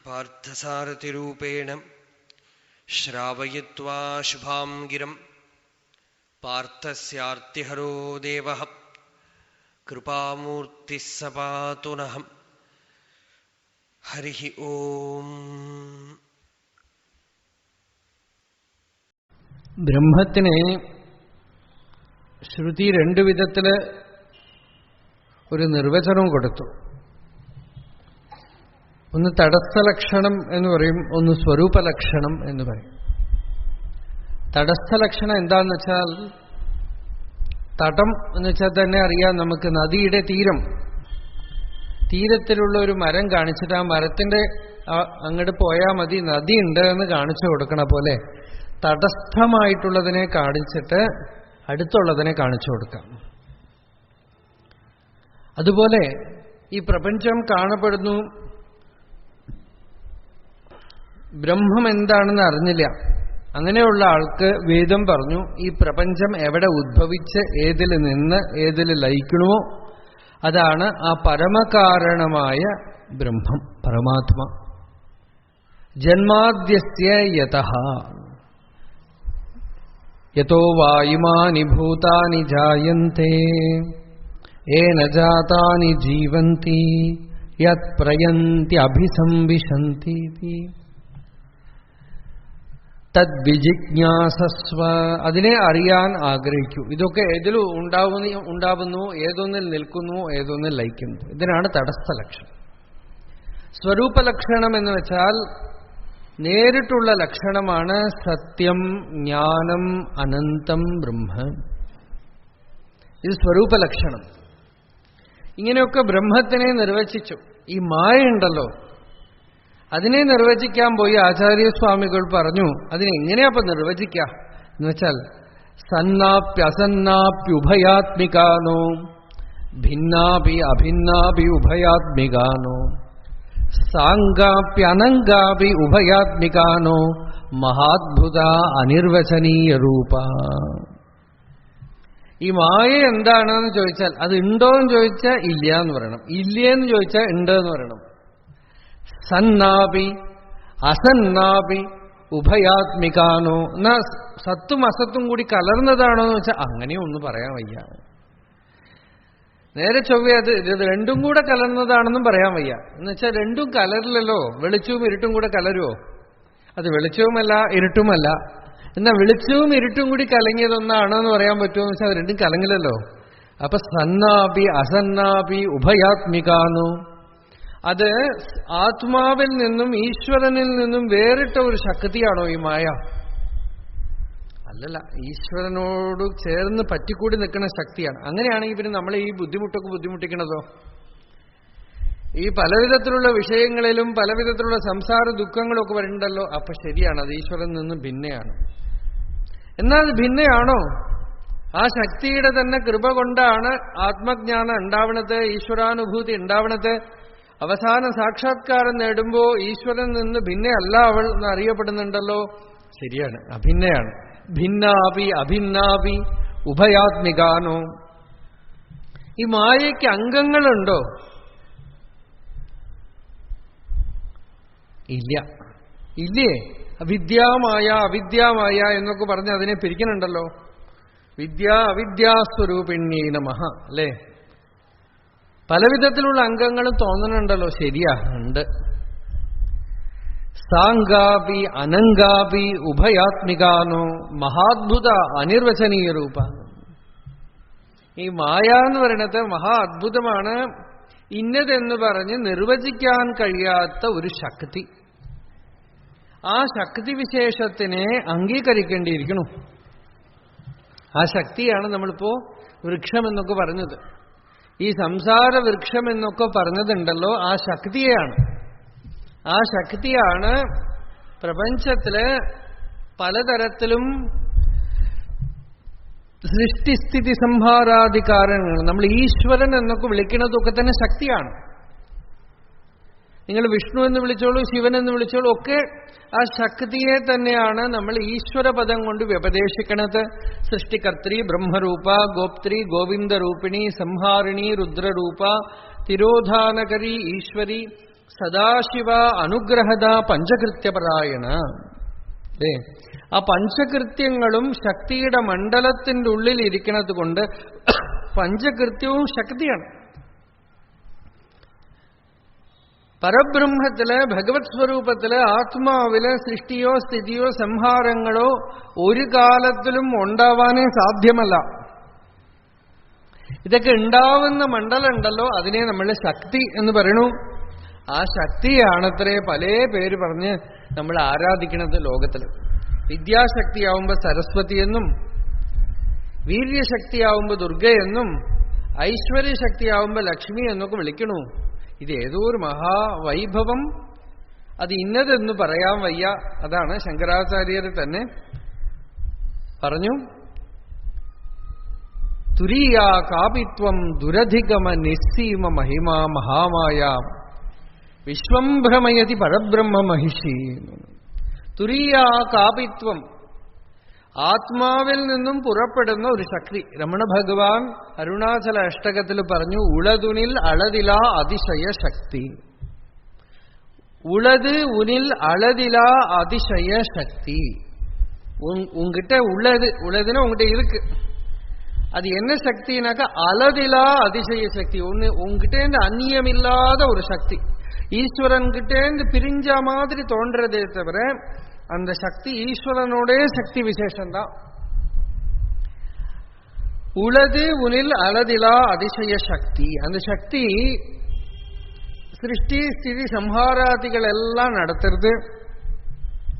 പാർത്ഥസാരഥിരൂപേണ ശ്രാവയിത്വാ ശുഭാം ഗിരം പാർത്ഥസ്യാർത്തിഹരോ ദേവഃ കൃപാമൂർത്തിഃ സ പാതു നഃ. ഹരി ഓം. ബ്രഹ്മത്തിനെ ശ്രുതി രണ്ടു വിധത്തില് ഒരു നിർവചനം കൊടുത്തു. ഒന്ന് തടസ്ഥലക്ഷണം എന്ന് പറയും, ഒന്ന് സ്വരൂപലക്ഷണം എന്ന് പറയും. തടസ്ഥലക്ഷണം എന്താന്ന് വെച്ചാൽ, തടം എന്ന് വെച്ചാൽ തന്നെ അറിയാം നമുക്ക്, നദിയുടെ തീരത്തിലുള്ള ഒരു മരം കാണിച്ചിട്ട് ആ മരത്തിന്റെ അങ്ങോട്ട് പോയാൽ മതി, നദി ഉണ്ട് എന്ന് കാണിച്ചു കൊടുക്കണ പോലെ തടസ്ഥമായിട്ടുള്ളതിനെ കാണിച്ചിട്ട് അടുത്തുള്ളതിനെ കാണിച്ചു കൊടുക്കാം. അതുപോലെ ഈ പ്രപഞ്ചം കാണപ്പെടുന്നു, ബ്രഹ്മം എന്താണെന്ന് അറിഞ്ഞില്ല. അങ്ങനെയുള്ള ആൾക്ക് വേദം പറഞ്ഞു, ഈ പ്രപഞ്ചം എവിടെ ഉദ്ഭവിച്ച് ഏതിൽ നിന്ന് ഏതിൽ ലയിക്കണമോ അതാണ് ആ പരമകാരണമായ ബ്രഹ്മം, പരമാത്മ. ജന്മാദ്യസ്യ യതഃ യതോ വായുമാനി ഭൂതാനി ജായന്തെ യേന ജാതാനി ജീവന്തി യത് പ്രയന്തി അഭിസംവിശന്തി തദ്വിജിജ്ഞാസസ്വ. അതിനെ അറിയാൻ ആഗ്രഹിക്കൂ. ഇതൊക്കെ ഏതിൽ ഉണ്ടാവുന്നു, ഏതൊന്നിൽ നിൽക്കുന്നു, ഏതൊന്നിൽ ലയിക്കുന്നു. ഇതിനാണ് തടസ്ഥലക്ഷണം. സ്വരൂപലക്ഷണം എന്ന് വെച്ചാൽ നേരിട്ടുള്ള ലക്ഷണമാണ് സത്യം, ജ്ഞാനം, അനന്തം, ബ്രഹ്മ. ഇത് സ്വരൂപലക്ഷണം. ഇങ്ങനെയൊക്കെ ബ്രഹ്മത്തിനെ നിർവചിച്ചു. ഈ മായയുണ്ടല്ലോ, അതിനെ നിർവചിക്കാൻ പോയി ആചാര്യസ്വാമികൾ പറഞ്ഞു, അതിനെങ്ങനെയാ നിർവചിക്ക എന്ന് വെച്ചാൽ, സന്നാപ്യസന്നാപ്യുഭയാത്മികാനോ ഭിന്നാപി അഭിന്നാപി ഉഭയാത്മികാനോ സാംഗാപ്യനംഗാപി ഉഭയാത്മികാനോ മഹാത്ഭുത അനിർവചനീയ രൂപ. ഈ മായ എന്താണെന്ന് ചോദിച്ചാൽ അത് ഉണ്ടോ എന്ന് ചോദിച്ചാൽ ഇല്ല എന്ന് പറയണം, ഇല്ലേന്ന് ചോദിച്ചാൽ ഉണ്ട് എന്ന് പറയണം. സന്നാപി അസന്നാപി ഉഭയാത്മികാനോ, എന്നാ സത്തും അസത്തും കൂടി കലർന്നതാണോ എന്ന് വെച്ചാൽ അങ്ങനെയും ഒന്നും പറയാൻ വയ്യ. നേരെ ചൊവ്വേ അത് രണ്ടും കൂടെ കലർന്നതാണെന്നും പറയാൻ വയ്യ. എന്ന് വെച്ചാൽ രണ്ടും കലരില്ലല്ലോ. വെളിച്ചവും ഇരുട്ടും കൂടെ കലരുമോ? അത് വെളിച്ചവുമല്ല ഇരുട്ടുമല്ല. എന്നാൽ വെളിച്ചവും ഇരുട്ടും കൂടി കലങ്ങിയതൊന്നാണോ എന്ന് പറയാൻ പറ്റുമോ എന്ന് വെച്ചാൽ അത് രണ്ടും കലങ്ങില്ലല്ലോ. അപ്പൊ സന്നാപി അസന്നാപി ഉഭയാത്മികാനോ, അത് ആത്മാവിൽ നിന്നും ഈശ്വരനിൽ നിന്നും വേറിട്ട ഒരു ശക്തിയാണോ ഈ മായ? അല്ലല്ല, ഈശ്വരനോട് ചേർന്ന് പറ്റിക്കൂടി നിൽക്കുന്ന ശക്തിയാണ്. അങ്ങനെയാണെങ്കിൽ പിന്നെ നമ്മളെ ഈ ബുദ്ധിമുട്ടൊക്കെ ബുദ്ധിമുട്ടിക്കണതോ? ഈ പലവിധത്തിലുള്ള വിഷയങ്ങളിലും പലവിധത്തിലുള്ള സംസാര ദുഃഖങ്ങളൊക്കെ വരുന്നുണ്ടല്ലോ. അപ്പൊ ശരിയാണ്, അത് ഈശ്വരനിൽ നിന്ന് ഭിന്നയാണ്. എന്നാൽ അത് ഭിന്നയാണോ? ആ ശക്തിയുടെ തന്നെ കൃപ കൊണ്ടാണ് ആത്മജ്ഞാനം ഉണ്ടാവണത്, ഈശ്വരാനുഭൂതി ഉണ്ടാവണത്. അവസാന സാക്ഷാത്കാരം നേടുമ്പോ ഈശ്വരൻ നിന്ന് ഭിന്നയല്ല അവൾ എന്ന് അറിയപ്പെടുന്നുണ്ടല്ലോ. ശരിയാണ്, അഭിന്നയാണ്. ഭിന്നാപി അഭിന്നാപി ഉഭയാത്മികാനോ. ഈ മായയ്ക്ക് അംഗങ്ങളുണ്ടോ? ഇല്ല. ഇല്ലേ? വിദ്യാമായ അവിദ്യാമായ എന്നൊക്കെ പറഞ്ഞ് അതിനെ പിരിക്കണുണ്ടല്ലോ. വിദ്യ അവിദ്യാസ്വരൂപിണ്യേ നമഃ, അല്ലേ? പലവിധത്തിലുള്ള അംഗങ്ങളും തോന്നണുണ്ടല്ലോ. ശരിയാ, ഉണ്ട്. സാംഗാപി അനംഗാപി ഉഭയാത്മികാനോ മഹാത്ഭുത അനിർവചനീയ രൂപ. ഈ മായ എന്ന് പറയുന്നത് മഹാ അദ്ഭുതമാണ്. ഇന്നതെന്ന് പറഞ്ഞ് നിർവചിക്കാൻ കഴിയാത്ത ഒരു ശക്തി. ആ ശക്തി വിശേഷത്തിനെ അംഗീകരിക്കേണ്ടിയിരിക്കുന്നു. ആ ശക്തിയാണ് നമ്മളിപ്പോ വൃക്ഷമെന്നൊക്കെ പറഞ്ഞത്. ഈ സംസാര വൃക്ഷം എന്നൊക്കെ പറഞ്ഞതുണ്ടല്ലോ, ആ ശക്തിയെയാണ്. ആ ശക്തിയാണ് പ്രപഞ്ചത്തില് പലതരത്തിലും സൃഷ്ടിസ്ഥിതി സംഹാരാധികാരങ്ങൾ. നമ്മൾ ഈശ്വരൻ എന്നൊക്കെ വിളിക്കുന്നതൊക്കെ തന്നെ ശക്തിയാണ്. നിങ്ങൾ വിഷ്ണു എന്ന് വിളിച്ചോളൂ, ശിവൻ എന്ന് വിളിച്ചോളൂ, ഒക്കെ ആ ശക്തിയെ തന്നെയാണ് നമ്മൾ ഈശ്വരപദം കൊണ്ട് വ്യപദേശിക്കണത്. സൃഷ്ടികർत्री ബ്രഹ്മരൂപ, ഗോപ്ത്രി ഗോവിന്ദരൂപിണി, സംഹാരിണി രുദ്രരൂപ, തിരോധാനകരി ഈശ്വരി, സദാശിവ അനുഗ്രഹദ പഞ്ചകൃത്യപരായണ. അല്ലേ? ആ പഞ്ചകൃത്യങ്ങളും ശക്തിയുടെ മണ്ഡലത്തിന്റെ ഉള്ളിൽ ഇരിക്കുന്നത് കൊണ്ട് പഞ്ചകൃത്യവും ശക്തിയാണ്. പരബ്രഹ്മത്തില്, ഭഗവത് സ്വരൂപത്തില്, ആത്മാവില് സൃഷ്ടിയോ സ്ഥിതിയോ സംഹാരങ്ങളോ ഒരു കാലത്തിലും ഉണ്ടാവാനേ സാധ്യമല്ല. ഇതൊക്കെ ഉണ്ടാവുന്ന മണ്ഡലം ഉണ്ടല്ലോ, അതിനെ നമ്മൾ ശക്തി എന്ന് പറയണു. ആ ശക്തിയാണത്രേ പല പേര് പറഞ്ഞ് നമ്മൾ ആരാധിക്കുന്നത് ലോകത്തില്. വിദ്യാശക്തിയാവുമ്പോ സരസ്വതി എന്നും, വീര്യശക്തിയാവുമ്പോ ദുർഗയെന്നും, ഐശ്വര്യശക്തിയാവുമ്പോ ലക്ഷ്മി എന്നൊക്കെ വിളിക്കണു. ഇത് ഏതോ ഒരു മഹാവൈഭവം. അത് ഇന്നതെന്ന് പറയാൻ വയ്യ. അതാണ് ശങ്കരാചാര്യർ തന്നെ പറഞ്ഞു, തുരീയാ കാപിത്വം ദുരധിഗമ നിസ്സീമ മഹിമാ മഹാമായ വിശ്വം ഭ്രമയതി പരബ്രഹ്മ മഹിഷി. തുരീയാ കാപിത്വം, ആത്മാവിൽ നിന്നും പുറപ്പെടുന്ന ഒരു ശക്തി. രമണ ഭഗവാൻ അരുണാചല അഷ്ടകത്തിൽ പറഞ്ഞു, ഉളതുനിൽ അളതിലാ അതിശയ ശക്തി. ഉളത് ഉനിൽ അളതിലാ அதிசய சக்தி. உங்ககிட்ட உள்ளதுன்னு உங்ககிட்ட இருக்கு. அது என்ன சக்தினாக்க அளதிலா அதிசய சக்தி. ஒண்ணு உங்ககிட்ட அந்நியமில்லாத ஒரு சக்தி. ஈஸ்வரன் கிட்டேந்து பிரிஞ்ச மாதிரி தோன்றதே தவிர அந்த சக்தி ஈஸ்வரனோட சக்தி விசேஷம்தான். உளது உனில் அளதிலா அதிசய சக்தி. அந்த சக்தி சிருஷ்டி ஸ்திதி சம்ஹாராதிகள் எல்லாம் நடத்துறது,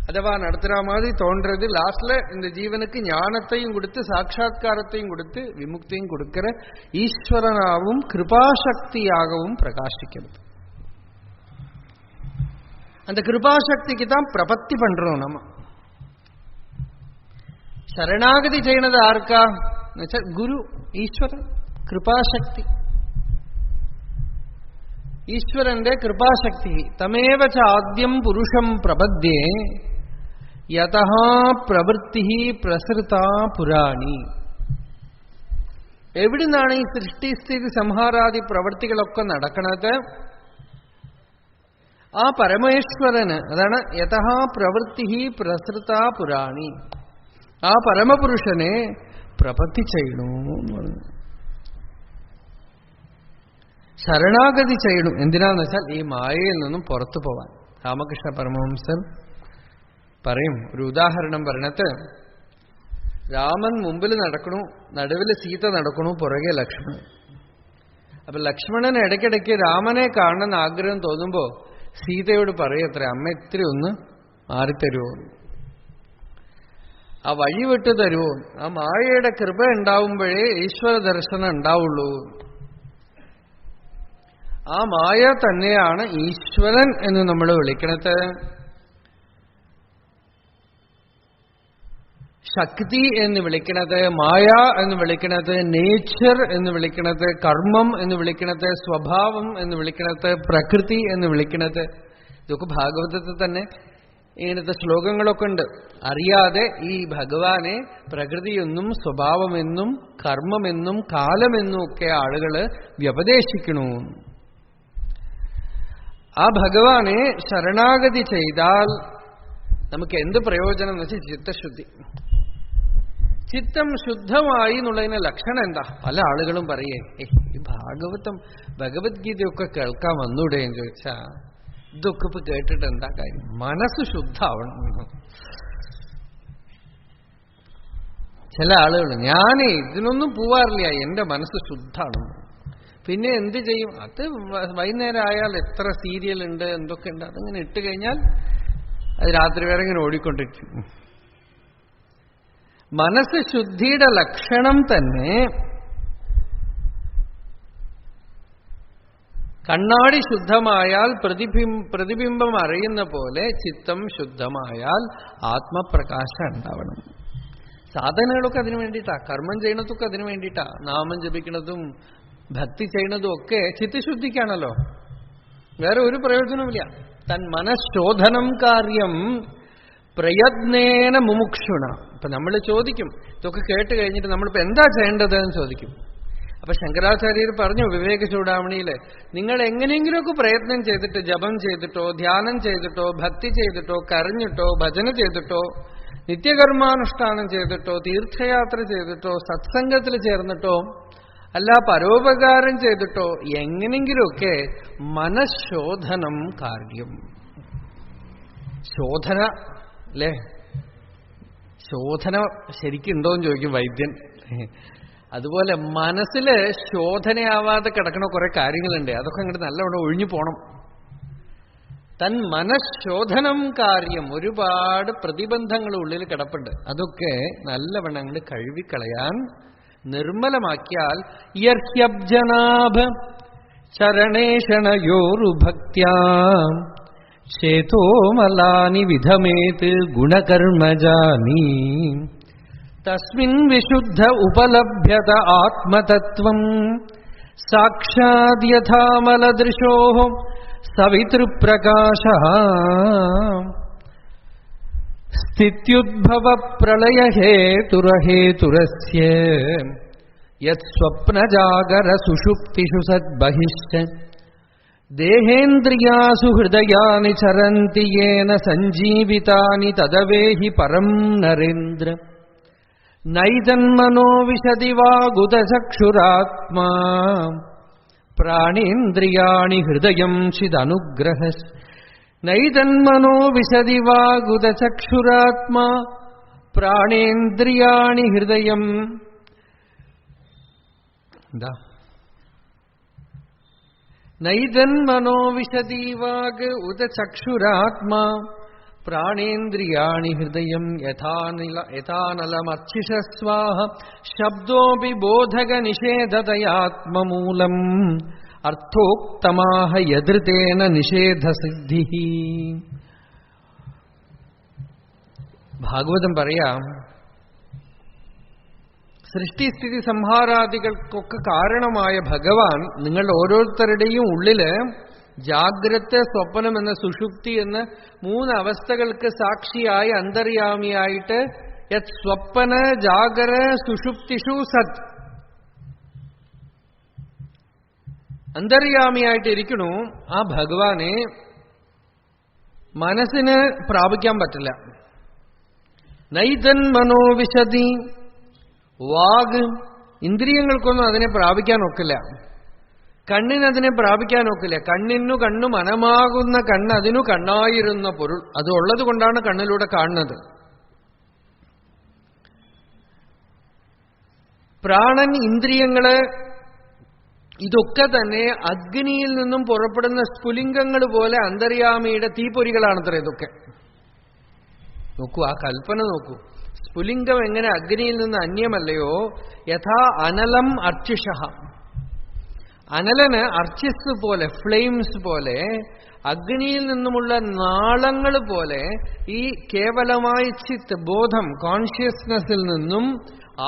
அதுவா நடத்துற மாதிரி தோன்றது. லாஸ்ட்ல இந்த ஜீவனுக்கு ஞானத்தையும் கொடுத்து சாட்சா்காரத்தையும் கொடுத்து விமுக்தியும் கொடுக்கிற ஈஸ்வரனாகவும் கிருபாசக்தியாகவும் பிரகாசிக்கிறது. அந்த கிருபாசக்திக்கு தான் பிரபத்தி பண்றோம். நம்ம ശരണാഗതി ചെയ്യുന്നത് ആർക്കാ എന്ന് വെച്ചാൽ ഗുരു, ഈശ്വരൻ, കൃപാശക്തി. ഈശ്വരന്റെ കൃപാശക്തി. തമേവ ച ആദ്യം പുരുഷം പ്രപദ്യേ യതഃ പ്രവൃത്തി പ്രസൃതാ പുരാണി. എവിടുന്നാണ് ഈ സൃഷ്ടിസ്ഥിതി സംഹാരാദി പ്രവൃത്തികളൊക്കെ നടക്കുന്നത്? ആ പരമേശ്വരന്. അതാണ് യതഃ പ്രവൃത്തി പ്രസൃതാ പുരാണി. ആ പരമപുരുഷനെ പ്രപത്തി ചെയ്യണു എന്ന് പറഞ്ഞു. ശരണാഗതി ചെയ്യണം. എന്തിനാന്ന് വെച്ചാൽ ഈ മായയിൽ നിന്നും പുറത്തു പോവാൻ. രാമകൃഷ്ണ പരമഹംസൻ പറയും, ഒരു ഉദാഹരണം പറഞ്ഞിട്ട്, രാമൻ മുമ്പിൽ നടക്കണു, നടുവിൽ സീത നടക്കണു, പുറകെ ലക്ഷ്മണൻ. അപ്പൊ ലക്ഷ്മണൻ ഇടയ്ക്കിടയ്ക്ക് രാമനെ കാണണമെന്ന് ആഗ്രഹം തോന്നുമ്പോ സീതയോട് പറയത്ര, അമ്മ ഇത്തിരി ഒന്ന് മാറിത്തരുമോ, ആ വഴി വിട്ടു തരുമോ? ആ മായയുടെ കൃപ ഉണ്ടാവുമ്പോഴേ ഈശ്വര ദർശനം ഉണ്ടാവുള്ളൂ. ആ മായ തന്നെയാണ് ഈശ്വരൻ എന്ന് നമ്മൾ വിളിക്കണത്. ശക്തി എന്ന് വിളിക്കണത്, മായ എന്ന് വിളിക്കണത്, നേച്ചർ എന്ന് വിളിക്കണത്, കർമ്മം എന്ന് വിളിക്കണത്, സ്വഭാവം എന്ന് വിളിക്കണത്, പ്രകൃതി എന്ന് വിളിക്കണത്. ഇതൊക്കെ ഭാഗവതത്തിൽ തന്നെ ഇങ്ങനത്തെ ശ്ലോകങ്ങളൊക്കെ ഉണ്ട്. അറിയാതെ ഈ ഭഗവാനെ പ്രകൃതിയെന്നും സ്വഭാവമെന്നും കർമ്മമെന്നും കാലമെന്നും ഒക്കെ ആളുകള് വ്യപദേശിക്കണു. ആ ഭഗവാനെ ശരണാഗതി ചെയ്താൽ നമുക്ക് എന്ത് പ്രയോജനം എന്ന് വെച്ചാൽ ചിത്തശുദ്ധി. ചിത്തം ശുദ്ധമായി എന്നുള്ളതിന്റെ ലക്ഷണം എന്താ? പല ആളുകളും പറയേ, ഈ ഭാഗവതം ഭഗവത്ഗീതയൊക്കെ കേൾക്കാൻ വന്നൂടെ എന്ന് ചോദിച്ചാ, ഇതൊക്കെ ഇപ്പൊ കേട്ടിട്ട് എന്താ കാര്യം? മനസ്സ് ശുദ്ധാവണം. ചില ആളുകൾ, ഞാനേ ഇതിനൊന്നും പോവാറില്ല, എന്റെ മനസ്സ് ശുദ്ധാണ്. പിന്നെ എന്ത് ചെയ്യും? അത് വൈകുന്നേരം ആയാൽ എത്ര സീരിയൽ ഉണ്ട്, എന്തൊക്കെ ഉണ്ട്, അതിങ്ങനെ ഇട്ട് കഴിഞ്ഞാൽ അത് രാത്രി വരെ ഇങ്ങനെ ഓടിക്കൊണ്ടിരിക്കും. മനസ്സ് ശുദ്ധിയുടെ ലക്ഷണം തന്നെ കണ്ണാടി ശുദ്ധമായാൽ പ്രതിബിംബം അറിയുന്ന പോലെ ചിത്തം ശുദ്ധമായാൽ ആത്മപ്രകാശം ഉണ്ടാവണം. സാധനങ്ങളൊക്കെ അതിനു വേണ്ടിയിട്ടാ, കർമ്മം ചെയ്യണതൊക്കെ അതിനു വേണ്ടിയിട്ടാ, നാമം ജപിക്കണതും ഭക്തി ചെയ്യുന്നതും ഒക്കെ ചിത്തശുദ്ധിക്കാണല്ലോ, വേറെ ഒരു പ്രയോജനവുമില്ല. തൻ മനഃശോധനം കാര്യം പ്രയത്നേന മുമുക്ഷുണ. ഇപ്പൊ നമ്മൾ ചോദിക്കും, ഇതൊക്കെ കേട്ട് കഴിഞ്ഞിട്ട് നമ്മളിപ്പോ എന്താ ചെയ്യേണ്ടത് എന്ന് ചോദിക്കും. അപ്പൊ ശങ്കരാചാര്യർ പറഞ്ഞു വിവേക ചൂടാമണിയില്, നിങ്ങൾ എങ്ങനെയെങ്കിലുമൊക്കെ പ്രയത്നം ചെയ്തിട്ട്, ജപം ചെയ്തിട്ടോ, ധ്യാനം ചെയ്തിട്ടോ, ഭക്തി ചെയ്തിട്ടോ, കരഞ്ഞിട്ടോ, ഭജന ചെയ്തിട്ടോ, നിത്യകർമാനുഷ്ഠാനം ചെയ്തിട്ടോ, തീർത്ഥയാത്ര ചെയ്തിട്ടോ, സത്സംഗത്തിൽ ചേർന്നിട്ടോ, അല്ല പരോപകാരം ചെയ്തിട്ടോ, എങ്ങനെങ്കിലുമൊക്കെ മനഃശോധനം കാര്യം. ശോധന അല്ലേ? ശോധന ശരിക്കുണ്ടോന്ന് ചോദിക്കും വൈദ്യൻ. അതുപോലെ മനസ്സില് ശോധനയാവാതെ കിടക്കണ കുറെ കാര്യങ്ങളുണ്ട്. അതൊക്കെ അങ്ങോട്ട് നല്ലവണ്ണം ഒഴിഞ്ഞു പോണം. തൻ മനഃശോധനം കാര്യം. ഒരുപാട് പ്രതിബന്ധങ്ങൾ ഉള്ളിൽ കിടപ്പുണ്ട്. അതൊക്കെ നല്ലവണ്ണം അങ്ങോട്ട് കഴുകിക്കളയാൻ, നിർമ്മലമാക്കിയാൽ യർഹ്യബ്ജനാഭ ചരണേഷണയോരുഭക്ത്യാം ചേതോമലാനി വിധമേത് ഗുണകർമ്മജാനി തസ്മിൻ വിശുദ്ധ ഉപലഭ്യത ആത്മതത്വം സാക്ഷാത് യഥാമലദൃശോ സവിതൃപ്രകാശഃ സ്ഥിത്യുദ്ഭവ പ്രളയഹേതുരഹേതുരസ്യ യത് സ്വപ്നജാഗര സുഷുപ്തിഷു സദ്ബഹിശ്ച ദേഹേന്ദ്രിയാസു ഹൃദയാനി ചരന്തി യേന സഞ്ജീവിതാനി തദവേഹി പരം നരേന്ദ്ര നൈതന്മനോ വിശതി വാഗുദചക്ഷുരാത്മാ പ്രാണേന്ദ്രിയാണി ഹൃദയം ചിദനുഗ്രഹ നൈതന്മനോ വിശതി വാഗുദചക്ഷുരാത്മാ പ്രാണേന്ദ്രിയാണി ഹൃദയം. എന്താ? നൈതന്മനോ വിശതി വാഗ് ഉദചക്ഷുരാത്മാ പ്രാണേന്ദ്രിയാണി ഹൃദയം യഥാനലമർച്ചിഷസ്വാഹ ശബ്ദോപി ബോധക നിഷേധതയാത്മമൂലം അർത്ഥോക്തമാഹ യദൃതേന നിഷേധസിദ്ധി. ഭാഗവതം പറയാം, സൃഷ്ടിസ്ഥിതി സംഹാരാദികൾക്കൊക്കെ കാരണമായ ഭഗവാൻ നിങ്ങളുടെ ഓരോരുത്തരുടെയും ഉള്ളില് ജാഗ്രത, സ്വപ്നം എന്ന സുഷുപ്തി എന്ന 3 അവസ്ഥകൾക്ക് സാക്ഷിയായി അന്തര്യാമിയായിട്ട് യത് സ്വപ്ന ജാഗര സുഷുപ്തിഷു സത് അന്തര്യാമിയായിട്ട് ഇരിക്കണു. ആ ഭഗവാനെ മനസ്സിന് പ്രാപിക്കാൻ പറ്റില്ല. നൈതൻ മനോവിശതി വാഗ്, ഇന്ദ്രിയങ്ങൾക്കൊന്നും അതിനെ പ്രാപിക്കാൻ ഒക്കില്ല. കണ്ണിനതിനെ പ്രാപിക്കാൻ ഒക്കില്ല. കണ്ണിനു കണ്ണു മനമാകുന്ന കണ്ണ് അതിനു കണ്ണായിരുന്ന പൊരുൾ. അത് ഉള്ളത് കൊണ്ടാണ് കണ്ണിലൂടെ കാണുന്നത്. പ്രാണൻ, ഇന്ദ്രിയങ്ങള്, ഇതൊക്കെ തന്നെ അഗ്നിയിൽ നിന്നും പുറപ്പെടുന്ന സ്ഫുലിംഗങ്ങൾ പോലെ അന്തര്യാമിയുടെ തീപ്പൊരികളാണത്ര ഇതൊക്കെ. നോക്കൂ, ആ കൽപ്പന നോക്കൂ. സ്ഫുലിംഗം എങ്ങനെ അഗ്നിയിൽ നിന്ന് അന്യമല്ലയോ, യഥാ അനലം അർച്ചിഷ. അനലന് അർച്ചിസ് പോലെ, ഫ്ലെയിംസ് പോലെ, അഗ്നിയിൽ നിന്നുമുള്ള നാളങ്ങൾ പോലെ ഈ കേവലമായ ചിത്ത് ബോധം, കോൺഷ്യസ്നെസ്സിൽ നിന്നും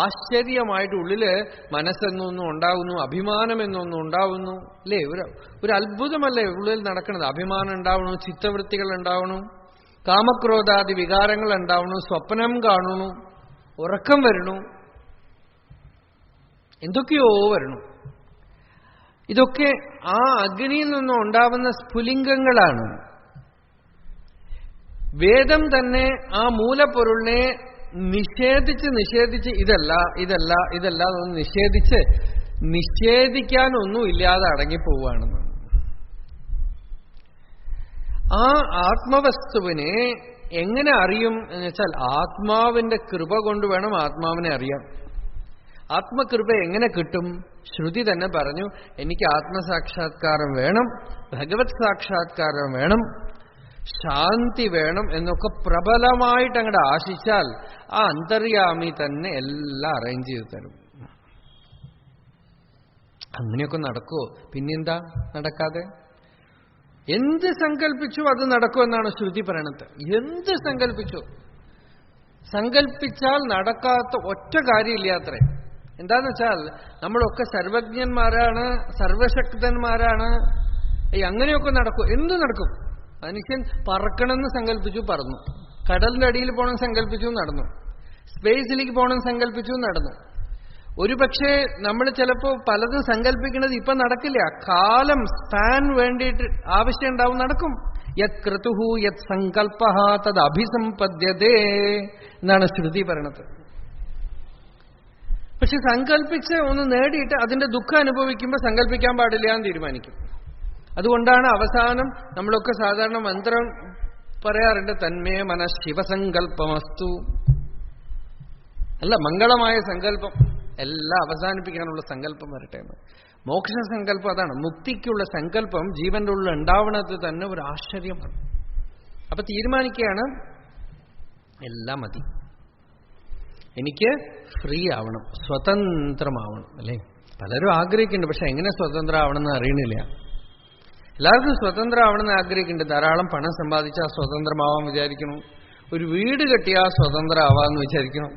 ആശ്ചര്യമായിട്ട് ഉള്ളില് മനസ്സെന്നൊന്നും ഉണ്ടാവുന്നു, അഭിമാനം എന്നൊന്നും ഉണ്ടാവുന്നു. അല്ലേ? ഒരു അത്ഭുതമല്ലേ ഉള്ളിൽ നടക്കുന്നത്? അഭിമാനം ഉണ്ടാവണു, ചിത്തവൃത്തികൾ ഉണ്ടാവണു, കാമക്രോധാദി വികാരങ്ങൾ ഉണ്ടാവണു, സ്വപ്നം കാണുന്നു, ഉറക്കം വരണു, എന്തൊക്കെയോ വരണു. ഇതൊക്കെ ആ അഗ്നിയിൽ നിന്നും ഉണ്ടാവുന്ന സ്ഫുലിംഗങ്ങളാണ്. വേദം തന്നെ ആ മൂലപ്പൊരുളിനെ നിഷേധിച്ച് ഇതല്ല ഇതല്ല ഇതല്ല എന്ന് നിഷേധിക്കാനൊന്നും ഇല്ലാതെ അടങ്ങിപ്പോവുകയാണെന്ന്. ആ ആത്മവസ്തുവിനെ എങ്ങനെ അറിയും എന്ന് വെച്ചാൽ ആത്മാവിന്റെ കൃപ കൊണ്ട് വേണം ആത്മാവിനെ അറിയാൻ. ആത്മകൃപ എങ്ങനെ കിട്ടും? ശ്രുതി തന്നെ പറഞ്ഞു, എനിക്ക് ആത്മസാക്ഷാത്കാരം വേണം, ഭഗവത് സാക്ഷാത്കാരം വേണം, ശാന്തി വേണം എന്നൊക്കെ പ്രബലമായിട്ട് അങ്ങോട്ട് ആശിച്ചാൽ ആ അന്തര്യാമി തന്നെ എല്ലാം അറേഞ്ച് ചെയ്ത് തരും. അങ്ങനെയൊക്കെ നടക്കുമോ? പിന്നെന്താ നടക്കാതെ? എന്ത് സങ്കല്പിച്ചു അത് നടക്കുമെന്നാണ് ശ്രുതി പറയണത്. എന്ത് സങ്കല്പിച്ചു, സങ്കല്പിച്ചാൽ നടക്കാത്ത ഒറ്റ കാര്യമില്ലാത്രേ. എന്താന്ന് വെച്ചാൽ നമ്മളൊക്കെ സർവജ്ഞന്മാരാണ്, സർവശക്തന്മാരാണ്. അങ്ങനെയൊക്കെ നടക്കും. എന്ത് നടക്കും? മനുഷ്യൻ പറക്കണമെന്ന് സങ്കല്പിച്ചു, പറന്നു. കടലിന്റെ അടിയിൽ പോകണം സങ്കല്പിച്ചു, നടന്നു. സ്പേസിലേക്ക് പോകണം സങ്കല്പിച്ചു, നടന്നു. ഒരുപക്ഷെ നമ്മൾ ചിലപ്പോ പലതും സങ്കല്പിക്കുന്നത് ഇപ്പൊ നടക്കില്ല. കാലം സ്പാൻ വേണ്ടിയിട്ട് ആവശ്യം ഉണ്ടാവും, നടക്കും. യത് ക്രതുഹു യത് സങ്കല്പ തത് അഭിസമ്പദ്യതേ എന്നാണ് ശ്രുതി പറയണത്. പക്ഷെ സങ്കല്പിച്ച് ഒന്ന് നേടിയിട്ട് അതിന്റെ ദുഃഖം അനുഭവിക്കുമ്പോൾ സങ്കല്പിക്കാൻ പാടില്ല എന്ന് തീരുമാനിക്കും. അതുകൊണ്ടാണ് അവസാനം നമ്മളൊക്കെ സാധാരണ മന്ത്രം പറയാറുണ്ട്, തന്മേ മനഃ ശിവസങ്കല്പമസ്തു. അല്ല, മംഗളമായ സങ്കല്പം എല്ലാം അവസാനിപ്പിക്കാനുള്ള സങ്കല്പം വരട്ടെ എന്ന്. മോക്ഷ സങ്കല്പം അതാണ്. മുക്തിക്കുള്ള സങ്കല്പം ജീവന്റെ ഉള്ളിൽ ഉണ്ടാവുന്നത് തന്നെ ഒരു ആശ്ചര്യമാണ്. അപ്പൊ തീരുമാനിക്കുകയാണ്, എല്ലാം മതി, എനിക്ക് ഫ്രീ ആവണം, സ്വതന്ത്രമാവണം. അല്ലേ? പലരും ആഗ്രഹിക്കുന്നുണ്ട്, പക്ഷെ എങ്ങനെ സ്വതന്ത്രമാവണമെന്ന് അറിയണില്ല. എല്ലാവർക്കും സ്വതന്ത്രമാവണമെന്ന് ആഗ്രഹിക്കുന്നുണ്ട്. ധാരാളം പണം സമ്പാദിച്ചാൽ സ്വതന്ത്രമാവാൻ വിചാരിക്കണം, ഒരു വീട് കെട്ടിയാൽ സ്വതന്ത്രമാവാന്ന് വിചാരിക്കണം,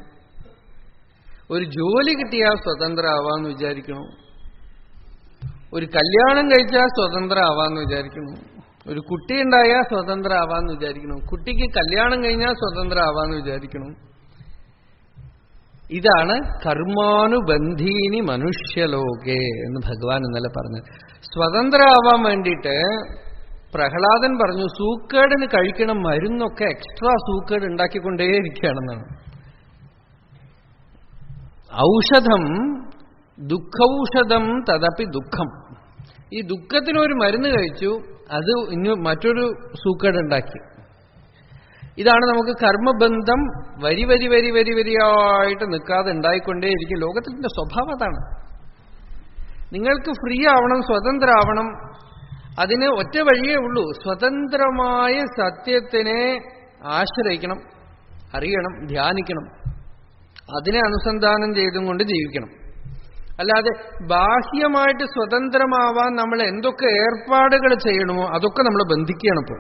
ഒരു ജോലി കിട്ടിയാൽ സ്വതന്ത്രമാവാന്ന് വിചാരിക്കണം, ഒരു കല്യാണം കഴിച്ചാൽ സ്വതന്ത്രമാവാന്ന് വിചാരിക്കണം, ഒരു കുട്ടി ഉണ്ടായാൽ സ്വതന്ത്രമാവാന്ന് വിചാരിക്കണം, കുട്ടിക്ക് കല്യാണം കഴിഞ്ഞാൽ സ്വതന്ത്രമാവാന്ന് വിചാരിക്കണം. ഇതാണ് കർമാനുബന്ധീനി മനുഷ്യലോകേ എന്ന് ഭഗവാൻ ഇന്നലെ പറഞ്ഞത്. സ്വതന്ത്രമാവാൻ വേണ്ടിയിട്ട് പ്രഹ്ലാദൻ പറഞ്ഞു, സൂക്കേടിന് കഴിക്കണം മരുന്നൊക്കെ എക്സ്ട്രാ സൂക്കേട് ഉണ്ടാക്കിക്കൊണ്ടേയിരിക്കുകയാണെന്നാണ്. ഔഷധം ദുഃഖൌഷധം തദപി ദുഃഖം. ഈ ദുഃഖത്തിനൊരു മരുന്ന് കഴിച്ചു, അത് ഇനി മറ്റൊരു സൂക്കേടുണ്ടാക്കി. ഇതാണ് നമുക്ക് കർമ്മബന്ധം വരി വരി വരി വരി വരിയായിട്ട് നിൽക്കാതെ ഉണ്ടായിക്കൊണ്ടേയിരിക്കും. ലോകത്തിന്റെ സ്വഭാവം അതാണ്. നിങ്ങൾക്ക് ഫ്രീ ആവണം, സ്വതന്ത്രമാവണം, അതിന് ഒറ്റ വഴിയേ ഉള്ളൂ. സ്വതന്ത്രമായ സത്യത്തിനെ ആശ്രയിക്കണം, അറിയണം, ധ്യാനിക്കണം, അതിനെ അനുസന്ധാനം ചെയ്തും കൊണ്ട് ജീവിക്കണം. അല്ലാതെ ബാഹ്യമായിട്ട് സ്വതന്ത്രമാവാൻ നമ്മൾ എന്തൊക്കെ ഏർപ്പാടുകൾ ചെയ്യണമോ അതൊക്കെ നമ്മൾ ബന്ധിക്കുകയാണ്. ഇപ്പോൾ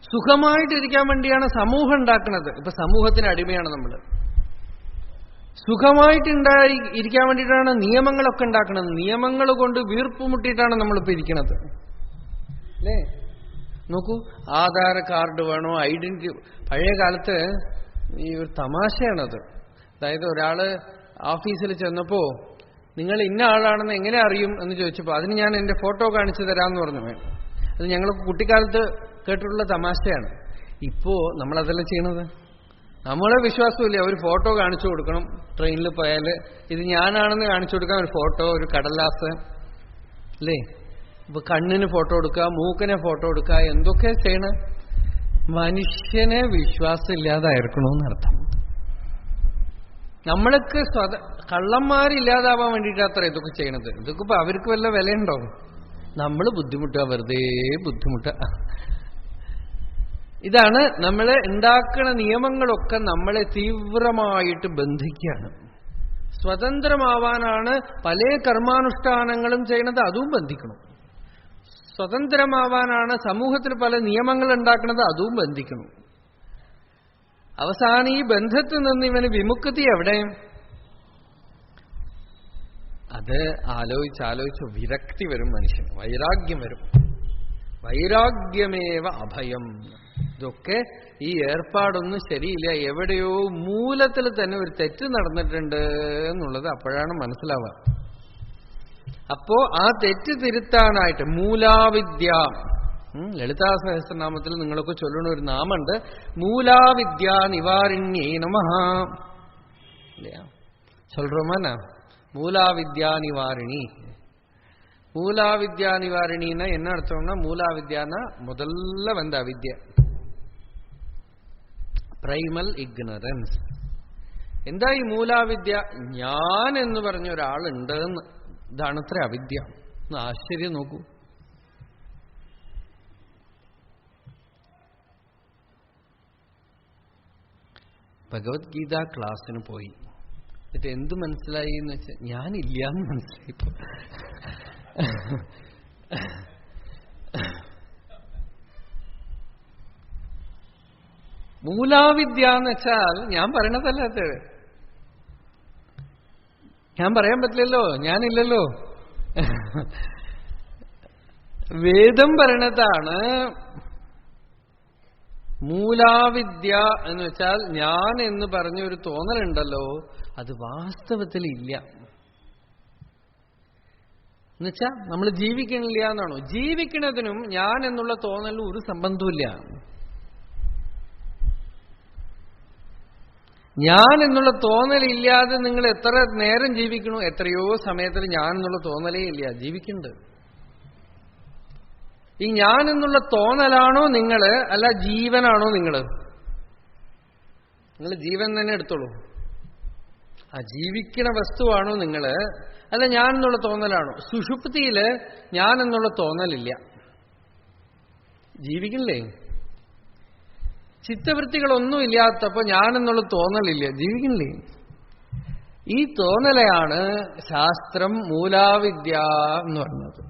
സുഖമായിട്ടിരിക്കാൻ വേണ്ടിയാണ് സമൂഹം ഉണ്ടാക്കുന്നത്. ഇപ്പൊ സമൂഹത്തിന് അടിമയാണ് നമ്മൾ. സുഖമായിട്ടുണ്ടായി ഇരിക്കാൻ വേണ്ടിയിട്ടാണ് നിയമങ്ങളൊക്കെ ഉണ്ടാക്കുന്നത്. നിയമങ്ങൾ കൊണ്ട് വീർപ്പുമുട്ടിയിട്ടാണ് നമ്മളിപ്പോ ഇരിക്കുന്നത്. അല്ലേ? നോക്കൂ, ആധാർ കാർഡ് വേണോ, ഐഡന്റിറ്റി. പഴയ കാലത്ത് ഈ ഒരു തമാശയാണത്. അതായത് ഒരാള് ഓഫീസിൽ ചെന്നപ്പോ നിങ്ങൾ ഇന്ന ആളാണെന്ന് എങ്ങനെ അറിയും എന്ന് ചോദിച്ചപ്പോ അതിന് ഞാൻ എന്റെ ഫോട്ടോ കാണിച്ചു തരാമെന്ന് പറഞ്ഞു. അത് ഞങ്ങൾ കുട്ടിക്കാലത്ത് കേട്ടിട്ടുള്ള തമാശയാണ്. ഇപ്പോ നമ്മളതെല്ലാം ചെയ്യണത്. നമ്മളെ വിശ്വാസമില്ല, ഒരു ഫോട്ടോ കാണിച്ചു കൊടുക്കണം. ട്രെയിനിൽ പോയാൽ ഇത് ഞാനാണെന്ന് കാണിച്ചു കൊടുക്കാൻ ഒരു ഫോട്ടോ, ഒരു കടലാസ്. അല്ലേ? ഇപ്പൊ കണ്ണിന് ഫോട്ടോ എടുക്കുക, മൂക്കിനെ ഫോട്ടോ എടുക്കുക, എന്തൊക്കെ ചെയ്യണ. മനുഷ്യനെ വിശ്വാസം ഇല്ലാതായിരിക്കണമെന്നർത്ഥം. നമ്മൾക്ക് കള്ളന്മാരില്ലാതാവാൻ വേണ്ടിയിട്ടാത്ര ഇതൊക്കെ ചെയ്യണത്. ഇതൊക്കെ ഇപ്പൊ അവർക്ക് വല്ല വിലയുണ്ടോ? നമ്മൾ ബുദ്ധിമുട്ടുക, വെറുതെ ബുദ്ധിമുട്ടുക. ഇതാണ് നമ്മളെ ഉണ്ടാക്കുന്ന നിയമങ്ങളൊക്കെ നമ്മളെ തീവ്രമായിട്ട് ബന്ധിക്കുകയാണ്. സ്വതന്ത്രമാവാനാണ് പല കർമാനുഷ്ഠാനങ്ങളും ചെയ്യണത്, അതും ബന്ധിക്കണം. സ്വതന്ത്രമാവാനാണ് സമൂഹത്തിൽ പല നിയമങ്ങൾ ഉണ്ടാക്കുന്നത്, അതും ബന്ധിക്കണം. അവസാനം ഈ ബന്ധത്തിൽ നിന്ന് ഇവന് വിമുക്തി എവിടെ? അത് ആലോചിച്ചാലോചിച്ച് വിരക്തി വരും മനുഷ്യന്, വൈരാഗ്യം വരും. വൈരാഗ്യമേവ അഭയം. ഇതൊക്കെ ഈ ഏർപ്പാടൊന്നും ശരിയില്ല, എവിടെയോ മൂലത്തിൽ തന്നെ ഒരു തെറ്റ് നടന്നിട്ടുണ്ട് എന്നുള്ളത് അപ്പോഴാണ് മനസ്സിലാവുക. അപ്പോ ആ തെറ്റ് തിരുത്താനായിട്ട് മൂലാവിദ്യ, ലളിതാ സഹസ്രനാമത്തിൽ നിങ്ങളൊക്കെ ചൊല്ലുന്ന ഒരു നാമുണ്ട്, മൂലാവിദ്യാ നിവാരിണ്യേ നമഃ. சொல்றோமாண்ணா? மூலாவித்யா நிவாரிணி. மூலாவித்யா நிவாரிணின்னா என்ன அர்த்தம்னா, மூலாவித்யானா முதல்ல வந்த அவித்யா, പ്രൈമൽ ഇഗ്നറൻസ്. എന്താ ഈ മൂലാവിദ്യ? ഞാൻ എന്ന് പറഞ്ഞ ഒരാളുണ്ടെന്ന്. ഇതാണത്ര അവിദ്യ. ആശ്ചര്യം നോക്കൂ. ഭഗവത്ഗീത ക്ലാസ്സിന് പോയി. എന്നിട്ട് എന്ത് മനസ്സിലായി എന്ന് വെച്ചാൽ ഞാനില്ലാന്ന് മനസ്സിലായിപ്പോ. മൂലാവിദ്യ എന്ന് വെച്ചാൽ ഞാൻ പറയണതല്ലാത്ത, ഞാൻ പറയാൻ പറ്റില്ലല്ലോ, ഞാനില്ലല്ലോ. വേദം പറയണതാണ് മൂലാവിദ്യ എന്ന് വെച്ചാൽ ഞാൻ എന്ന് പറഞ്ഞൊരു തോന്നലുണ്ടല്ലോ, അത് വാസ്തവത്തിൽ ഇല്ല. എന്നുവെച്ചാ നമ്മൾ ജീവിക്കണില്ല എന്നാണോ? ജീവിക്കുന്നതിനും ഞാൻ എന്നുള്ള തോന്നലിനും ഒരു സംബന്ധമില്ല. ഞാൻ എന്നുള്ള തോന്നലില്ലാതെ നിങ്ങൾ എത്ര നേരം ജീവിക്കണു? എത്രയോ സമയത്തിൽ ഞാൻ എന്നുള്ള തോന്നലേ ഇല്ല, ജീവിക്കുന്നുണ്ട്. ഈ ഞാൻ എന്നുള്ള തോന്നലാണോ നിങ്ങള്, അല്ല ജീവനാണോ നിങ്ങള്? നിങ്ങൾ ജീവൻ തന്നെ എടുത്തോളൂ. ആ ജീവിക്കണ വസ്തുവാണോ നിങ്ങള്, അല്ല ഞാൻ എന്നുള്ള തോന്നലാണോ? സുഷുപ്തിയില് ഞാൻ എന്നുള്ള തോന്നലില്ല, ജീവിക്കണില്ലേ? ചിത്തവൃത്തികളൊന്നും ഇല്ലാത്തപ്പോ ഞാൻ എന്നുള്ള തോന്നലില്ല, ജീവിക്കണില്ലേ? ഈ തോന്നലയാണ് ശാസ്ത്രം മൂലാവിദ്യ എന്ന് പറഞ്ഞത്.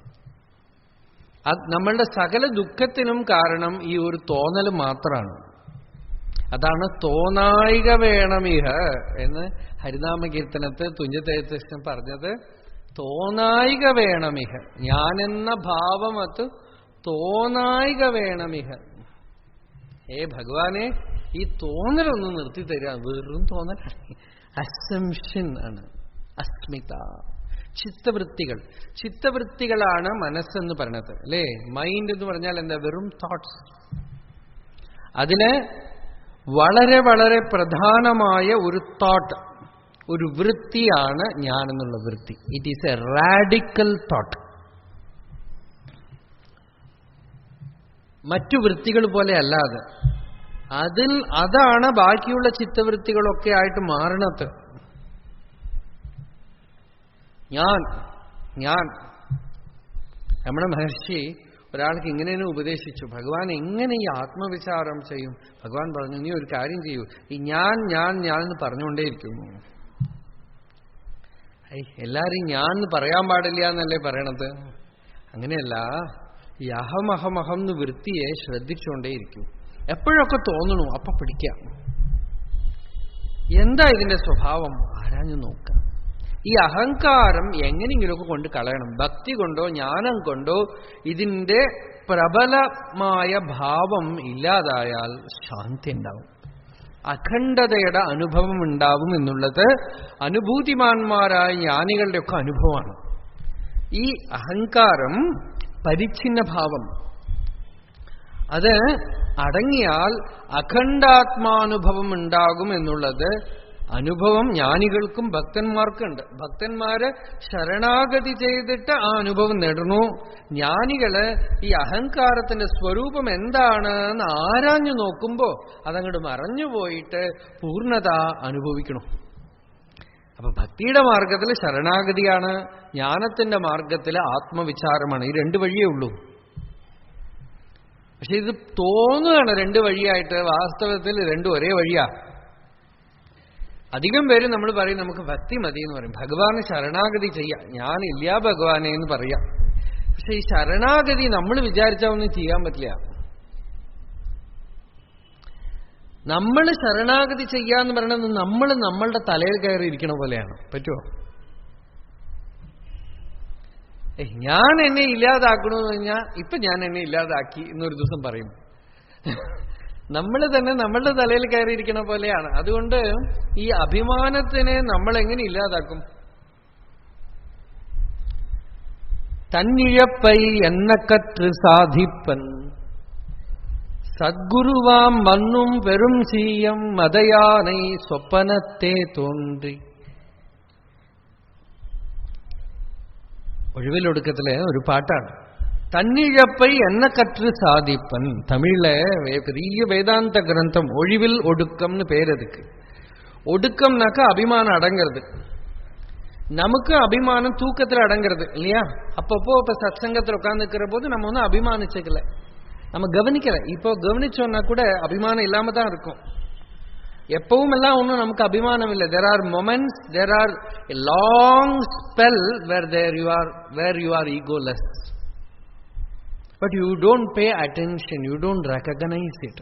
നമ്മളുടെ സകല ദുഃഖത്തിനും കാരണം ഈ ഒരു തോന്നൽ മാത്രമാണ്. അതാണ് തോന്നായിക വേണമിഹ എന്ന് ഹരിനാമകീർത്തനത്തിൽ തുഞ്ചത്തെഴുത്തച്ഛൻ പറഞ്ഞത്. തോന്നായിക വേണമിഹ, ഞാനെന്ന ഭാവമത് തോന്നായിക വേണമിഹ. ഭഗവാനെ, ഈ തോന്നലൊന്ന് നിർത്തി തരിക. വെറും തോന്നലാണ്, അസംഷൻ ആണ്, അസ്മിത. ചിത്തവൃത്തികളാണ് മനസ്സെന്ന് പറയണത് അല്ലേ? മൈൻഡ് എന്ന് പറഞ്ഞാൽ എന്താ? വെറും തോട്ട്സ്. അതിന് വളരെ വളരെ പ്രധാനമായ ഒരു തോട്ട്, ഒരു വൃത്തിയാണ് ഞാനെന്നുള്ള വൃത്തി. It is A radical thought. മറ്റു വൃത്തികൾ പോലെ അല്ലാതെ അതാണ് ബാക്കിയുള്ള ചിത്തവൃത്തികളൊക്കെ ആയിട്ട് മാറണത്. ഞാൻ നമ്മുടെ മഹർഷി ഒരാൾക്ക് ഇങ്ങനെ ഉപദേശിച്ചു. ഭഗവാൻ എങ്ങനെ ഈ ആത്മവിചാരം ചെയ്യും? ഭഗവാൻ പറഞ്ഞു, നീ ഒരു കാര്യം ചെയ്യൂ, ഈ ഞാൻ എന്ന് പറഞ്ഞുകൊണ്ടേയിരിക്കുന്നു. എല്ലാരും ഞാൻ എന്ന് പറയാൻ പാടില്ല എന്നല്ലേ പറയണത്? അങ്ങനെയല്ല, ഈ അഹം എന്ന് വൃത്തിയെ ശ്രദ്ധിച്ചുകൊണ്ടേയിരിക്കും. എപ്പോഴൊക്കെ തോന്നണു അപ്പൊ പിടിക്കാം. എന്താ ഇതിന്റെ സ്വഭാവം? ആരാഞ്ഞു നോക്കാം. ഈ അഹങ്കാരം എങ്ങനെയെങ്കിലുമൊക്കെ കൊണ്ട് കളയണം. ഭക്തി കൊണ്ടോ ജ്ഞാനം കൊണ്ടോ ഇതിന്റെ പ്രബലമായ ഭാവം ഇല്ലാതായാൽ ശാന്തി ഉണ്ടാവും, അഖണ്ഡതയുടെ അനുഭവം ഉണ്ടാവും എന്നുള്ളത് അനുഭൂതിമാന്മാരായ ജ്ഞാനികളുടെയൊക്കെ അനുഭവമാണ്. ഈ അഹങ്കാരം, പരിച്ഛിന്ന ഭാവം, അത് അടങ്ങിയാൽ അഖണ്ഡാത്മാനുഭവം ഉണ്ടാകും എന്നുള്ളത് അനുഭവം ജ്ഞാനികൾക്കും ഭക്തന്മാർക്കും ഉണ്ട്. ഭക്തന്മാര് ശരണാഗതി ചെയ്തിട്ട് ആ അനുഭവം നേടുന്നു. ജ്ഞാനികള് ഈ അഹങ്കാരത്തിന്റെ സ്വരൂപം എന്താണെന്ന് ആരാഞ്ഞു നോക്കുമ്പോ അതങ്ങോട്ട് മറഞ്ഞുപോയിട്ട് പൂർണ്ണത അനുഭവിക്കണം. അപ്പൊ ഭക്തിയുടെ മാർഗത്തിൽ ശരണാഗതിയാണ്, ജ്ഞാനത്തിന്റെ മാർഗത്തിൽ ആത്മവിചാരമാണ്. ഈ രണ്ട് വഴിയേ ഉള്ളൂ. പക്ഷെ ഇത് തോന്നുകയാണ് രണ്ട് വഴിയായിട്ട്. വാസ്തവത്തിൽ രണ്ടും ഒരേ വഴിയാ. അധികം പേര് നമ്മൾ പറയും നമുക്ക് ഭക്തി മതി എന്ന് പറയും, ഭഗവാന് ശരണാഗതി ചെയ്യാം, ഞാനില്ല ഭഗവാനെ എന്ന് പറയാം. പക്ഷെ ഈ ശരണാഗതി നമ്മൾ വിചാരിച്ചാൽ ഒന്നും ചെയ്യാൻ പറ്റില്ല. നമ്മൾ ശരണാഗതി ചെയ്യാന്ന് പറയണത് നമ്മൾ നമ്മളുടെ തലയിൽ കയറി ഇരിക്കണ പോലെയാണ്. പറ്റുമോ? ഞാൻ എന്നെ ഇല്ലാതാക്കണമെന്ന് പറഞ്ഞാൽ ഇപ്പൊ ഞാൻ എന്നെ ഇല്ലാതാക്കി എന്നൊരു ദിവസം പറയും. നമ്മൾ തന്നെ നമ്മളുടെ തലയിൽ കയറിയിരിക്കണ പോലെയാണ്. അതുകൊണ്ട് ഈ അഭിമാനത്തിനെ നമ്മൾ എങ്ങനെ ഇല്ലാതാക്കും? തന്നിഴപ്പൈ എന്നക്കറ്റ് സാധിപ്പൻ സദ്ഗുരുവാം മണ്ണും പെരും സീയം മതയാനൈ സ്വപ്നത്തെ തോന്റി. ഒഴിവിലൊടുക്കത്തിലെ ഒരു പാട്ടാണ്. തന്നിഴപ്പൈ എന്നക്കറ്റ് സാധിപ്പൻ. തമിഴിലെ பெரிய வேதாந்த கிரந்தம். ஒழிவில் ஒடுக்கம்னு பேர். அதுக்கு ஒடுக்கம்னாக்கா அபிமானம் அடங்கிறது. நமக்கு அபிமானம் தூக்கத்தில் அடங்கிறது இல்லையா? அப்பப்போ இப்ப சத்சங்கத்தில் உட்கார்ந்துக்கிற போது நம்ம ஒன்றும் அபிமானிச்சுக்கல, நம்ம கவனிக்கல. இப்போ கவனிச்சோம்னா கூட அபிமானம் இல்லாம தான் இருக்கும். எப்பவும் எல்லாம் ஒன்றும் நமக்கு அபிமானம் இல்லை. there are moments, there are a long spell where you are egoless, but you don't pay attention, you don't recognize it.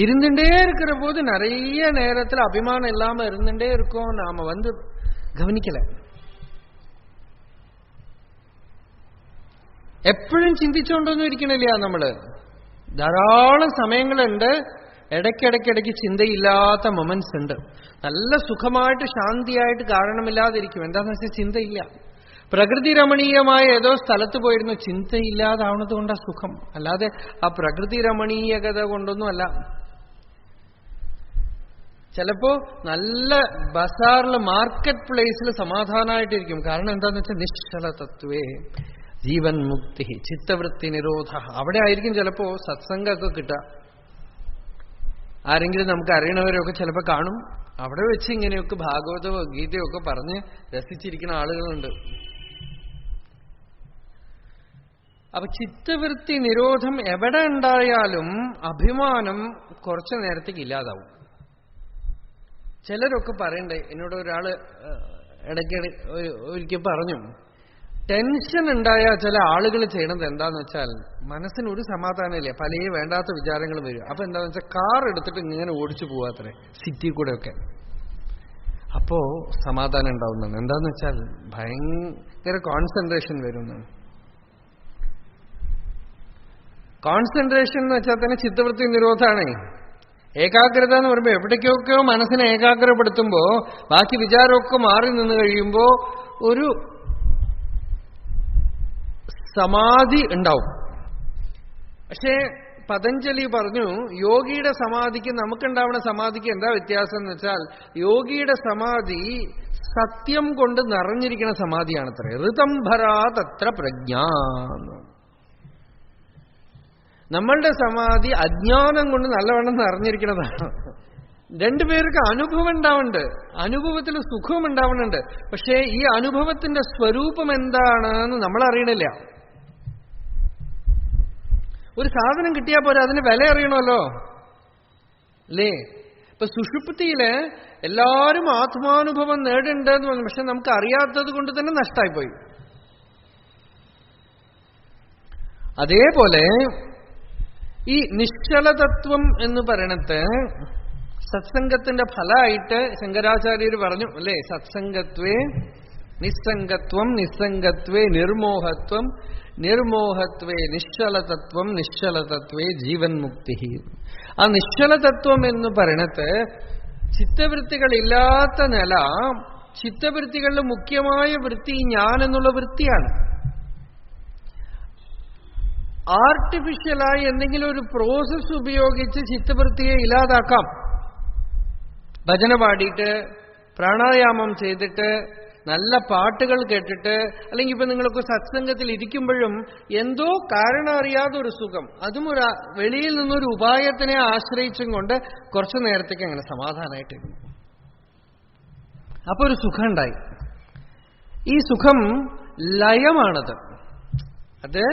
இருந்துட்டே இருக்கிற போது நிறைய நேரத்தில் அபிமானம் இல்லாம இருந்துட்டே இருக்கும், நாம கவனிக்கல. എപ്പോഴും ചിന്തിച്ചുകൊണ്ടൊന്നും ഇരിക്കണില്ല നമ്മള്. ധാരാളം സമയങ്ങളുണ്ട് ഇടയ്ക്കിടയ്ക്കിടയ്ക്ക് ചിന്തയില്ലാത്ത മൊമെന്റ്സ് ഉണ്ട്. നല്ല സുഖമായിട്ട് ശാന്തിയായിട്ട് കാരണമില്ലാതിരിക്കും. എന്താണെന്ന് വെച്ചാൽ ചിന്തയില്ല. പ്രകൃതി രമണീയമായ ഏതോ സ്ഥലത്ത് പോയിരുന്നു, ചിന്തയില്ലാതാവണത് കൊണ്ടാ സുഖം. അല്ലാതെ ആ പ്രകൃതി രമണീയകത കൊണ്ടൊന്നുമല്ല. ചിലപ്പോ നല്ല ബസാറിൽ മാർക്കറ്റ് പ്ലേസിൽ സമാധാനമായിട്ടിരിക്കും. കാരണം എന്താന്ന് വെച്ചാൽ നിശ്ചല തത്വേ ജീവൻ മുക്തി ചിത്തവൃത്തി നിരോധ. അവിടെ ആയിരിക്കും ചിലപ്പോ സത്സംഗമൊക്കെ കിട്ടുക. ആരെങ്കിലും നമുക്ക് അറിയണവരൊക്കെ ചിലപ്പോൾ കാണും. അവിടെ വെച്ച് ഇങ്ങനെയൊക്കെ ഭാഗവതമോ ഗീതയോ ഒക്കെ പറഞ്ഞ് രസിച്ചിരിക്കുന്ന ആളുകളുണ്ട്. അപ്പൊ ചിത്തവൃത്തി നിരോധം എവിടെ ഉണ്ടായാലും അഭിമാനം കുറച്ചു നേരത്തേക്ക് ഇല്ലാതാവും. ചിലരൊക്കെ പറയണ്ടേ, എന്നോട് ഒരാള് ഇടയ്ക്കിടെ ഒരിക്കൽ പറഞ്ഞു, ടെൻഷൻ ഉണ്ടായാൽ ചില ആളുകൾ ചെയ്യണത് എന്താന്ന് വെച്ചാൽ മനസ്സിനൊരു സമാധാനമില്ല, പല വേണ്ടാത്ത വിചാരങ്ങൾ വരും. അപ്പൊ എന്താന്ന് വെച്ചാൽ കാർ എടുത്തിട്ട് ഇങ്ങനെ ഓടിച്ചു പോവാത്രേ സിറ്റി കൂടെ ഒക്കെ. അപ്പോ സമാധാനം ഉണ്ടാവുന്നതാണ്. എന്താന്ന് വെച്ചാൽ ഭയങ്കര കോൺസെൻട്രേഷൻ വരുന്നതാണ്. കോൺസെൻട്രേഷൻ എന്ന് വെച്ചാൽ തന്നെ ചിത്തവൃത്തി നിരോധമാണ്. ഏകാഗ്രത എന്ന് പറയുമ്പോൾ എവിടേക്കൊക്കെയോ മനസ്സിനെ ഏകാഗ്രപ്പെടുത്തുമ്പോ ബാക്കി വിചാരമൊക്കെ മാറി നിന്ന് കഴിയുമ്പോ ഒരു സമാധി ഉണ്ടാവും. പക്ഷേ പതഞ്ജലി പറഞ്ഞു, യോഗിയുടെ സമാധിക്ക് നമുക്കുണ്ടാവുന്ന സമാധിക്ക് എന്താ വ്യത്യാസം എന്ന് വെച്ചാൽ, യോഗിയുടെ സമാധി സത്യം കൊണ്ട് നിറഞ്ഞിരിക്കുന്ന സമാധിയാണത്രേ. ഋതംഭരാ തത്ര പ്രജ്ഞ. നമ്മളുടെ സമാധി അജ്ഞാനം കൊണ്ട് നല്ലവണ്ണം നിറഞ്ഞിരിക്കുന്നതാണ്. രണ്ടുപേർക്ക് അനുഭവം ഉണ്ടാവുന്നുണ്ട്, അനുഭവത്തിൽ സുഖവും ഉണ്ടാവുന്നുണ്ട്. പക്ഷേ ഈ അനുഭവത്തിന്റെ സ്വരൂപം എന്താണെന്ന് നമ്മൾ അറിയണില്ല. ഒരു സാധനം കിട്ടിയാൽ പോരാ, അതിന് വില അറിയണമല്ലോ അല്ലേ? ഇപ്പൊ സുഷുപ്തിയില് എല്ലാവരും ആത്മാനുഭവം നേടുന്നുണ്ടെന്ന് പറഞ്ഞു, പക്ഷെ നമുക്ക് അറിയാത്തത് കൊണ്ട് തന്നെ നഷ്ടമായിപ്പോയി. അതേപോലെ ഈ നിശ്ചലതത്വം എന്ന് പറയണത് സത്സംഗത്തിന്റെ ഫലമായിട്ട് ശങ്കരാചാര്യർ പറഞ്ഞു അല്ലേ? സത്സംഗത്വേ നിസ്സംഗത്വം, നിസ്സംഗത്വേ നിർമോഹത്വം, നിർമോഹത്വേ നിശ്ചലതത്വം, നിശ്ചലതത്വേ ജീവൻ മുക്തി. ആ നിശ്ചലതത്വം എന്ന് പറയണത് ചിത്തവൃത്തികളില്ലാത്ത നില. ചിത്തവൃത്തികളിൽ മുഖ്യമായ വൃത്തി ഞാൻ എന്നുള്ള വൃത്തിയാണ്. ആർട്ടിഫിഷ്യലായി എന്തെങ്കിലും ഒരു പ്രോസസ് ഉപയോഗിച്ച് ചിത്തവൃത്തിയെ ഇല്ലാതാക്കാം. ഭജന പാടിയിട്ട്, പ്രാണായാമം ചെയ്തിട്ട്, നല്ല പാട്ടുകൾ കേട്ടിട്ട്, അല്ലെങ്കിൽ ഇപ്പൊ നിങ്ങളൊക്കെ സത്സംഗത്തിൽ ഇരിക്കുമ്പോഴും എന്തോ കാരണം അറിയാതെ ഒരു സുഖം, അതും ഒരു വെളിയിൽ നിന്നൊരു ഉപായത്തിനെ ആശ്രയിച്ചും കൊണ്ട് കുറച്ചു നേരത്തേക്ക് അങ്ങനെ സമാധാനമായിട്ടിരുന്നു. അപ്പൊ ഒരു സുഖം ഉണ്ടായി. ഈ സുഖം ലയമാണത്. അത്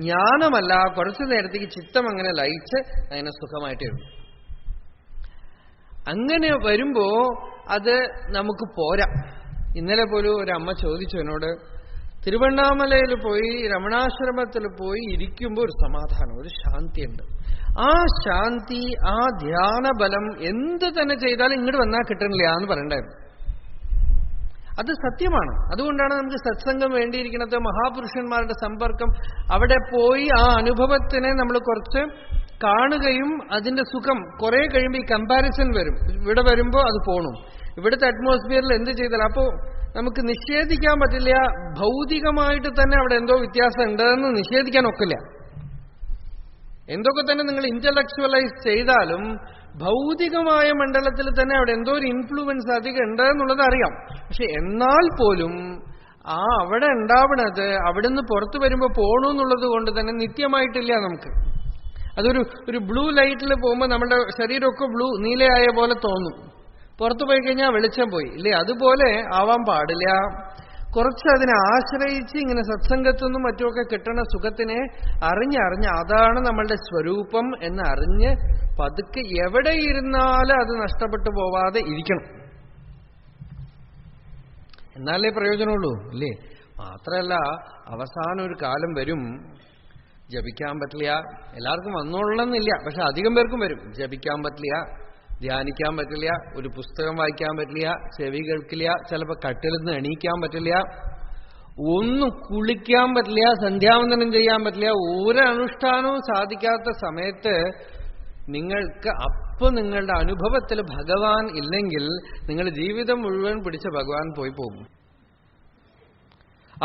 ജ്ഞാനമല്ല. കുറച്ചു നേരത്തേക്ക് ചിത്തം അങ്ങനെ ലയിച്ച് അതിനെ സുഖമായിട്ടിരുന്നു. അങ്ങനെ വരുമ്പോ അത് നമുക്ക് പോരാ. ഇന്നലെ പോലും ഒരു അമ്മ ചോദിച്ചു എന്നോട്, തിരുവണ്ണാമലയിൽ പോയി രമണാശ്രമത്തിൽ പോയി ഇരിക്കുമ്പോൾ ഒരു സമാധാനം, ഒരു ശാന്തിയുണ്ട്. ആ ശാന്തി, ആ ധ്യാനബലം എന്ത് തന്നെ ചെയ്താലും ഇങ്ങോട്ട് വന്നാൽ കിട്ടണില്ല എന്ന് പറയണ്ടായിരുന്നു. അത് സത്യമാണ്. അതുകൊണ്ടാണ് നമുക്ക് സത്സംഗം വേണ്ടിയിരിക്കുന്നത്, മഹാപുരുഷന്മാരുടെ സമ്പർക്കം. അവിടെ പോയി ആ അനുഭവത്തിനെ നമ്മൾ കുറച്ച് കാണുകയും അതിന്റെ സുഖം കുറെ കഴിയുമ്പോൾ ഈ കമ്പാരിസൺ വരും. ഇവിടെ വരുമ്പോൾ അത് പോണു, ഇവിടുത്തെ അറ്റ്മോസ്ഫിയറിൽ എന്ത് ചെയ്താൽ. അപ്പോ നമുക്ക് നിഷേധിക്കാൻ പറ്റില്ല, ഭൗതികമായിട്ട് തന്നെ അവിടെ എന്തോ വ്യത്യാസം ഉണ്ടെന്ന് നിഷേധിക്കാൻ ഒക്കില്ല. എന്തൊക്കെ തന്നെ നിങ്ങൾ ഇന്റലക്ച്വലൈസ് ചെയ്താലും ഭൗതികമായ മണ്ഡലത്തിൽ തന്നെ അവിടെ എന്തോ ഒരു ഇൻഫ്ലുവൻസ് അധികം ഉണ്ട് എന്നുള്ളത് അറിയാം. പക്ഷെ എന്നാൽ പോലും ആ അവിടെ ഉണ്ടാവണത് അവിടുന്ന് പുറത്തു വരുമ്പോൾ പോണു എന്നുള്ളത് കൊണ്ട് തന്നെ നിത്യമായിട്ടില്ല നമുക്ക്. അതൊരു ബ്ലൂ ലൈറ്റിൽ പോകുമ്പോൾ നമ്മുടെ ശരീരമൊക്കെ നീലയായ പോലെ തോന്നും. പുറത്തു പോയി കഴിഞ്ഞാൽ വെളിച്ചം പോയി ഇല്ലേ? അതുപോലെ ആവാൻ പാടില്ല. കുറച്ച് അതിനെ ആശ്രയിച്ച് ഇങ്ങനെ സത്സംഗത്തുനിന്നും മറ്റുമൊക്കെ കിട്ടുന്ന സുഖത്തിനെ അറിഞ്ഞ് അതാണ് നമ്മളുടെ സ്വരൂപം എന്ന് അറിഞ്ഞ് പതുക്കെ എവിടെ ഇരുന്നാലും അത് നഷ്ടപ്പെട്ടു പോവാതെ ഇരിക്കണം. എന്നാലേ പ്രയോജനമുള്ളൂ അല്ലേ? മാത്രമല്ല അവസാനം ഒരു കാലം വരും, ജപിക്കാൻ പറ്റില്ല. എല്ലാവർക്കും വന്നോളണമെന്നില്ല, പക്ഷെ അധികം പേർക്കും വരും. ജപിക്കാൻ പറ്റില്ല, ധ്യാനിക്കാൻ പറ്റില്ല, ഒരു പുസ്തകം വായിക്കാൻ പറ്റില്ല, ചെവി കേൾക്കില്ല, ചിലപ്പോൾ കട്ടിൽ നിന്ന് എണീക്കാൻ പറ്റില്ല, ഒന്നും കുളിക്കാൻ പറ്റില്ല, സന്ധ്യാവന്ദനം ചെയ്യാൻ പറ്റില്ല, ഒരു അനുഷ്ഠാനവും സാധിക്കാത്ത സമയത്ത് നിങ്ങൾക്ക് നിങ്ങളുടെ അനുഭവത്തിൽ ഭഗവാൻ ഇല്ലെങ്കിൽ നിങ്ങളുടെ ജീവിതം മുഴുവൻ പിടിച്ച ഭഗവാൻ പോയി പോകും.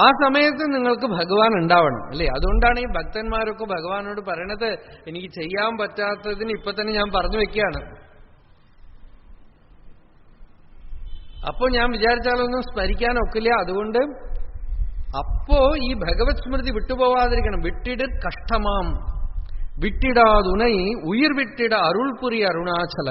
ആ സമയത്ത് നിങ്ങൾക്ക് ഭഗവാൻ ഉണ്ടാവണം അല്ലേ? അതുകൊണ്ടാണ് ഈ ഭക്തന്മാരൊക്കെ ഭഗവാനോട് പറയണത്, എനിക്ക് ചെയ്യാൻ പറ്റാത്തതിന് ഇപ്പൊ തന്നെ ഞാൻ പറഞ്ഞു വെക്കുകയാണ്. അപ്പോ ഞാൻ വിചാരിച്ചാലൊന്നും സ്മരിക്കാനൊക്കില്ല. അതുകൊണ്ട് അപ്പോ ഈ ഭഗവത് സ്മൃതി വിട്ടുപോവാതിരിക്കണം. വിട്ടിട് കഷ്ടമാം விட்டிடாதுனை உயிர் விட்டிட அருள் புரி அருணாச்சல.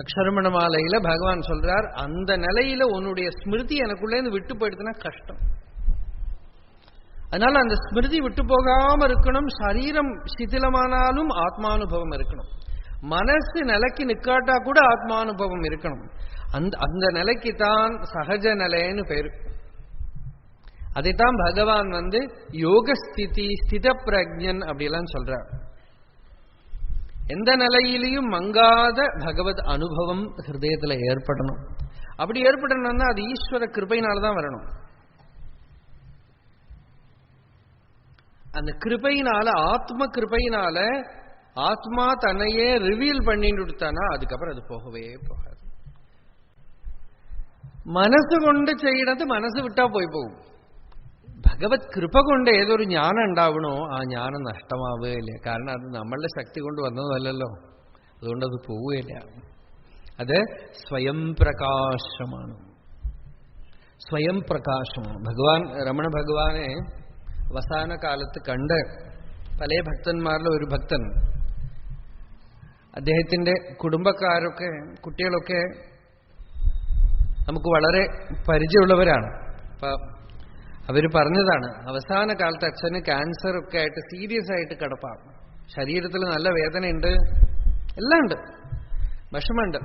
அக்ஷரமண மாலையில பகவான் சொல்றார், அந்த நிலையில உன்னுடைய ஸ்மிருதி எனக்குள்ளேருந்து விட்டு போயிடுதுன்னா கஷ்டம். அதனால அந்த ஸ்மிருதி விட்டு போகாம இருக்கணும். சரீரம் சிதிலமானாலும் ஆத்மானுபவம் இருக்கணும். மனசு நிலைக்கு நிக்காட்டா கூட ஆத்மானுபவம் இருக்கணும். அந்த நிலைக்கு தான் சகஜ நிலைன்னு பேரு. அதைத்தான் பகவான் யோகஸ்திதி ஸ்தித பிரஜன் அப்படியெல்லாம் சொல்றார். எந்த நிலையிலையும் மங்காத பகவத் அனுபவம் ஹிருதயத்துல ஏற்படணும். அப்படி ஏற்படணும்னா அது ஈஸ்வர கிருபையினால்தான் வரணும். அந்த கிருபையினால, ஆத்ம கிருபையினால ஆத்மா தன்னையே ரிவீல் பண்ணிட்டு விட்டானா அதுக்கப்புறம் அது போகவே போகாது. മനസ്സ് കൊണ്ട് ചെയ്യണത് മനസ്സ് വിട്ടാ പോയി പോകും. ഭഗവത് കൃപ കൊണ്ട് ഏതൊരു ജ്ഞാനം ഉണ്ടാവണോ ആ ജ്ഞാനം നഷ്ടമാവുകയില്ല. കാരണം അത് നമ്മളുടെ ശക്തി കൊണ്ട് വന്നതല്ലല്ലോ, അതുകൊണ്ടത് പോവുകയില്ല. അത് സ്വയം പ്രകാശമാണ്. സ്വയം പ്രകാശമാണ്. ഭഗവാൻ രമണ ഭഗവാനെ അവസാന കാലത്ത് കണ്ട് പല ഭക്തന്മാരിലെ ഒരു ഭക്തൻ, അദ്ദേഹത്തിന്റെ കുടുംബക്കാരൊക്കെ കുട്ടികളൊക്കെ നമുക്ക് വളരെ പരിചയമുള്ളവരാണ്. അപ്പൊ അവര് പറഞ്ഞതാണ്, അവസാന കാലത്ത് അച്ഛന് ക്യാൻസർ ഒക്കെ ആയിട്ട് സീരിയസ് ആയിട്ട് കിടപ്പാണ്. ശരീരത്തിൽ നല്ല വേദനയുണ്ട്, എല്ലാം ഉണ്ട്, വിഷമുണ്ട്.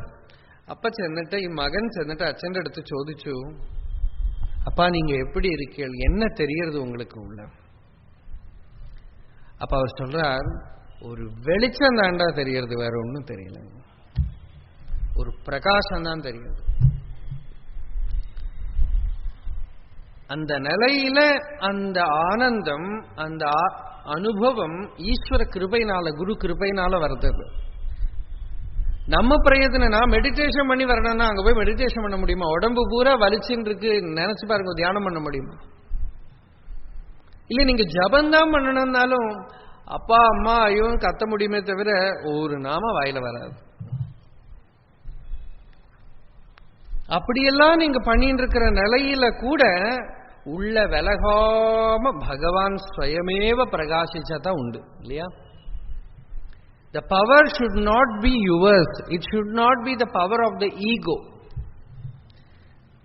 അപ്പ ചെന്നിട്ട് ഈ മകൻ ചെന്നിട്ട് അച്ഛന്റെ അടുത്ത് ചോദിച്ചു, அப்பா நீங்க எப்படி இருக்கீங்க, என்ன தெரியறது உங்களுக்கு உள்ள? அப்ப அவர் சொல்றார், ஒரு வெளிச்சம் தாண்டா தெரியறது, வேற ஒன்றும் தெரியல, ஒரு பிரகாசம் தான் தெரியுது. அந்த நிலையில அந்த ஆனந்தம், அந்த அனுபவம் ஈஸ்வர கிருபையினால, குரு கிருபையினால வருது. நம்ம பிரயத்தனம், நான் மெடிடேஷன் பண்ணி வரணும்னா அங்க போய் மெடிடேஷன் பண்ண முடியுமா? உடம்பு பூரா வலிச்சுன்னு இருக்கு, நினைச்சு பாருங்க, தியானம் பண்ண முடியுமா? இல்ல நீங்க ஜபந்தான் பண்ணணும்னாலும் அப்பா அம்மா ஐயோ கத்த முடியுமே தவிர ஒரு நாம வாயில வராது. அப்படியெல்லாம் நீங்க பண்ணிட்டு இருக்கிற நிலையில கூட உள்ள விலகாம பகவான் ஸ்வயமேவ பிரகாசிச்சதான் உண்டு இல்லையா? The power should not be yours. It should not be the power of the ego.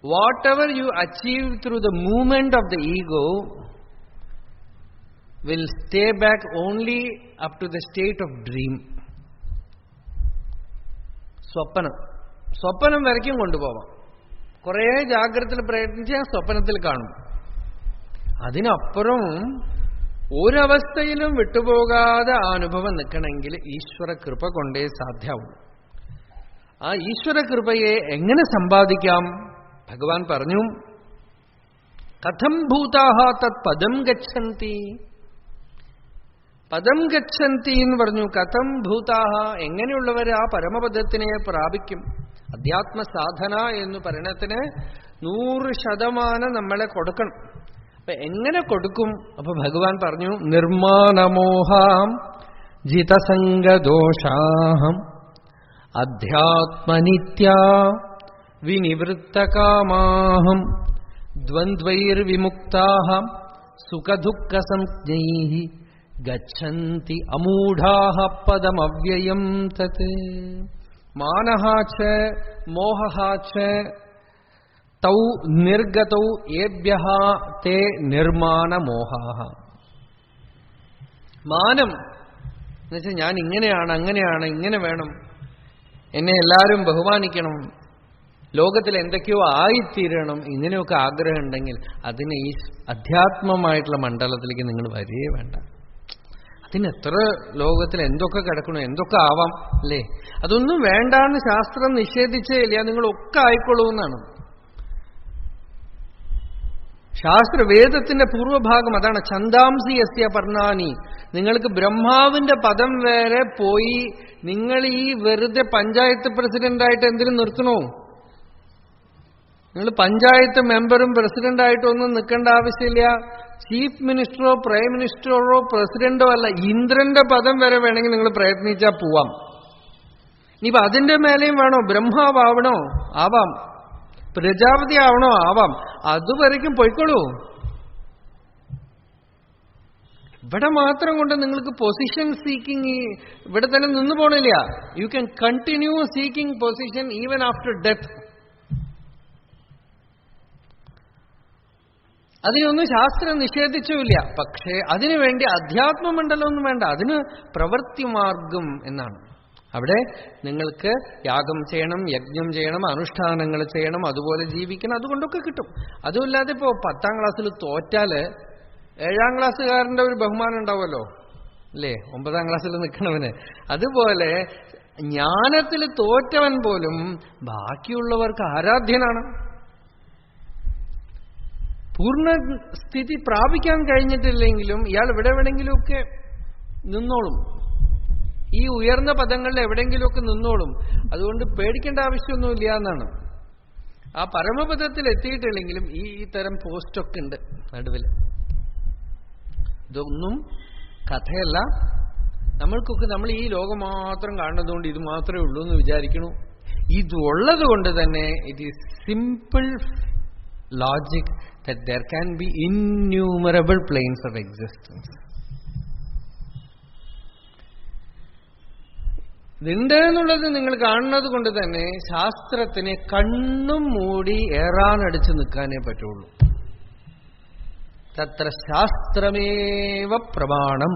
Whatever you achieve through the movement of the ego will stay back only up to the state of dream. സ്വപ്നം വരയ്ക്കും കൊണ്ടുപോവാം. കുറേ ജാഗ്രതയിൽ പ്രയത്നിച്ചാൽ സ്വപ്നത്തിൽ കാണും. അതിനപ്പുറം ഒരവസ്ഥയിലും വിട്ടുപോകാതെ ആ അനുഭവം നിൽക്കണമെങ്കിൽ ഈശ്വര കൃപ കൊണ്ടേ സാധ്യമാവും. ആ ഈശ്വര കൃപയെ എങ്ങനെ സമ്പാദിക്കാം? ഭഗവാൻ പറഞ്ഞു, കഥം ഭൂതാഹ തത് പദം ഗച്ഛന്തി. പദം ഗച്ഛന്തി എന്ന് പറഞ്ഞു. കഥം ഭൂതാഹ, എങ്ങനെയുള്ളവർ ആ പരമപദത്തിനെ പ്രാപിക്കും? അധ്യാത്മ സാധന എന്ന് പറയണത്തിന് 100% നമ്മളെ കൊടുക്കണം. അപ്പൊ എങ്ങനെ കൊടുക്കും? അപ്പൊ ഭഗവാൻ പറഞ്ഞു, നിർമാണമോഹാം ജിതസംഗദോഷാഹം അധ്യാത്മനിത്യ വിനിവൃത്തകാമാഹം ദ്വന്ദ്വൈർവിമുക്താഹം സുഖദുഃഖസംജ്ഞൈഃ ഗച്ഛന്തി അമൂഢാഃ പദമവ്യയം തത്. മാനഃ ച മോഹഃ ച തൗ നിർഗതൗ ഏഭ്യഃ തേ നിർമാണമോഹാഃ. മാനം എന്നുവെച്ചാൽ ഞാൻ ഇങ്ങനെയാണ്, അങ്ങനെയാണ്, ഇങ്ങനെ വേണം, എന്നെ എല്ലാവരും ബഹുമാനിക്കണം, ലോകത്തിൽ എന്തൊക്കെയോ ആയിത്തീരണം, ഇങ്ങനെയൊക്കെ ആഗ്രഹം ഉണ്ടെങ്കിൽ അതിന് ഈ അധ്യാത്മമായിട്ടുള്ള മണ്ഡലത്തിലേക്ക് നിങ്ങൾ വരേ വേണ്ട. അതിനെത്ര ലോകത്തിൽ എന്തൊക്കെ കിടക്കണോ, എന്തൊക്കെ ആവാം അല്ലേ? അതൊന്നും വേണ്ടാന്ന് ശാസ്ത്രം നിഷേധിച്ചേ ഇല്ല. നിങ്ങളൊക്കെ ആയിക്കൊള്ളൂ എന്നാണ്. ശാസ്ത്രവേദത്തിന്റെ പൂർവഭാഗം അതാണ്. ഛന്ദാംസി യസ്യ പർണാനി. നിങ്ങൾക്ക് ബ്രഹ്മാവിന്റെ പദം വരെ പോയി നിങ്ങൾ ഈ വെറുതെ പഞ്ചായത്ത് പ്രസിഡന്റായിട്ട് എന്തിനു നിർത്തണോ? നിങ്ങൾ പഞ്ചായത്ത് മെമ്പറും പ്രസിഡന്റായിട്ടോ ഒന്നും നിൽക്കേണ്ട ആവശ്യമില്ല. ചീഫ് മിനിസ്റ്ററോ പ്രൈം മിനിസ്റ്ററോ പ്രസിഡന്റോ അല്ല, ഇന്ദ്രന്റെ പദം വരെ വേണമെങ്കിൽ നിങ്ങൾ പ്രയത്നിച്ചാൽ പോവാം. ഇനിയിപ്പോ അതിന്റെ മേലെയും വേണോ? ബ്രഹ്മാവാവണോ? ആവാം. പ്രജാപതി ആവണോ? ആവാം. അതുവരയ്ക്കും പോയിക്കോളൂ. ഇവിടെ മാത്രം കൊണ്ട് നിങ്ങൾക്ക് പൊസിഷൻ സീക്കിംഗ് ഇവിടെ തന്നെ നിന്നു പോണില്ല. You can continue seeking position even after death. അതിനൊന്നും ശാസ്ത്രം നിഷേധിച്ചുമില്ല. പക്ഷേ അതിനുവേണ്ടി അധ്യാത്മമണ്ഡലമൊന്നും വേണ്ട. അതിന് പ്രവൃത്തിമാർഗം എന്നാണ്. അവിടെ നിങ്ങൾക്ക് യാഗം ചെയ്യണം, യജ്ഞം ചെയ്യണം, അനുഷ്ഠാനങ്ങൾ ചെയ്യണം, അതുപോലെ ജീവിക്കണം. അതുകൊണ്ടൊക്കെ കിട്ടും. അതുമില്ലാതെ ഇപ്പോ 10ാം ക്ലാസ്സിൽ തോറ്റാല് 7ാം ക്ലാസ്സുകാരന്റെ ഒരു ബഹുമാനം ഉണ്ടാവുമല്ലോ, അല്ലേ? 9ാം ക്ലാസ്സിൽ നിൽക്കണവന്. അതുപോലെ ജ്ഞാനത്തിൽ തോറ്റവൻ പോലും ബാക്കിയുള്ളവർക്ക് ആരാധ്യനാണ്. പൂർണ്ണസ്ഥിതി പ്രാപിക്കാൻ കഴിഞ്ഞിട്ടില്ലെങ്കിലും ഇയാൾ എവിടെ എവിടെയെങ്കിലുമൊക്കെ നിന്നോളും. ഈ ഉയർന്ന പദങ്ങളിൽ എവിടെയെങ്കിലുമൊക്കെ നിന്നോളും. അതുകൊണ്ട് പേടിക്കേണ്ട ആവശ്യമൊന്നുമില്ല എന്നാണ്. ആ പരമപദത്തിൽ എത്തിയിട്ടില്ലെങ്കിലും ഈ തരം പോസ്റ്റൊക്കെ ഉണ്ട് നടുവിൽ. ഇതൊന്നും കഥയല്ല. നമ്മൾക്കൊക്കെ നമ്മൾ ഈ ലോകം മാത്രം കാണുന്നതുകൊണ്ട് ഇത് മാത്രമേ ഉള്ളൂ എന്ന് വിചാരിക്കണു. ഇതുള്ളത് കൊണ്ട് തന്നെ it is simple logic that there can be innumerable planes of existence. ഇതുണ്ട് എന്നുള്ളത് നിങ്ങൾ കാണുന്നത് കൊണ്ട് തന്നെ ശാസ്ത്രത്തിനെ കണ്ണും മൂടി ഏറാനടിച്ചു നിൽക്കാനേ പറ്റുള്ളൂ. തത്ര ശാസ്ത്രമേവ പ്രമാണം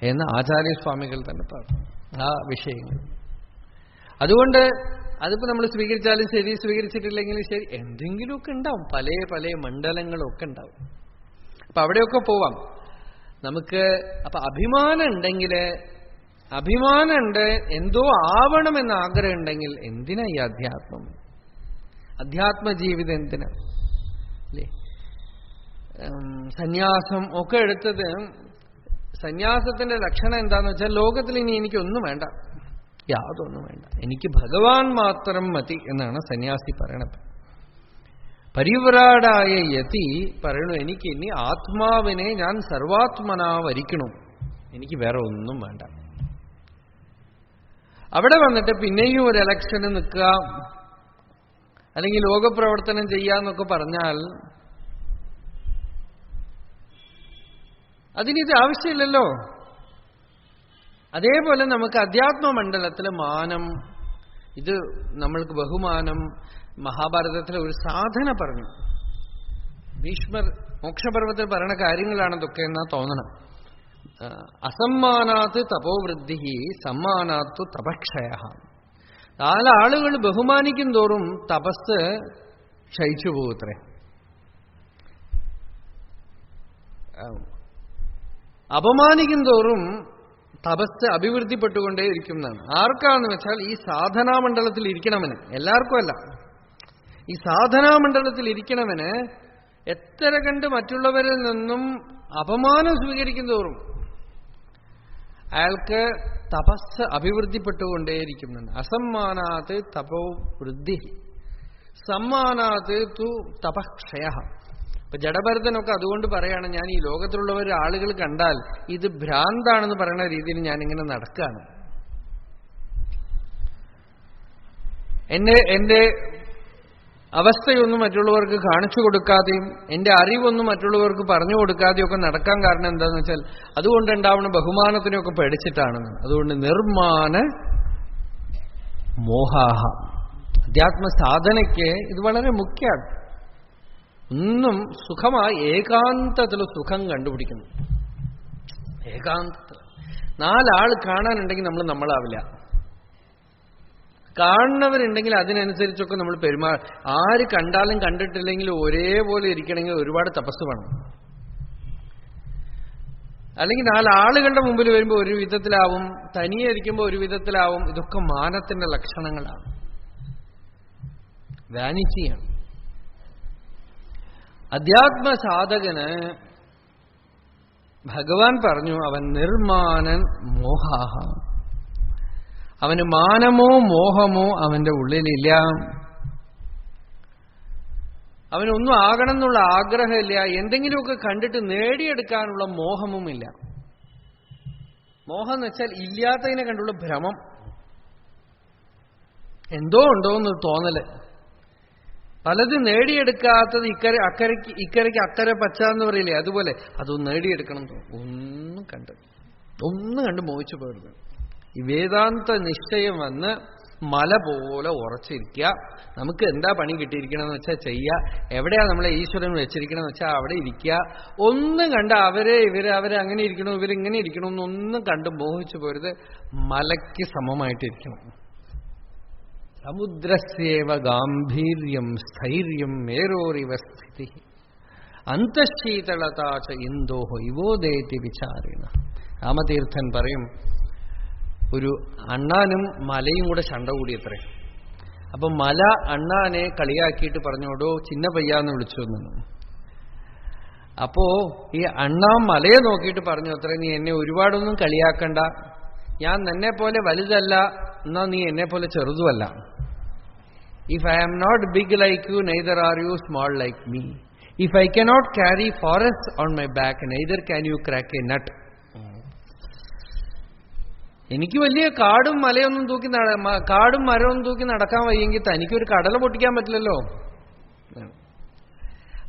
എന്ന് ആചാര്യസ്വാമികൾ തന്നെ പറഞ്ഞു ആ വിഷയങ്ങൾ. അതുകൊണ്ട് അതിപ്പോ നമ്മൾ സ്വീകരിച്ചാലും ശരി, സ്വീകരിച്ചിട്ടില്ലെങ്കിലും ശരി, എന്തെങ്കിലുമൊക്കെ ഉണ്ടാവും. പല പല മണ്ഡലങ്ങളൊക്കെ ഉണ്ടാവും. അപ്പൊ അവിടെയൊക്കെ പോവാം നമുക്ക്. അപ്പൊ അഭിമാനം ഉണ്ടെങ്കിൽ, അഭിമാനമുണ്ട്, എന്തോ ആവണമെന്ന് ആഗ്രഹം ഉണ്ടെങ്കിൽ എന്തിനാ ഈ അധ്യാത്മം? അധ്യാത്മജീവിതം എന്തിനാ? അല്ലേ? സന്യാസം ഒക്കെ എടുത്തത്, സന്യാസത്തിന്റെ ലക്ഷണം എന്താന്ന് വെച്ചാൽ ലോകത്തിൽ ഇനി എനിക്കൊന്നും വേണ്ട, യാതൊന്നും വേണ്ട, എനിക്ക് ഭഗവാൻ മാത്രം മതി എന്നാണ് സന്യാസി പറയണത്. പരിവ്രാടായ യതി പറയണു, എനിക്ക് ഇനി ആത്മാവിനെ ഞാൻ സർവാത്മനാ വരിക്കണം, എനിക്ക് വേറെ ഒന്നും വേണ്ട. അവിടെ വന്നിട്ട് പിന്നെയും ഒരു ഇലക്ഷന് നിൽക്കുക അല്ലെങ്കിൽ ലോകപ്രവർത്തനം ചെയ്യാന്നൊക്കെ പറഞ്ഞാൽ അതിനിത് ആവശ്യമില്ലല്ലോ. അതേപോലെ നമുക്ക് അധ്യാത്മമണ്ഡലത്തിലെ മാനം, ഇത് നമ്മൾക്ക് ബഹുമാനം, മഹാഭാരതത്തിലെ ഒരു സാധന പറഞ്ഞു. ഭീഷ്മർ മോക്ഷപർവത്തിൽ പറയുന്ന കാര്യങ്ങളാണതൊക്കെ എന്നാ തോന്നണം. അസമ്മാനാത്ത് തപോവൃദ്ധി, സമ്മാനാത്തു തപക്ഷയ. 4 ആളുകൾ ബഹുമാനിക്കും തോറും തപസ് ക്ഷയിച്ചു പോകത്രേ. അപമാനിക്കും തോറും തപസ് അഭിവൃദ്ധിപ്പെട്ടുകൊണ്ടേയിരിക്കും എന്നാണ്. ആർക്കാന്ന് വെച്ചാൽ ഈ സാധനാമണ്ഡലത്തിൽ ഇരിക്കണവന്, എല്ലാവർക്കും അല്ല. ഈ സാധനാമണ്ഡലത്തിൽ ഇരിക്കണവന് എത്ര കണ്ട് മറ്റുള്ളവരിൽ നിന്നും അപമാനം സ്വീകരിക്കും തോറും അയാൾക്ക് തപസ് അഭിവൃദ്ധിപ്പെട്ടുകൊണ്ടേയിരിക്കുന്നുണ്ട്. അസമ്മാനാത് തപോ വൃദ്ധി, സമ്മാനാത് തു തപക്ഷയ. ഇപ്പൊ ജഡഭരതനൊക്കെ അതുകൊണ്ട് പറയാണ്, ഞാൻ ഈ ലോകത്തിലുള്ളവർ ആളുകൾ കണ്ടാൽ ഇത് ഭ്രാന്താണെന്ന് പറയുന്ന രീതിയിൽ ഞാനിങ്ങനെ നടക്കുകയാണ്. എന്റെ അവസ്ഥയൊന്നും മറ്റുള്ളവർക്ക് കാണിച്ചു കൊടുക്കാതെയും എന്റെ അറിവൊന്നും മറ്റുള്ളവർക്ക് പറഞ്ഞു കൊടുക്കാതെയും ഒക്കെ നടക്കാൻ കാരണം എന്താണെന്ന് വെച്ചാൽ അതുകൊണ്ടുണ്ടാവുന്ന ബഹുമാനത്തിനൊക്കെ പേടിച്ചിട്ടാണെന്ന്. അതുകൊണ്ട് നിർമ്മാന മോഹാഹ. അധ്യാത്മ സാധനയ്ക്ക് ഇത് വളരെ മുഖ്യമാണ്. ഒന്നും സുഖമായി ഏകാന്തത്തിൽ സുഖം കണ്ടുപിടിക്കുന്നു. ഏകാന്തത്തിൽ 4 ആൾ കാണാനുണ്ടെങ്കിൽ നമ്മളാവില്ല. കാണുന്നവരുണ്ടെങ്കിൽ അതിനനുസരിച്ചൊക്കെ നമ്മൾ ആര് കണ്ടാലും കണ്ടിട്ടില്ലെങ്കിലും ഒരേപോലെ ഇരിക്കണമെങ്കിൽ ഒരുപാട് തപസ് വേണം. അല്ലെങ്കിൽ 4 ആളുകളുടെ മുമ്പിൽ വരുമ്പോൾ ഒരു വിധത്തിലാവും, തനിയെ ഇരിക്കുമ്പോൾ ഒരു വിധത്തിലാവും. ഇതൊക്കെ മാനത്തിന്റെ ലക്ഷണങ്ങളാണ്, വാനിറ്റിയാണ്. അധ്യാത്മസാധകന് ഭഗവാൻ പറഞ്ഞു അവൻ നിർമാനൻ മോഹാഹ. അവന് മാനമോ മോഹമോ അവന്റെ ഉള്ളിലില്ല. അവനൊന്നും ആകണം എന്നുള്ള ആഗ്രഹമില്ല. എന്തെങ്കിലുമൊക്കെ കണ്ടിട്ട് നേടിയെടുക്കാനുള്ള മോഹമുമില്ല. മോഹം എന്ന് വെച്ചാൽ ഇല്ലാത്തതിനെ കണ്ടുള്ള ഭ്രമം. എന്തോ ഉണ്ടോ എന്ന് തോന്നല്. പലതും നേടിയെടുക്കാത്തത് ഇക്കരയ്ക്ക് അക്കരെ പച്ച എന്ന് പറയില്ലേ, അതുപോലെ അതൊന്നും നേടിയെടുക്കണം ഒന്നും കണ്ട് മോഹിച്ചു പോകരുത്. ഈ വേദാന്ത നിശ്ചയം വന്ന് മല പോലെ ഉറച്ചിരിക്കുക. നമുക്ക് എന്താ പണി കിട്ടിയിരിക്കണമെന്ന് വെച്ചാൽ ചെയ്യുക. എവിടെയാ നമ്മളെ ഈശ്വരൻ വെച്ചിരിക്കണമെന്ന് വെച്ചാൽ അവിടെ ഇരിക്കുക. ഒന്നും കണ്ട അവരെ അങ്ങനെ ഇരിക്കണോ ഇവരിങ്ങനെ ഇരിക്കണോ എന്നൊന്നും കണ്ട് മോഹിച്ചു പോരുത്. മലയ്ക്ക് സമമായിട്ടിരിക്കണം. സമുദ്രസ്യേവ ഗാംഭീര്യം സ്ഥൈര്യം മേരോരിവ സ്ഥിതി അന്തശീതളതാച ഇന്തോഹോ ഇവോദേതി വിചാരിണ. രാമതീർത്ഥൻ പറയും, ഒരു അണ്ണാനും മലയും കൂടെ ശണ്ട കൂടിയത്രേ. അപ്പൊ മല അണ്ണാനെ കളിയാക്കിയിട്ട് പറഞ്ഞോടോ ചിന്ന പയ്യാന്ന് വിളിച്ചു എന്നു. അപ്പോ ഈ അണ്ണാൻ മലയെ നോക്കിയിട്ട് പറഞ്ഞു അത്രേ, നീ എന്നെ ഒരുപാടൊന്നും കളിയാക്കണ്ട. ഞാൻ നിന്നെ പോലെ വലുതല്ല, എന്നാ നീ എന്നെ പോലെ ചെറുതുമല്ല. If I am not big like you, neither are you small like me. If I cannot carry forest on my back, neither can you crack a nut. എനിക്ക് വലിയ കാടും മരമൊന്നും തൂക്കി നടക്കാൻ വയ്യെങ്കിൽ തനിക്കൊരു കടല പൊട്ടിക്കാൻ പറ്റില്ലല്ലോ.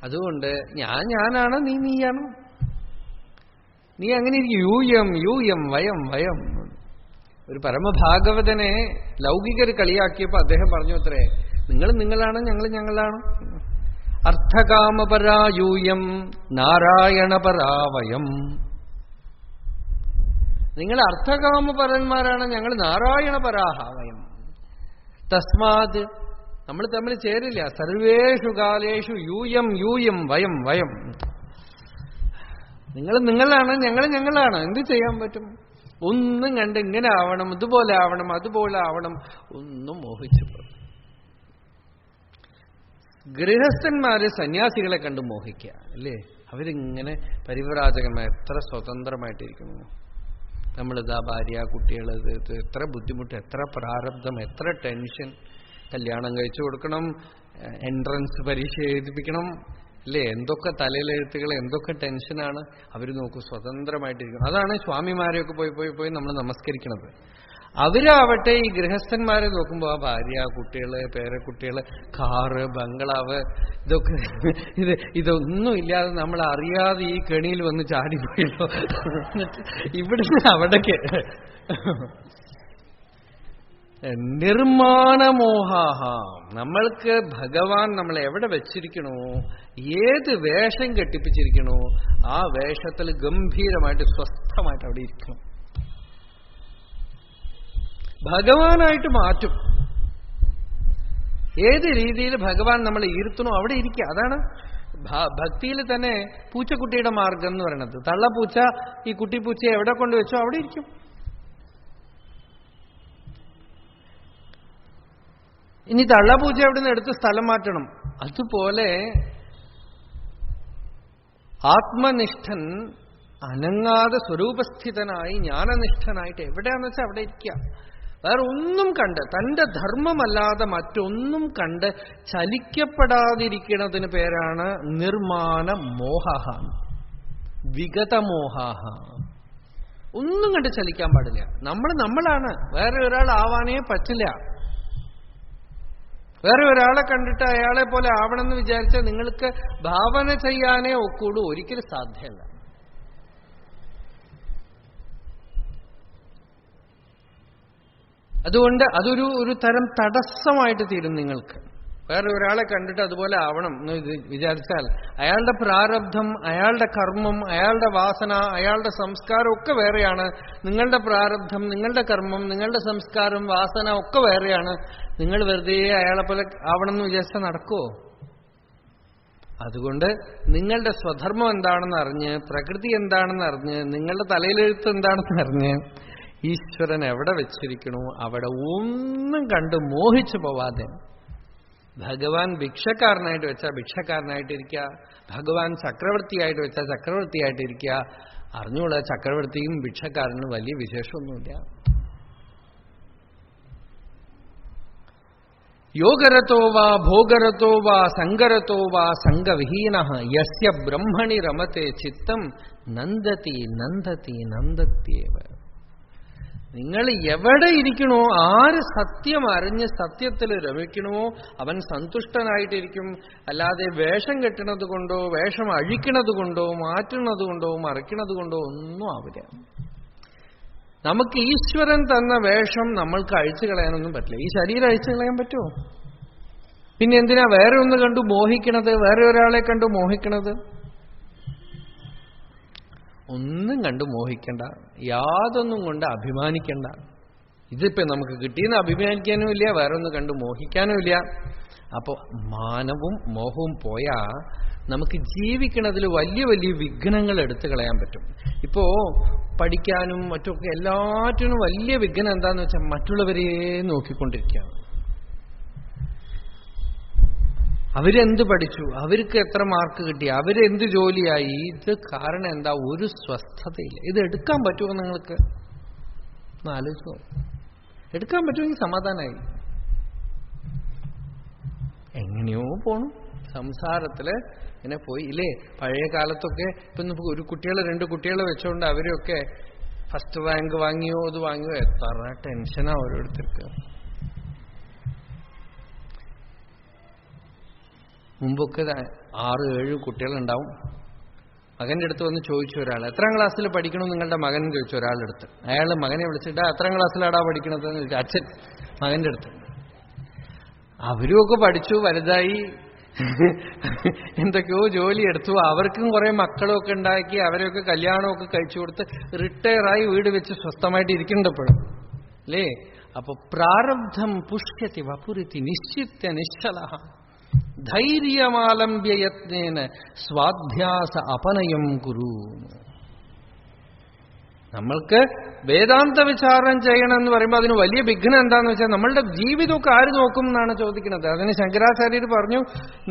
അതുകൊണ്ട് ഞാനാണ്, നീയാണ്. നീ അങ്ങനെ ഇരിക്കും. യൂയം വയം വയം. ഒരു പരമഭാഗവതനെ ലൗകികർ കളിയാക്കിയപ്പോ അദ്ദേഹം പറഞ്ഞു അത്രേ, നിങ്ങളാണ്, ഞങ്ങളാണ്. അർത്ഥകാമപരായൂയം നാരായണപരാവയം. നിങ്ങൾ അർത്ഥകാമപരന്മാരാണ്, ഞങ്ങൾ നാരായണപരാഹവയം. തസ്മാത് നമ്മൾ തമ്മിൽ ചേരില്ല. സർവേഷു കാലേഷു യൂയം വയം വയം. നിങ്ങളാണ്, ഞങ്ങളാണ്. എന്ത് ചെയ്യാൻ പറ്റും? ഒന്നും കണ്ട് ഇങ്ങനെ ആവണം, അതുപോലെ ആവണം ഒന്നും മോഹിച്ചു പോകും. ഗൃഹസ്ഥന്മാര് സന്യാസികളെ കണ്ട് മോഹിക്കുക അല്ലേ? അവരിങ്ങനെ പരിവ്രാജകന്മാർ എത്ര സ്വതന്ത്രമായിട്ടിരിക്കുന്നു. നമ്മളിതാ ഭാര്യ, കുട്ടികൾ, എത്ര ബുദ്ധിമുട്ട്, എത്ര പ്രാരബ്ധം, എത്ര ടെൻഷൻ. കല്യാണം കഴിച്ചു കൊടുക്കണം, എൻട്രൻസ് പരീക്ഷ എഴുതിപ്പിക്കണം അല്ലേ? എന്തൊക്കെ തലയിലെഴുത്തുകൾ, എന്തൊക്കെ ടെൻഷനാണ്. അവർ നോക്കൂ സ്വതന്ത്രമായിട്ടിരിക്കണം. അതാണ് സ്വാമിമാരെയൊക്കെ പോയി നമ്മൾ നമസ്കരിക്കണത്. അവരാവട്ടെ ഈ ഗൃഹസ്ഥന്മാരെ നോക്കുമ്പോൾ ആ ഭാര്യ, കുട്ടികള്, പേരക്കുട്ടികള്, കാറ്, ബംഗ്ലാവ്, ഇതൊന്നും ഇല്ലാതെ നമ്മൾ അറിയാതെ ഈ കെണിയിൽ വന്ന് ചാടിപ്പോയല്ലോ. ഇവിടുന്ന് അവിടേക്ക് നിർമ്മാണമോഹാഹ. നമ്മൾക്ക് ഭഗവാൻ നമ്മളെ എവിടെ വെച്ചിരിക്കണോ, ഏത് വേഷം കെട്ടിപ്പിച്ചിരിക്കണോ ആ വേഷത്തിൽ ഗംഭീരമായിട്ട് സ്വസ്ഥമായിട്ട് അവിടെ ഇരിക്കണം. ഭഗവാനായിട്ട് മാറ്റും. ഏത് രീതിയിൽ ഭഗവാൻ നമ്മളെ ഇരുത്തണോ അവിടെ ഇരിക്കുക. അതാണ് ഭക്തിയിൽ തന്നെ പൂച്ചക്കുട്ടിയുടെ മാർഗം എന്ന് പറയുന്നത്. തള്ളപ്പൂച്ച ഈ കുട്ടിപ്പൂച്ചയെ എവിടെ കൊണ്ടുവച്ചോ അവിടെ ഇരിക്കും. ഇനി തള്ളപ്പൂച്ച എവിടെ നിന്ന് എടുത്ത് സ്ഥലം മാറ്റണം. അതുപോലെ ആത്മനിഷ്ഠൻ അനങ്ങാതെ സ്വരൂപസ്ഥിതനായി ജ്ഞാനനിഷ്ഠനായിട്ട് എവിടെയാണെന്ന് വെച്ചാൽ അവിടെ ഇരിക്കുക. വേറെ ഒന്നും കണ്ട്, തന്റെ ധർമ്മമല്ലാതെ മറ്റൊന്നും കണ്ട് ചലിക്കപ്പെടാതിരിക്കുന്നതിന് പേരാണ് നിർമാണ മോഹ, വിഗതമോഹ. ഒന്നും കണ്ട് ചലിക്കാൻ പാടില്ല. നമ്മളാണ്, വേറെ ഒരാൾ ആവാനേ പറ്റില്ല. വേറെ ഒരാളെ കണ്ടിട്ട് അയാളെ പോലെ ആവണമെന്ന് വിചാരിച്ചാൽ നിങ്ങൾക്ക് ഭാവന ചെയ്യാനേ ഒക്കുള്ളൂ, ഒരിക്കലും സാധ്യമല്ല. അതുകൊണ്ട് അതൊരു തരം തടസ്സമായിട്ട് തീരും നിങ്ങൾക്ക്. വേറെ ഒരാളെ കണ്ടിട്ട് അതുപോലെ ആവണം എന്ന് വിചാരിച്ചാൽ അയാളുടെ പ്രാരബ്ധം, അയാളുടെ കർമ്മം, അയാളുടെ വാസന, അയാളുടെ സംസ്കാരം ഒക്കെ വേറെയാണ്. നിങ്ങളുടെ പ്രാരബ്ധം, നിങ്ങളുടെ കർമ്മം, നിങ്ങളുടെ സംസ്കാരം, വാസന ഒക്കെ വേറെയാണ്. നിങ്ങൾ വെറുതെ അയാളെ പോലെ ആവണം എന്ന് വിചാരിച്ചാൽ നടക്കുമോ? അതുകൊണ്ട് നിങ്ങളുടെ സ്വധർമ്മം എന്താണെന്ന് അറിഞ്ഞ്, പ്രകൃതി എന്താണെന്ന് അറിഞ്ഞ്, നിങ്ങളുടെ തലയിലെഴുത്ത് എന്താണെന്ന് അറിഞ്ഞ്, ഈശ്വരൻ എവിടെ വെച്ചിരിക്കണോ അവിടെ ഒന്നും കണ്ട് മോഹിച്ചു പോവാതെ ഭഗവാൻ ഭിക്ഷക്കാരനായിട്ട് വെച്ചാൽ ഭിക്ഷക്കാരനായിട്ടിരിക്കുക, ഭഗവാൻ ചക്രവർത്തിയായിട്ട് വെച്ചാൽ ചക്രവർത്തിയായിട്ടിരിക്കുക. അറിഞ്ഞൂടാ, ചക്രവർത്തിയും ഭിക്ഷക്കാരനും വലിയ വിശേഷമൊന്നുമില്ല. യോഗരതോ വാ ഭോഗരതോ വാ സങ്കരതോ വാ സംഗവിഹീനഃ യസ്യ ബ്രഹ്മണി രമത്തെ ചിത്തം നന്ദതി നന്ദതി നന്ദത്യേവ. നിങ്ങൾ എവിടെ ഇരിക്കണോ, ആര് സത്യം അറിഞ്ഞ് സത്യത്തിൽ രമിക്കണമോ അവൻ സന്തുഷ്ടനായിട്ടിരിക്കും. അല്ലാതെ വേഷം കെട്ടണത് കൊണ്ടോ വേഷം അഴിക്കണത് കൊണ്ടോ മാറ്റുന്നത് കൊണ്ടോ മറയ്ക്കണത് കൊണ്ടോ ഒന്നും ആവില്ല. നമുക്ക് ഈശ്വരൻ തന്ന വേഷം നമ്മൾക്ക് അഴിച്ചു കളയാനൊന്നും പറ്റില്ല. ഈ ശരീരം അഴിച്ചു കളയാൻ പറ്റുമോ? പിന്നെ എന്തിനാ വേറെ ഒന്ന് കണ്ടു മോഹിക്കണത്, വേറെ ഒരാളെ കണ്ടു മോഹിക്കണത്? ഒന്നും കണ്ടു മോഹിക്കണ്ട, യാതൊന്നും കൊണ്ട് അഭിമാനിക്കണ്ട. ഇതിപ്പോ നമുക്ക് കിട്ടിയെന്ന് അഭിമാനിക്കാനും ഇല്ല, വേറെ ഒന്ന് കണ്ടു മോഹിക്കാനും ഇല്ല. അപ്പോ മാനവും മോഹവും പോയാ നമുക്ക് ജീവിക്കണതിൽ വലിയ വലിയ വിഘ്നങ്ങൾ എടുത്തു കളയാൻ പറ്റും. ഇപ്പോ പഠിക്കാനും മറ്റൊക്കെ എല്ലാറ്റിനും വലിയ വിഘ്നം എന്താന്ന് വെച്ചാൽ മറ്റുള്ളവരെ നോക്കിക്കൊണ്ടിരിക്കുകയാണ്. അവരെന്ത് പഠിച്ചു, അവർക്ക് എത്ര മാർക്ക് കിട്ടി, അവരെന്ത് ജോലിയായി, ഇത് കാരണം എന്താ? ഒരു സ്വസ്ഥതയില്ല. ഇത് എടുക്കാൻ പറ്റുമോ നിങ്ങൾക്ക്? ആലോചിച്ചോ. എടുക്കാൻ പറ്റുമെങ്കിൽ സമാധാനമായി. എങ്ങനെയോ പോണം സംസാരത്തില് ഇങ്ങനെ പോയി ഇല്ലേ. പഴയ കാലത്തൊക്കെ ഇപ്പൊ ഒരു കുട്ടികളെ 2 കുട്ടികളെ വെച്ചോണ്ട് അവരൊക്കെ ഫസ്റ്റ് റാങ്ക് വാങ്ങിയോ അത് വാങ്ങിയോ, എത്ര ടെൻഷനാ ഓരോരുത്തർക്ക്. മുമ്പൊക്കെ 6-7 കുട്ടികളുണ്ടാവും. മകന്റെ അടുത്ത് വന്ന് ചോദിച്ചു ഒരാൾ, എത്രാം ക്ലാസ്സിൽ പഠിക്കണം നിങ്ങളുടെ മകൻ ചോദിച്ചു ഒരാളുടെ അടുത്ത്. അയാൾ മകനെ വിളിച്ചിട്ട് എത്രാം ക്ലാസ്സിലാടാ പഠിക്കണത് എന്ന് ചോദിച്ചു. അച്ഛൻ മകന്റെ അടുത്ത്. അവരുമൊക്കെ പഠിച്ചു വലുതായി, എന്തൊക്കെയോ ജോലി എടുത്തു, അവർക്കും കുറെ മക്കളും ഒക്കെ ഉണ്ടാക്കി, അവരെയൊക്കെ കല്യാണമൊക്കെ കഴിച്ചു കൊടുത്ത് റിട്ടയറായി വീട് വെച്ച് സ്വസ്ഥമായിട്ട് ഇരിക്കുന്നുണ്ടപ്പോഴും അല്ലേ. അപ്പൊ പ്രാരബ്ധം പുഷ്യതി വപുരിതി നിശ്ചിത്യ നിശ്ചല ധൈര്യമാലംബ്യ യത്നേന സ്വാധ്യാസ അപനയം കുരു. നമ്മൾക്ക് വേദാന്ത വിചാരം ചെയ്യണം എന്ന് പറയുമ്പോൾ അതിന് വലിയ വിഘ്നം എന്താന്ന് വെച്ചാൽ നമ്മളുടെ ജീവിതമൊക്കെ ആര് നോക്കും എന്നാണ് ചോദിക്കുന്നത്. അതിന് ശങ്കരാചാര്യർ പറഞ്ഞു,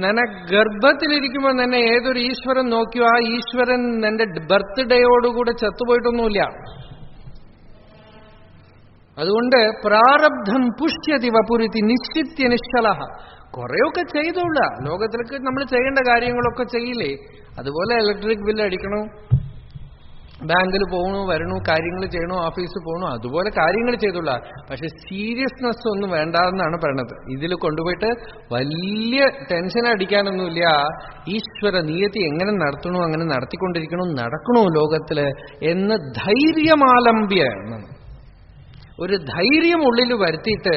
നിന്നെ ഗർഭത്തിലിരിക്കുമ്പോൾ നിന്നെ ഏതൊരു ഈശ്വരൻ നോക്കിയോ ആ ഈശ്വരൻ നിന്റെ ബർത്ത്ഡേയോടുകൂടെ ചത്തുപോയിട്ടൊന്നുമില്ല. അതുകൊണ്ട് പ്രാരബ്ധം പുഷ്യതി വപുരിതി നിശ്ചിത്യ നിശ്ചല. കുറെയൊക്കെ ചെയ്തോള, ലോകത്തിലേക്ക് നമ്മൾ ചെയ്യേണ്ട കാര്യങ്ങളൊക്കെ ചെയ്യില്ലേ. അതുപോലെ ഇലക്ട്രിക് ബില്ല് അടിക്കണോ, ബാങ്കിൽ പോകണു വരണു, കാര്യങ്ങൾ ചെയ്യണോ, ഓഫീസിൽ പോകണു, അതുപോലെ കാര്യങ്ങൾ ചെയ്തുള്ള. പക്ഷെ സീരിയസ്നെസ് ഒന്നും വേണ്ടെന്നാണ് പറയണത്. ഇതിൽ കൊണ്ടുപോയിട്ട് വലിയ ടെൻഷൻ അടിക്കാനൊന്നുമില്ല. ഈശ്വര നിയതി എങ്ങനെ നടത്തണോ അങ്ങനെ നടത്തിക്കൊണ്ടിരിക്കണോ, നടക്കണോ ലോകത്തില് എന്ന് ധൈര്യമാലംബ്യ, ഒരു ധൈര്യം ഉള്ളിൽ വരുത്തിയിട്ട്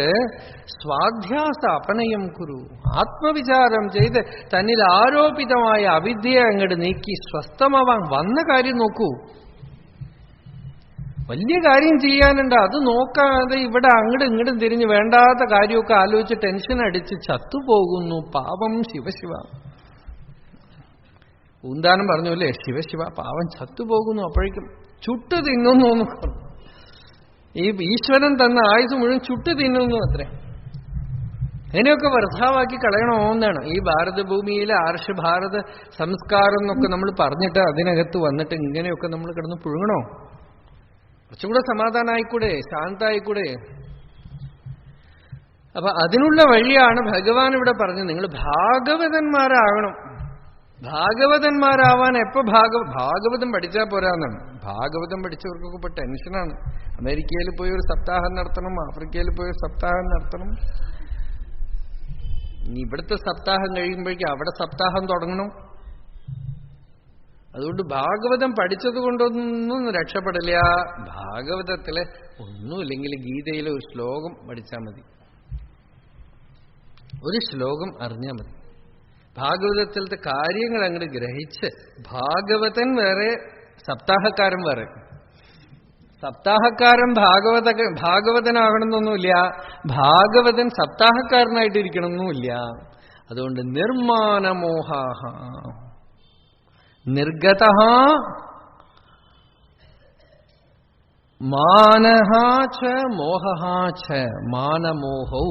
സ്വാധ്യാസ അപനയം കുരു, ആത്മവിചാരം ചെയ്ത് തന്നിൽ ആരോപിതമായ അവിദ്യയെ അങ്ങോട്ട് നീക്കി സ്വസ്ഥമാവാൻ വന്ന കാര്യം നോക്കൂ. വലിയ കാര്യം ചെയ്യാനുണ്ട്, അത് നോക്കാതെ ഇവിടെ അങ്ങോട്ടും ഇങ്ങോട്ടും തിരിഞ്ഞ് വേണ്ടാത്ത കാര്യമൊക്കെ ആലോചിച്ച് ടെൻഷൻ അടിച്ച് ചത്തുപോകുന്നു. പാവം ശിവശിവ. ഊന്താനം പറഞ്ഞു അല്ലേ, ശിവശിവ പാവം ചത്തുപോകുന്നു. അപ്പോഴേക്കും ചുട്ടു തിന്നുന്നു. ഈ ഈശ്വരൻ തന്ന ആയുസ് മുഴുവൻ ചുട്ടു തിന്നുന്നു അത്രേ. അതിനെയൊക്കെ വൃഥാവാക്കി കളയണോ എന്നാണ് ഈ ഭാരതഭൂമിയിലെ ആർഷഭാരത സംസ്കാരം എന്നൊക്കെ നമ്മൾ പറഞ്ഞിട്ട് അതിനകത്ത് വന്നിട്ട് ഇങ്ങനെയൊക്കെ നമ്മൾ കിടന്ന് പുഴുങ്ങണോ? കുറച്ചുകൂടെ സമാധാനമായിക്കൂടെ, ശാന്തായിക്കൂടെ? അപ്പൊ അതിനുള്ള വഴിയാണ് ഭഗവാൻ ഇവിടെ പറഞ്ഞത്, നിങ്ങൾ ഭാഗവതന്മാരാകണം. ഭാഗവതന്മാരാവാൻ എപ്പോ ഭാഗവതം പഠിച്ചാൽ പോരാന്നാണ്. ഭാഗവതം പഠിച്ചവർക്കൊക്കെ ഇപ്പൊ ടെൻഷനാണ്. അമേരിക്കയിൽ പോയി ഒരു സപ്താഹം നടത്തണം, ആഫ്രിക്കയിൽ പോയി ഒരു സപ്താഹം നടത്തണം. ഇനി ഇവിടുത്തെ സപ്താഹം കഴിയുമ്പോഴേക്കും അവിടെ സപ്താഹം തുടങ്ങണം. അതുകൊണ്ട് ഭാഗവതം പഠിച്ചത് കൊണ്ടൊന്നും രക്ഷപ്പെടില്ല. ഭാഗവതത്തിലെ ഒന്നുമില്ലെങ്കിൽ ഗീതയിലെ ഒരു ശ്ലോകം പഠിച്ചാൽ മതി, ഒരു ശ്ലോകം അറിഞ്ഞാൽ മതി. ഭാഗവതത്തിലത്തെ കാര്യങ്ങൾ അങ്ങോട്ട് ഗ്രഹിച്ച്, ഭാഗവതൻ വേറെ സപ്താഹക്കാരൻ വേറെ. സപ്താഹക്കാരൻ ഭാഗവതനാകണമെന്നൊന്നുമില്ല, ഭാഗവതൻ സപ്താഹക്കാരനായിട്ടിരിക്കണമെന്നുമില്ല. അതുകൊണ്ട് നിർമാനമോഹാഹ നിർഗതഃ മാനഃ ച മോഹഃ ച മാനമോഹൗ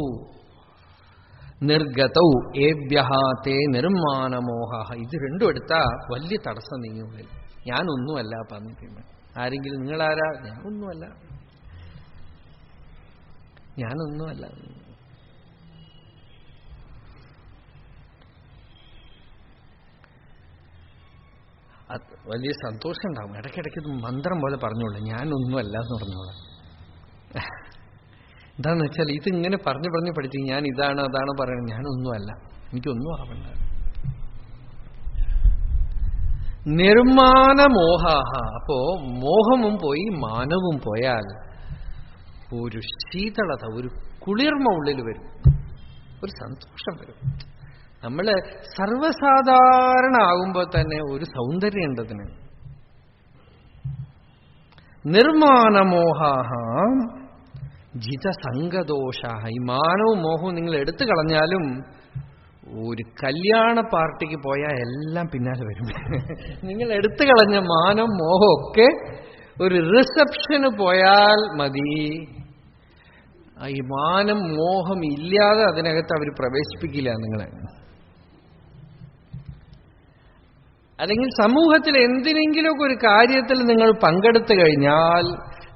നിർഗതൗ ഏഭ്യഃ തേ നിർമാനമോഹ. ഇത് രണ്ടും എടുത്താ വലിയ തടസ്സം നീങ്ങുള്ളിൽ. ഞാനൊന്നുമല്ല പറഞ്ഞിട്ടുണ്ട്. ആരെങ്കിലും നിങ്ങളാരാ? ഞാനൊന്നുമല്ല. വലിയ സന്തോഷം ഉണ്ടാവും. ഇടയ്ക്കിടയ്ക്ക് ഇത് മന്ത്രം പോലെ പറഞ്ഞോളൂ, ഞാനൊന്നുമല്ല എന്ന് പറഞ്ഞോളാം. എന്താന്ന് വെച്ചാൽ ഇതിങ്ങനെ പറഞ്ഞു പഠിച്ച് ഞാൻ ഇതാണ് അതാണ് പറയുന്നത്. ഞാനൊന്നുമല്ല, എനിക്കൊന്നും ആവണ്ട. നിർമാനമോഹ. അപ്പോ മോഹവും പോയി മാനവും പോയാൽ ഒരു ശീതളത, ഒരു കുളിർമ ഉള്ളിൽ വരും, ഒരു സന്തോഷം വരും. നമ്മള് സർവസാധാരണ ആകുമ്പോൾ തന്നെ ഒരു സൗന്ദര്യം ഉണ്ടതിന്. നിർമാനമോഹ ജിതസംഗദോഷ. ഈ മാനവും മോഹവും നിങ്ങൾ എടുത്തു കളഞ്ഞാലും ഒരു കല്യാണ പാർട്ടിക്ക് പോയാൽ എല്ലാം പിന്നാലെ വരും. നിങ്ങൾ എടുത്തു കളഞ്ഞ മാനം മോഹം ഒക്കെ ഒരു റിസപ്ഷന് പോയാൽ മതി. ഈ മാനം മോഹം ഇല്ലാതെ അതിനകത്ത് അവർ പ്രവേശിപ്പിക്കില്ല നിങ്ങളെ. അല്ലെങ്കിൽ സമൂഹത്തിൽ എന്തിനെങ്കിലുമൊക്കെ ഒരു കാര്യത്തിൽ നിങ്ങൾ പങ്കെടുത്തു കഴിഞ്ഞാൽ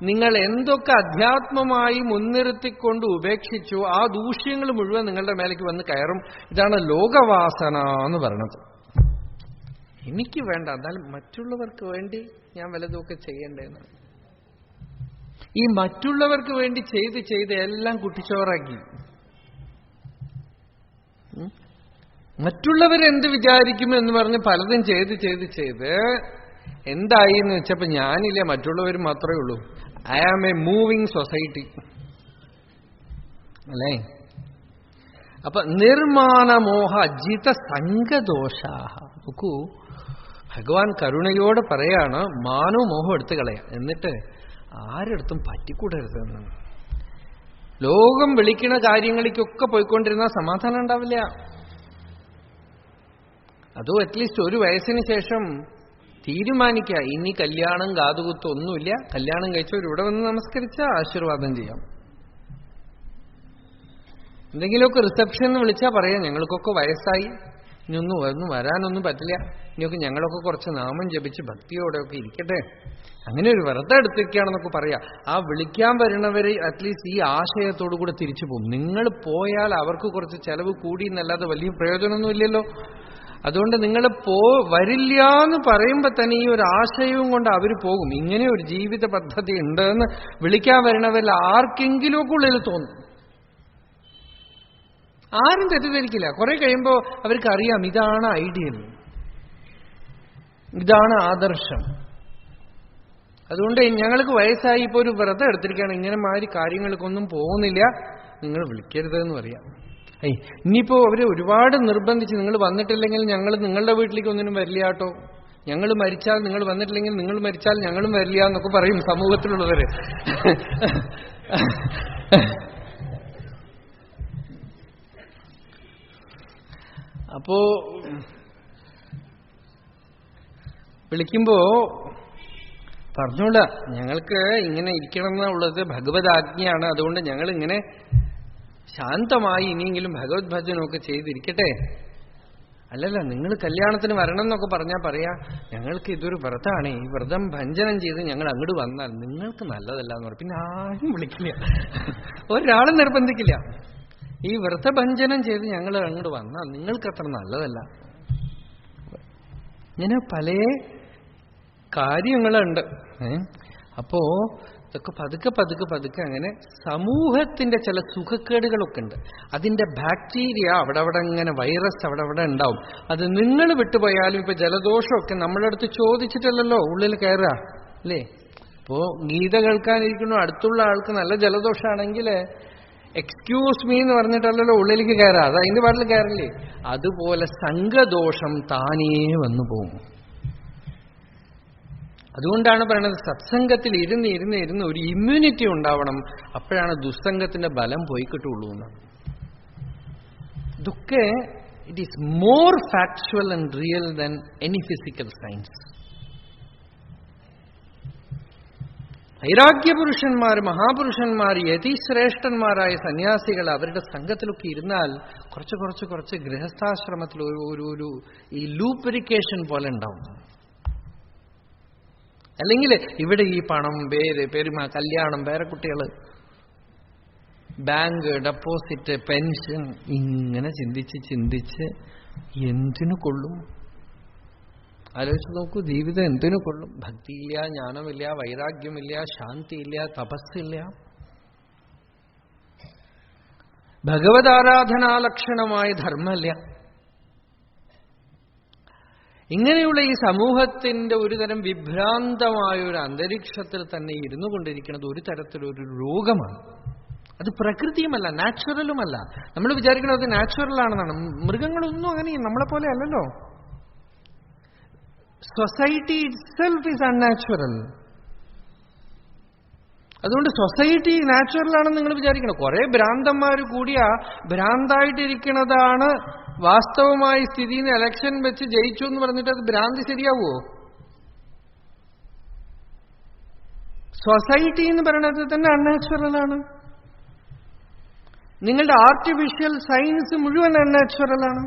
നിങ്ങൾ എന്തൊക്കെ അധ്യാത്മമായി മുൻനിർത്തിക്കൊണ്ട് ഉപേക്ഷിച്ചു ആ ദൂഷ്യങ്ങൾ മുഴുവൻ നിങ്ങളുടെ മേലേക്ക് വന്ന് കയറും. ഇതാണ് ലോകവാസന എന്ന് പറയുന്നത്. എനിക്ക് വേണ്ട, എന്നാലും മറ്റുള്ളവർക്ക് വേണ്ടി ഞാൻ വല്ലതുമൊക്കെ ചെയ്യേണ്ടതെന്ന്. ഈ മറ്റുള്ളവർക്ക് വേണ്ടി ചെയ്ത് എല്ലാം കുട്ടിച്ചോറാക്കി. മറ്റുള്ളവരെന്ത് വിചാരിക്കും എന്ന് പറഞ്ഞ് പലതും ചെയ്ത് എന്തായി എന്ന് വെച്ചപ്പോ ഞാനില്ല, മറ്റുള്ളവർ മാത്രമേ ഉള്ളൂ. I am a moving society അല്ലേ? അപ്പൊ നിർമാനമോഹ ജിത സംഘദോഷ. നോക്കൂ, ഭഗവാൻ കരുണയോടെ പറയാണ് മാനവും മോഹം എടുത്തു കളയാം, എന്നിട്ട് ആരെടുത്തും പറ്റിക്കൂടരുതെന്ന്. ലോകം വിളിക്കുന്ന കാര്യങ്ങളിലേക്കൊക്കെ പോയിക്കൊണ്ടിരുന്നാൽ സമാധാനം ഉണ്ടാവില്ല. അതോ അറ്റ്ലീസ്റ്റ് ഒരു വയസ്സിന് ശേഷം തീരുമാനിക്കുക, ഇനി കല്യാണം കാതുകുത്തും ഒന്നുമില്ല, കല്യാണം കഴിച്ചവർ ഇവിടെ വന്ന് നമസ്കരിച്ചാൽ ആശീർവാദം ചെയ്യാം. എന്തെങ്കിലുമൊക്കെ റിസപ്ഷൻ എന്ന് വിളിച്ചാൽ പറയാം ഞങ്ങൾക്കൊക്കെ വയസ്സായി, ഇനിയൊന്നും വരാനൊന്നും പറ്റില്ല, ഇനിയൊക്കെ ഞങ്ങളൊക്കെ കുറച്ച് നാമം ജപിച്ച് ഭക്തിയോടെയൊക്കെ ഇരിക്കട്ടെ, അങ്ങനെ ഒരു വ്രതം എടുത്തിരിക്കുകയാണെന്നൊക്കെ പറയാം. ആ വിളിക്കാൻ വരുന്നവര് അറ്റ്ലീസ്റ്റ് ഈ ആശയത്തോടു കൂടെ തിരിച്ചു പോകും. നിങ്ങൾ പോയാൽ അവർക്ക് കുറച്ച് ചെലവ് കൂടി എന്നല്ലാതെ വലിയ പ്രയോജനമൊന്നുമില്ലല്ലോ. അതുകൊണ്ട് നിങ്ങൾ വരില്ല എന്ന് പറയുമ്പോൾ തന്നെ ഈ ഒരു ആശയവും കൊണ്ട് അവർ പോകും. ഇങ്ങനെ ഒരു ജീവിത പദ്ധതി ഉണ്ടെന്ന് വിളിക്കാൻ വരുന്നവരിൽ ആർക്കെങ്കിലുമൊക്കെ ഉള്ളിൽ തോന്നും. ആരും തെറ്റിദ്ധരിക്കില്ല. കുറെ കഴിയുമ്പോൾ അവർക്കറിയാം ഇതാണ് ഐഡിയൽ, ഇതാണ് ആദർശം. അതുകൊണ്ട് ഞങ്ങൾക്ക് വയസ്സായി ഇപ്പോൾ ഒരു വ്രതം എടുത്തിരിക്കുകയാണ്, ഇങ്ങനെ മാതിരി കാര്യങ്ങൾക്കൊന്നും പോകുന്നില്ല, നിങ്ങൾ വിളിക്കരുതെന്ന് പറയാം. ഇനിയിപ്പോ അവര് ഒരുപാട് നിർബന്ധിച്ച് നിങ്ങൾ വന്നിട്ടില്ലെങ്കിൽ ഞങ്ങൾ നിങ്ങളുടെ വീട്ടിലേക്ക് ഒന്നിനും വരില്ല കേട്ടോ, ഞങ്ങൾ മരിച്ചാൽ നിങ്ങൾ വന്നിട്ടില്ലെങ്കിൽ നിങ്ങൾ മരിച്ചാൽ ഞങ്ങളും വരില്ല എന്നൊക്കെ പറയും സമൂഹത്തിലുള്ളവര്. അപ്പോ വിളിക്കുമ്പോ പറഞ്ഞോള, ഞങ്ങൾക്ക് ഇങ്ങനെ ഇരിക്കണം എന്നുള്ളത് ഭഗവതാജ്ഞയാണ്, അതുകൊണ്ട് ഞങ്ങൾ ഇങ്ങനെ ശാന്തമായി ഇനിയെങ്കിലും ഭഗവത് ഭജനമൊക്കെ ചെയ്തിരിക്കട്ടെ. അല്ലല്ല, നിങ്ങൾ കല്യാണത്തിന് വരണം എന്നൊക്കെ പറഞ്ഞാൽ പറയാ ഞങ്ങൾക്ക് ഇതൊരു വ്രതമാണ്, ഈ വ്രതം ഭഞ്ജനം ചെയ്ത് ഞങ്ങൾ അങ്ങോട്ട് വന്നാൽ നിങ്ങൾക്ക് നല്ലതല്ല എന്ന് പറയും. പിന്നെ ആരും വിളിക്കില്ല, ഒരാളും നിർബന്ധിക്കില്ല. ഈ വ്രതഭഞ്ജനം ചെയ്ത് ഞങ്ങൾ അങ്ങോട്ട് വന്നാൽ നിങ്ങൾക്ക് അത്ര നല്ലതല്ല. ഇങ്ങനെ പല കാര്യങ്ങളുണ്ട്. അപ്പോ ഇതൊക്കെ പതുക്കെ അങ്ങനെ സമൂഹത്തിന്റെ ചില സുഖക്കേടുകളൊക്കെ ഉണ്ട്. അതിന്റെ ബാക്ടീരിയ അവിടെ ഇങ്ങനെ വൈറസ് അവിടെ ഉണ്ടാവും. അത് നിങ്ങൾ വിട്ടുപോയാലും ഇപ്പൊ ജലദോഷമൊക്കെ നമ്മളടുത്ത് ചോദിച്ചിട്ടല്ലോ ഉള്ളിൽ കയറുക അല്ലേ? ഇപ്പോ ഗീത കേൾക്കാനിരിക്കുന്നു, അടുത്തുള്ള ആൾക്ക് നല്ല ജലദോഷമാണെങ്കിൽ എക്സ്ക്യൂസ് മീ എന്ന് പറഞ്ഞിട്ടല്ലോ ഉള്ളിലേക്ക് കയറാം, അത് അതിന്റെ പാട്ടിൽ കയറില്ലേ? അതുപോലെ സംഘദോഷം താനേ വന്നു പോകും. അതുകൊണ്ടാണ് പറയുന്നത് സത്സംഗത്തിൽ ഇരുന്ന് ഒരു ഇമ്മ്യൂണിറ്റി ഉണ്ടാവണം, അപ്പോഴാണ് ദുസ്സംഗത്തിന്റെ ബലം പോയി കിട്ടുള്ളൂ എന്നാണ്. ഇതൊക്കെ it is more factual and real than any physical science. വൈരാഗ്യപുരുഷന്മാർ, മഹാപുരുഷന്മാർ, യതിശ്രേഷ്ഠന്മാരായ സന്യാസികൾ അവരുടെ സംഘത്തിലൊക്കെ ഇരുന്നാൽ കുറച്ച് ഗൃഹസ്ഥാശ്രമത്തിൽ ഒരു ഈ ലൂബ്രിക്കേഷൻ പോലെ ഉണ്ടാവും. അല്ലെങ്കിൽ ഇവിടെ ഈ പണം, പെരുമ, കല്യാണം, പേരക്കുട്ടികൾ, ബാങ്ക് ഡെപ്പോസിറ്റ്, പെൻഷൻ, ഇങ്ങനെ ചിന്തിച്ച് എന്തിനു കൊള്ളും? ആലോചിച്ച് നോക്കൂ, ജീവിതം എന്തിനു കൊള്ളും? ഭക്തിയില്ല, ജ്ഞാനമില്ല, വൈരാഗ്യമില്ല, ശാന്തിയില്ല, തപസ്സില്ല, ഭഗവതാരാധനാലക്ഷണമായ ധർമ്മമില്ല. ഇങ്ങനെയുള്ള ഈ സമൂഹത്തിന്റെ ഒരുതരം വിഭ്രാന്തമായ ഒരു അന്തരീക്ഷത്തിൽ തന്നെ ഇരുന്നു കൊണ്ടിരിക്കുന്നത് ഒരു തരത്തിലൊരു രോഗമാണ്. അത് പ്രകൃതിയുമല്ല, നാച്ചുറലുമല്ല. നമ്മൾ വിചാരിക്കുന്നത് അത് നാച്ചുറലാണെന്നാണ്. മൃഗങ്ങളൊന്നും അങ്ങനെ നമ്മളെപ്പോലെ അല്ലല്ലോ. Society itself is unnatural. അതുകൊണ്ട് സൊസൈറ്റി നാച്ചുറലാണെന്ന് നിങ്ങൾ വിചാരിക്കണം. കുറെ ഭ്രാന്തന്മാർ കൂടിയാ ഭ്രാന്തായിട്ടിരിക്കുന്നതാണ് വാസ്തവമായി സ്ഥിതിന്ന് ഇലക്ഷൻ വെച്ച് ജയിച്ചു എന്ന് പറഞ്ഞിട്ട് അത് ഭ്രാന്തി ശരിയാവുമോ? സൊസൈറ്റി എന്ന് പറയുന്നത് തന്നെ അൺനാച്ചുറലാണ്. നിങ്ങളുടെ ആർട്ടിഫിഷ്യൽ സയൻസ് മുഴുവൻ അൺനാച്ചുറലാണ്.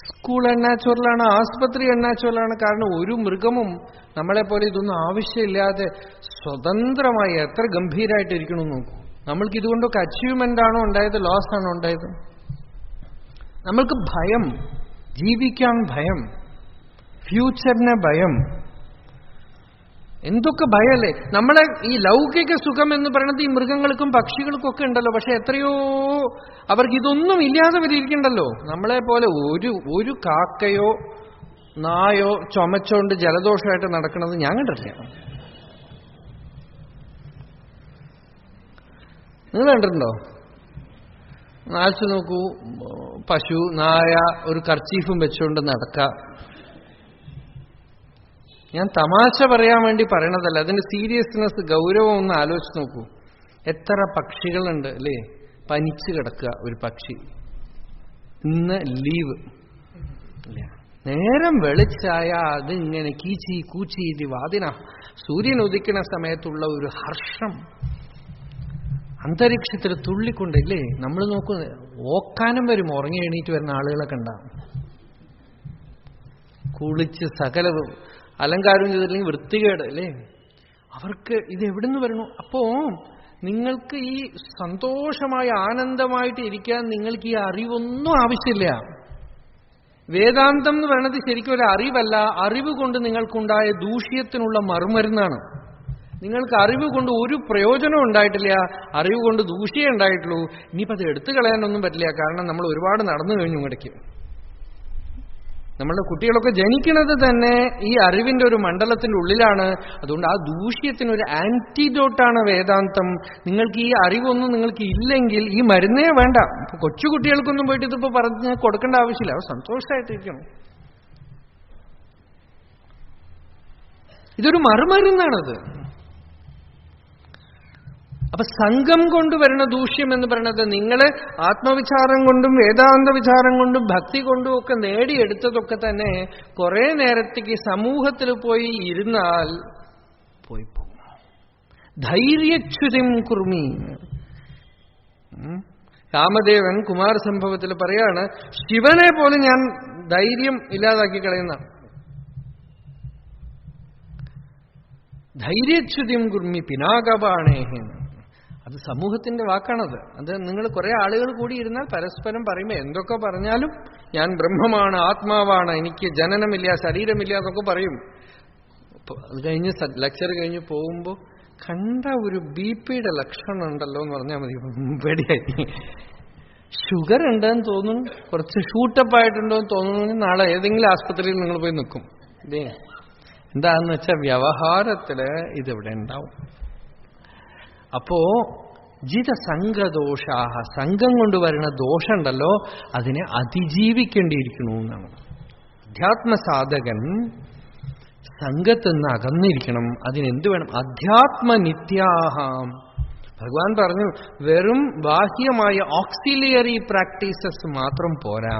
സ്കൂൾ അൺനാച്ചുറലാണ്, ആസ്പത്രി അൺനാച്ചുറലാണ്. കാരണം ഒരു മൃഗവും നമ്മളെപ്പോലെ ഇതൊന്നും ആവശ്യമില്ലാതെ സ്വതന്ത്രമായി എത്ര ഗംഭീരമായിട്ടിരിക്കണം നോക്കൂ. നമ്മൾക്ക് ഇതുകൊണ്ടൊക്കെ അച്ചീവ്മെന്റ് ആണോ ഉണ്ടായത്, ലോസ് ആണോ ഉണ്ടായത്? നമ്മൾക്ക് ഭയം, ജീവിക്കാൻ ഭയം, ഫ്യൂച്ചറിനെ ഭയം, എന്തൊക്കെ ഭയല്ലേ. നമ്മളെ ഈ ലൗകിക സുഖം എന്ന് പറയുന്നത് ഈ മൃഗങ്ങൾക്കും പക്ഷികൾക്കും ഒക്കെ ഉണ്ടല്ലോ. പക്ഷെ എത്രയോ അവർക്ക് ഇതൊന്നും ഇല്ലാതെ വരികയുണ്ടല്ലോ. നമ്മളെ പോലെ ഒരു കാക്കയോ നായോ ചുമച്ചോണ്ട് ജലദോഷമായിട്ട് നടക്കുന്നത് ഞാൻ കണ്ടിട്ടില്ല. നിങ്ങൾ കണ്ടിട്ടുണ്ടോ? ആലോചിച്ച് നോക്കൂ, പശു, നായ ഒരു കർച്ചീഫും വെച്ചുകൊണ്ട് നടക്കുക. ഞാൻ തമാശ പറയാൻ വേണ്ടി പറയണതല്ല, അതിന്റെ സീരിയസ്നെസ്, ഗൗരവം ഒന്ന് ആലോചിച്ച് നോക്കൂ. എത്ര പക്ഷികളുണ്ട് അല്ലേ? പനിച്ചു കിടക്കുക ഒരു പക്ഷി, ഇന്ന് ലീവ് ഇല്ല. നേരം വെളിച്ചായ അത് ഇങ്ങനെ കീച്ചി കൂച്ചി വാതിന. സൂര്യൻ ഉദിക്കുന്ന സമയത്തുള്ള ഒരു ഹർഷം അന്തരീക്ഷത്തിൽ തുള്ളിക്കൊണ്ടില്ലേ. നമ്മൾ നോക്കുന്നത് ഓക്കാനം വരും ഉറങ്ങി എണീറ്റ് വരുന്ന ആളുകളൊക്കെ ഉണ്ടാവും. കുളിച്ച് സകല അലങ്കാരം ചെയ്തില്ലെങ്കിൽ വൃത്തികേട് അല്ലേ. അവർക്ക് ഇത് എവിടുന്ന് വരണു? അപ്പോ നിങ്ങൾക്ക് ഈ സന്തോഷമായി ആനന്ദമായിട്ട് ഇരിക്കാൻ നിങ്ങൾക്ക് ഈ അറിവൊന്നും ആവശ്യമില്ല. വേദാന്തം എന്ന് പറയുന്നത് ശരിക്കും ഒരു അറിവല്ല, അറിവ് കൊണ്ട് നിങ്ങൾക്കുണ്ടായ ദൂഷ്യത്തിനുള്ള മറുമരുന്നാണ്. നിങ്ങൾക്ക് അറിവ് കൊണ്ട് ഒരു പ്രയോജനം ഉണ്ടായിട്ടില്ല, അറിവ് കൊണ്ട് ദൂഷ്യം ഉണ്ടായിട്ടുള്ളൂ. ഇനിയിപ്പോൾ അത് എടുത്തു കളയാനൊന്നും പറ്റില്ല. കാരണം നമ്മൾ ഒരുപാട് നടന്നു കഴിഞ്ഞു ഇടയ്ക്ക്. നമ്മളുടെ കുട്ടികളൊക്കെ ജനിക്കുന്നത് തന്നെ ഈ അറിവിന്റെ ഒരു മണ്ഡലത്തിന്റെ ഉള്ളിലാണ്. അതുകൊണ്ട് ആ ദൂഷ്യത്തിനൊരു ആന്റിഡോട്ടാണ് വേദാന്തം. നിങ്ങൾക്ക് ഈ അറിവൊന്നും നിങ്ങൾക്ക് ഇല്ലെങ്കിൽ ഈ മരുന്നേ വേണ്ട. കൊച്ചുകുട്ടികൾക്കൊന്നും പോയിട്ട് ഇതിപ്പോ പറഞ്ഞ് കൊടുക്കേണ്ട ആവശ്യമില്ല. അവർ സന്തോഷമായിട്ടിരിക്കണം. ഇതൊരു മറുമരുന്നാണത്. അപ്പൊ സംഘം കൊണ്ടുവരുന്ന ദൂഷ്യം എന്ന് പറയുന്നത് നിങ്ങൾ ആത്മവിചാരം കൊണ്ടും വേദാന്ത വിചാരം കൊണ്ടും ഭക്തി കൊണ്ടും ഒക്കെ നേടിയെടുത്തതൊക്കെ തന്നെ കുറെ നേരത്തേക്ക് സമൂഹത്തിൽ പോയി ഇരുന്നാൽ പോയി പോകും. ധൈര്യച്യുതിം കുർമി. കാമദേവൻ കുമാരസംഭവത്തിൽ പറയാണ്, ശിവനെ പോലും ഞാൻ ധൈര്യം ഇല്ലാതാക്കി കളയുന്ന. ധൈര്യച്യുതിം കുർമി പിനാകബാണേഹൻ. അത് സമൂഹത്തിന്റെ വാക്കാണത്. അത് നിങ്ങൾ കുറെ ആളുകൾ കൂടി ഇരുന്നാൽ പരസ്പരം പറയുമ്പോൾ എന്തൊക്കെ പറഞ്ഞാലും ഞാൻ ബ്രഹ്മമാണ്, ആത്മാവാണ്, എനിക്ക് ജനനമില്ല, ശരീരമില്ല എന്നൊക്കെ പറയും. അത് കഴിഞ്ഞ് ലെക്ചർ കഴിഞ്ഞ് പോകുമ്പോൾ കണ്ട ഒരു BP-യുടെ ലക്ഷണം ഉണ്ടല്ലോ എന്ന് പറഞ്ഞാൽ മതി. പേടിയായി. ഷുഗർ ഉണ്ടെന്ന് തോന്നുന്നു, കുറച്ച് ഷൂട്ടപ്പ് ആയിട്ടുണ്ടോ എന്ന് തോന്നുന്നു. നാളെ ഏതെങ്കിലും ആസ്പത്രിയിൽ നിങ്ങൾ പോയി നിൽക്കും. ഇതേ എന്താന്ന് വെച്ചാൽ വ്യവഹാരത്തില് ഇതിവിടെ ഉണ്ടാവും. അപ്പോ ജിതസംഘദോഷാഹ, സംഘം കൊണ്ടുവരുന്ന ദോഷമുണ്ടല്ലോ അതിനെ അതിജീവിക്കേണ്ടിയിരിക്കണു എന്നാണ്. അധ്യാത്മസാധകൻ സംഘത്തിൽ നിന്ന് അകന്നിരിക്കണം. അതിനെന്ത് വേണം? അധ്യാത്മനിത്യാഹം. ഭഗവാൻ പറഞ്ഞു, വെറും ബാഹ്യമായ ഓക്സിലിയറി പ്രാക്ടീസസ് മാത്രം പോരാ,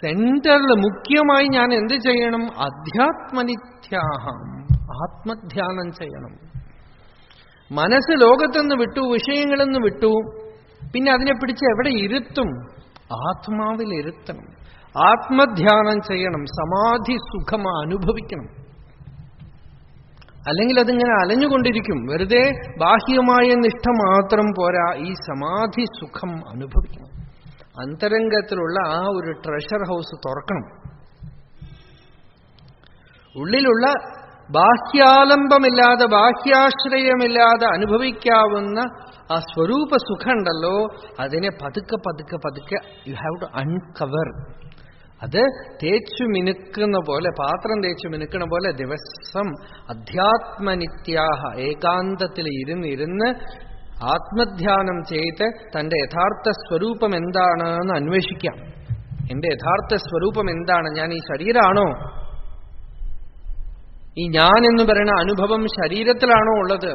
സെന്ററിൽ മുഖ്യമായി ഞാൻ എന്ത് ചെയ്യണം? അധ്യാത്മനിത്യാഹം, ആത്മധ്യാനം ചെയ്യണം. മനസ്സ് ലോകത്തുനിന്ന് വിട്ടു, വിഷയങ്ങളിൽ നിന്ന് വിട്ടു. പിന്നെ അതിനെ പിടിച്ച് എവിടെ ഇരുത്തും? ആത്മാവിൽ ഇരുത്തണം. ആത്മധ്യാനം ചെയ്യണം, സമാധി സുഖം അനുഭവിക്കണം. അല്ലെങ്കിൽ അതിങ്ങനെ അലഞ്ഞുകൊണ്ടിരിക്കും. വെറുതെ ബാഹ്യമായ നിഷ്ഠ മാത്രം പോരാ, ഈ സമാധി സുഖം അനുഭവിക്കണം. അന്തരംഗത്തിലുള്ള ആ ഒരു ട്രഷർ ഹൗസ് തുറക്കണം. ഉള്ളിലുള്ള ബാഹ്യാലംബമില്ലാതെ, ബാഹ്യാശ്രയമില്ലാതെ അനുഭവിക്കാവുന്ന ആ സ്വരൂപ സുഖമുണ്ടല്ലോ, അതിനെ പതുക്കെ പതുക്കെ പതുക്കെ യു ഹാവ് ടു അൺകവർ. അത് തേച്ചു മിനുക്കുന്ന പോലെ, പാത്രം തേച്ചു മിനുക്കുന്ന പോലെ ദിവസം അധ്യാത്മനിത്യാഹ, ഏകാന്തത്തിൽ ഇരുന്നിരുന്ന് ആത്മധ്യാനം ചെയ്ത് തന്റെ യഥാർത്ഥ സ്വരൂപം എന്താണെന്ന് അന്വേഷിക്കാം. എന്റെ യഥാർത്ഥ സ്വരൂപം എന്താണ്? ഞാൻ ഈ ശരീരമാണോ? ഈ ഞാൻ എന്ന് പറയുന്ന അനുഭവം ശരീരത്തിലാണോ ഉള്ളത്?